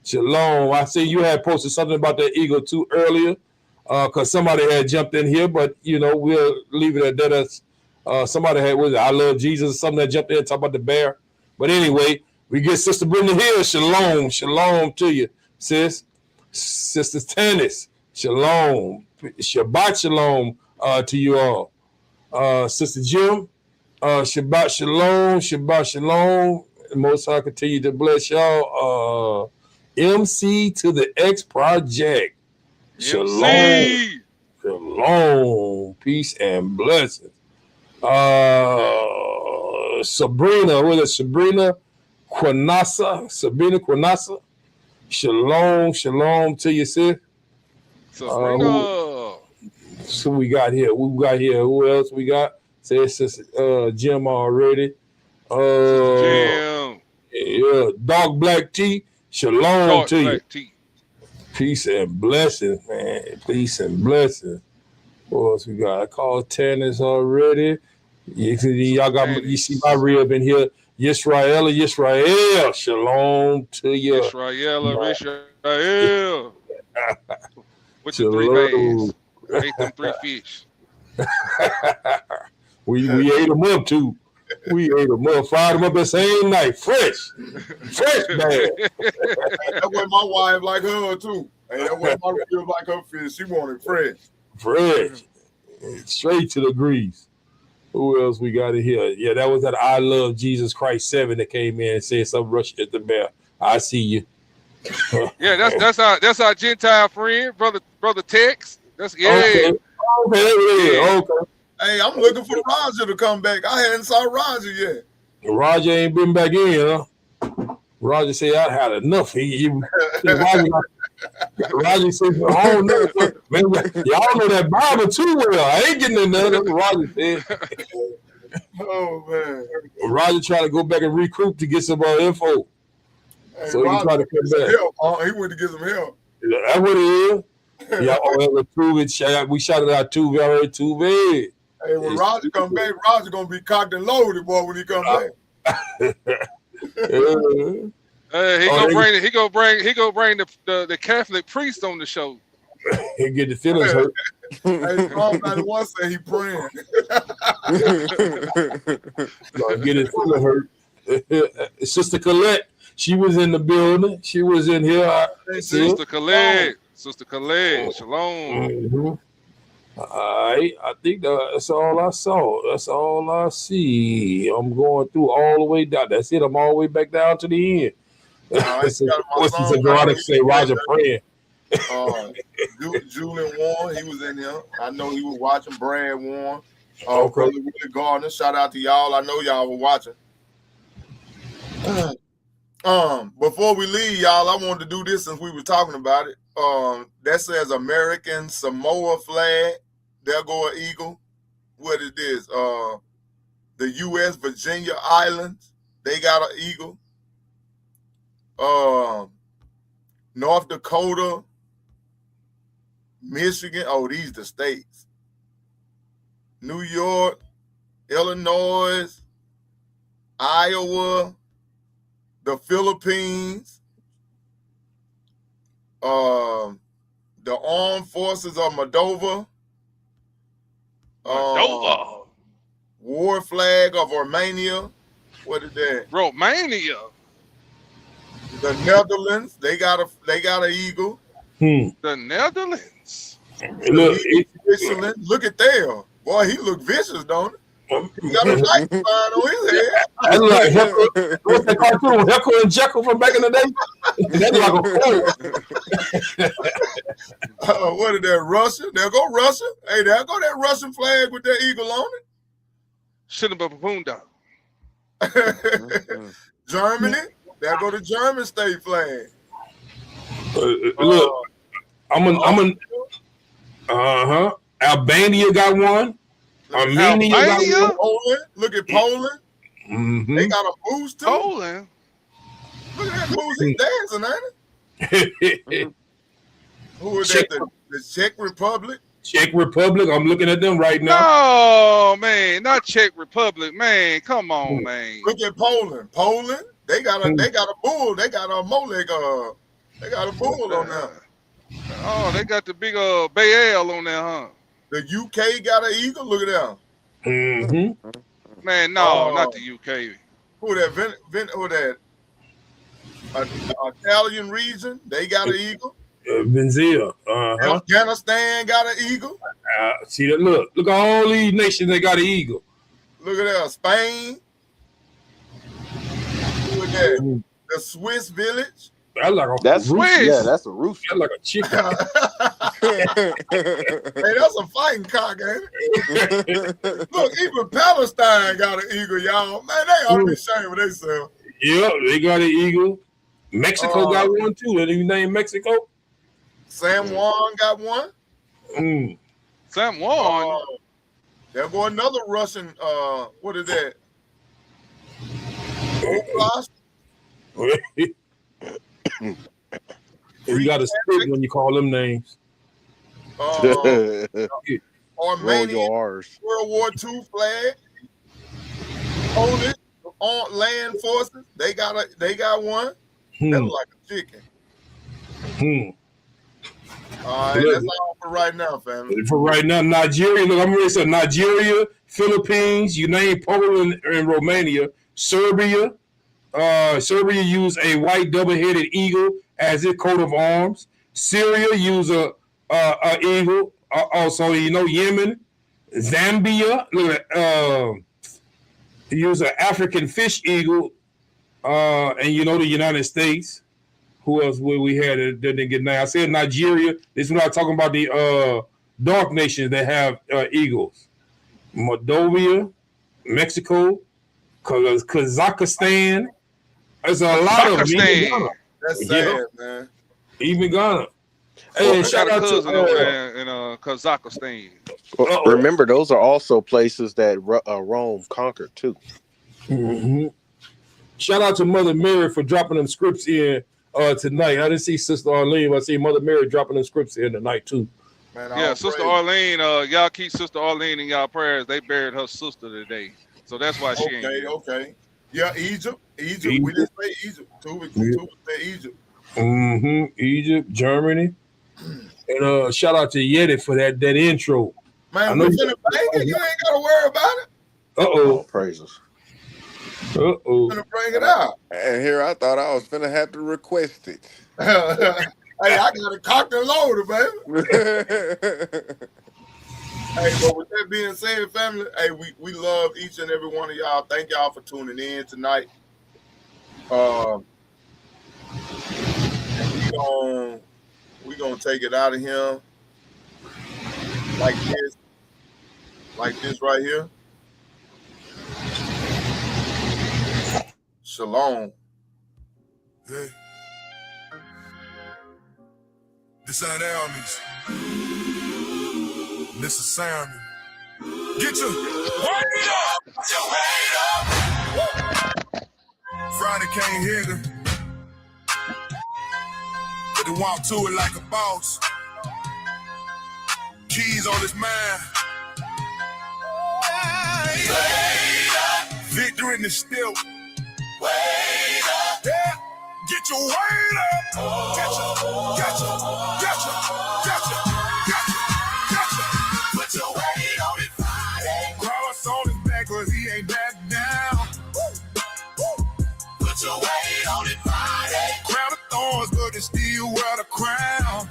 Shalom. I see you had posted something about that eagle too earlier, because somebody had jumped in here, but we'll leave it at that. Somebody had, was it I Love Jesus or something that jumped in and talked about the bear. But anyway, we get Sister Brenda here. Shalom to you, sis. Sister Tanis, shalom. Shabbat shalom to you all. Sister Jim, Shabbat shalom. Most High continue to bless y'all. MC to the X Project. Shalom. MC. Shalom. Peace and blessings. Sabrina, what is it? Sabrina Quanasa. Shalom to you, sis. Sabrina. So we got here. Who else we got? Says Sister Jim already. Sister Jim. Yeah, Dark Black Tea. Shalom Dark to you. black tea. Peace and blessings, man. Peace and blessings. What else we got? I called tennis already. Y'all got you see my rib in here. Yisrael. Shalom to you. Israel. With the 3 Shalom. bags. Ate them 3 fish. we ate them up too. We ate them up, fried them up the same night. Fresh bag. That way my wife like her too. Hey, that way my rib like her fish. She wanted fresh. Straight to the grease. Who else we got in here? Yeah, that was that I Love Jesus Christ 7 that came in and said something rush at the bell. I see you. Yeah, that's our Gentile friend, brother Tex. That's Okay. Hey, I'm looking for Roger to come back. I hadn't saw Roger yet. Roger ain't been back in, huh? Roger said I had enough. Roger said, I don't know. Man, y'all know that Bible too well. I ain't getting another. That's what Roger said. Oh, man. Roger tried to go back and recruit to get some info. Hey, So he tried to come back. Help. He went to get some help. That's what it is. Yeah, we shouted out Tuve. I heard Tuve. Hey, when Roger come back, Roger gonna be cocked and loaded, boy, when he come back. He gonna bring the Catholic priest on the show. He get the feelings hurt. Hey, Psalm 91 say he praying. Get his feelings hurt. Sister Colette, she was in the building. She was in here. Sister Colette, shalom. Mm-hmm. I think that's all I saw. That's all I see. I'm going through all the way down. That's it. I'm all the way back down to the end. What's the God say? Roger praying. Julian Warren, he was in here. I know he was watching. Brad Warren, Okay. Brother Willie Gardner. Shout out to y'all. I know y'all were watching. Before we leave, y'all, I wanted to do this since we were talking about it. That says American Samoa flag. There go an eagle. What it is? The U.S. Virginia Islands. They got an eagle. North Dakota, Michigan. Oh, these the states. New York, Illinois, Iowa, the Philippines, the Armed Forces of Moldova, war flag of Romania. What is that? Romania. The Netherlands, they got an eagle. The Netherlands. Look, Look at there. Boy, he look vicious, don't he? He got a knife sign on his head. That's like what's that cartoon? Heckle and Jekyll from back in the day? That's like a fool. What is that, Russia? There go Russia. Hey, there go that Russian flag with that eagle on it. Shinabapunda. Germany, there go the German state flag. Look, Albania got one. Armenia got one. Poland, look at Poland. Mm-hmm. They got a boost too. Poland. Look at that boost. He's dancing, ain't it? Who is that? The Czech Republic. Czech Republic. I'm looking at them right now. No, man, not Czech Republic, man. Come on, man. Look at Poland. Poland, they got a bull. They got a Molek. They got a bull on there. Oh, they got the big Baal on there, huh? The UK got an eagle. Look at that. Mm-hmm. Man, no, not the UK. Who that? Who that? Italian region. They got an eagle. Venezuela. Afghanistan got an eagle. See that? Look at all these nations. They got an eagle. Look at that. Spain. Look at that. The Swiss village. That's Swiss. Yeah, that's a rooster. That's like a chicken. Hey, that's a fighting cock, ain't it? Look, even Palestine got an eagle, y'all. Man, they ought to be ashamed of themselves. Yeah, they got an eagle. Mexico got one too. Did you name Mexico? San Juan got one. San Juan. There go another Russian. What is that? Oblast? You got to spit when you call them names. Roll your R's. World War II flag. Polish on land forces. They got one. That look like a chicken. All right, that's all for right now, family. For right now, Nigeria. Look, I'm ready to say Nigeria, Philippines. You name Poland and Romania. Serbia. Serbia used a white double-headed eagle as its coat of arms. Syria used a eagle. Also, Yemen, Zambia. Look at use an African fish eagle, and the United States. Who else would we had that didn't get named? I said Nigeria. This is when I'm talking about the dark nations that have eagles. Moldova, Mexico, Kazakhstan. There's a lot of them. Even Ghana. That's sad, man. Even Ghana. Hey, shout out to over there in Kazakhstan. Remember, those are also places that Rome conquered too. Mm-hmm. Shout out to Mother Mary for dropping them scripts in tonight. I didn't see Sister Arlene, but I see Mother Mary dropping them scripts in tonight too. Man, yeah, Sister Arlene, y'all keep Sister Arlene in y'all prayers. They buried her sister today, so that's why she ain't here. Okay. Yeah, Egypt. We didn't say Egypt. Two say Egypt. Mm-hmm. Egypt, Germany, and shout out to Yeti for that intro. Man, we're finna bang it. You ain't gotta worry about it. Oh, praises. Finna bring it out. And here I thought I was finna have to request it. Hey, I got it cocked and loaded, baby. Hey, but with that being said, family, hey, we love each and every one of y'all. Thank y'all for tuning in tonight. We gonna take it out of here like this right here. Shalom. Hey. This ain't Almies. This is Simon. Get your weight up! Get your weight up! Friday can't hit him. But they walk to it like a boss. Keys on his mind. Victor in the still. Wait up. Yeah. Get your weight up. Gotcha. Put your weight on it Friday. Cross on his back, but he ain't back down. Put your weight on it Friday. Crown of thorns, but they still wear the crown.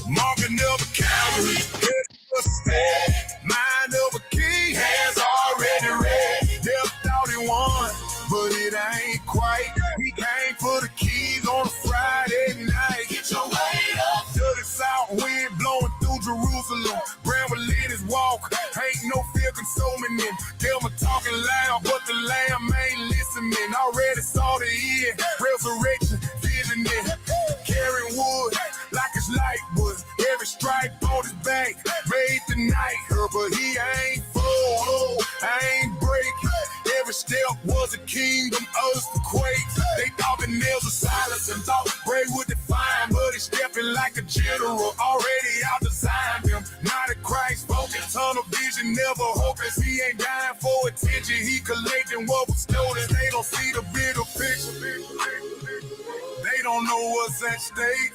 Marking of a cavalry, head of a steady. Mind of a king, hands already ready. Death thought he won, but it ain't quite. He came for the keys on a Friday night. Get your weight up. Dirty south wind blowing through Jerusalem. Brown will let his walk. Ain't no fear consuming him. Them are talking loud, but the lamb ain't listening. Already saw the end. Resurrection, vision it. Carrying wood like it's light wood. Every stripe on his back made the night. But he ain't full. I ain't break. Every step was a kingdom earthquake. They thought the nails were silence and thought Bray would define, but he's stepping like a general. Already out designed him. Not a Christ spoken, tunnel vision, never hopeless. He ain't dying for attention. He collecting what was stolen. They don't see the bigger picture. They don't know what's at stake.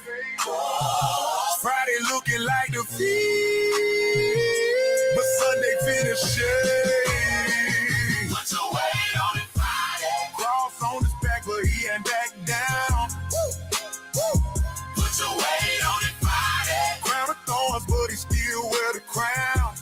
Friday looking like the feast, but Sunday finish shade. Put your weight on it Friday. Cross on his back, but he ain't back down. Put your weight on it Friday. Crown of thorns, but he still wear the crown.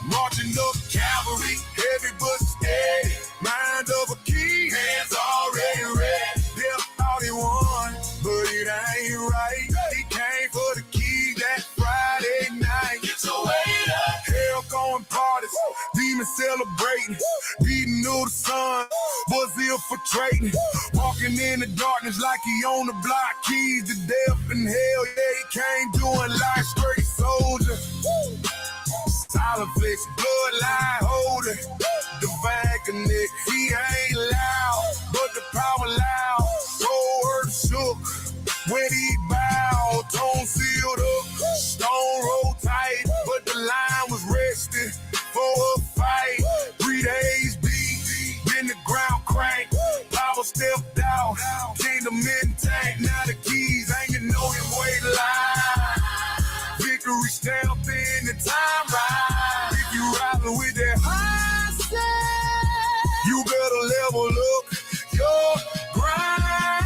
Marching up cavalry, heavy but steady. Mind of a king, hands already ready. Death thought he won, but it ain't right. He came for the keys that Friday night. Get your weight up. Hell going parties, demons celebrating. Beating through the sun, was infiltrating. Walking in the darkness like he on the block. Keys to death and hell, yeah, he came doing life straight soldier. It's bloodline holding the vagonet. He ain't loud, but the power loud. Whole earth shook when he bowed. Tone sealed up, stone rolled tight, but the line was resting for a fight. 3 days beat, then the ground cranked. Power stepped out, kingdom intact. Now the keys hanging on his weight line. Victory stamped in the time ride. If you riding with that high side, you better level up your grind.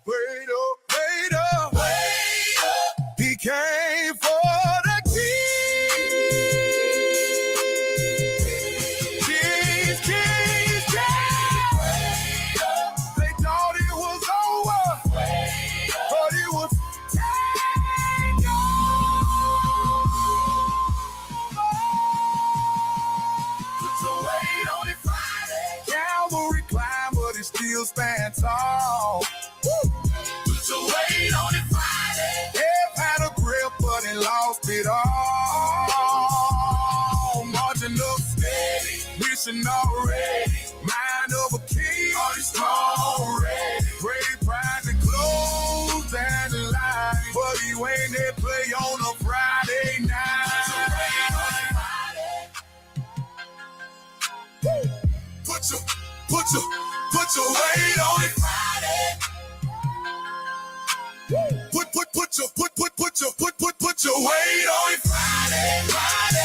Wait up, wait up, wait up. He came for the keys, keys, keys. They thought it was over, but it was Calvary climb, but it still stand tall. Put your weight on it Friday. Hip had a grip, but it lost it all. Marching up steady, mission already. Mind of a king, already strong, ready. Brave pride to close that line, but he ain't that play on a Friday night. Put your weight on it Friday. Put your weight on it Friday.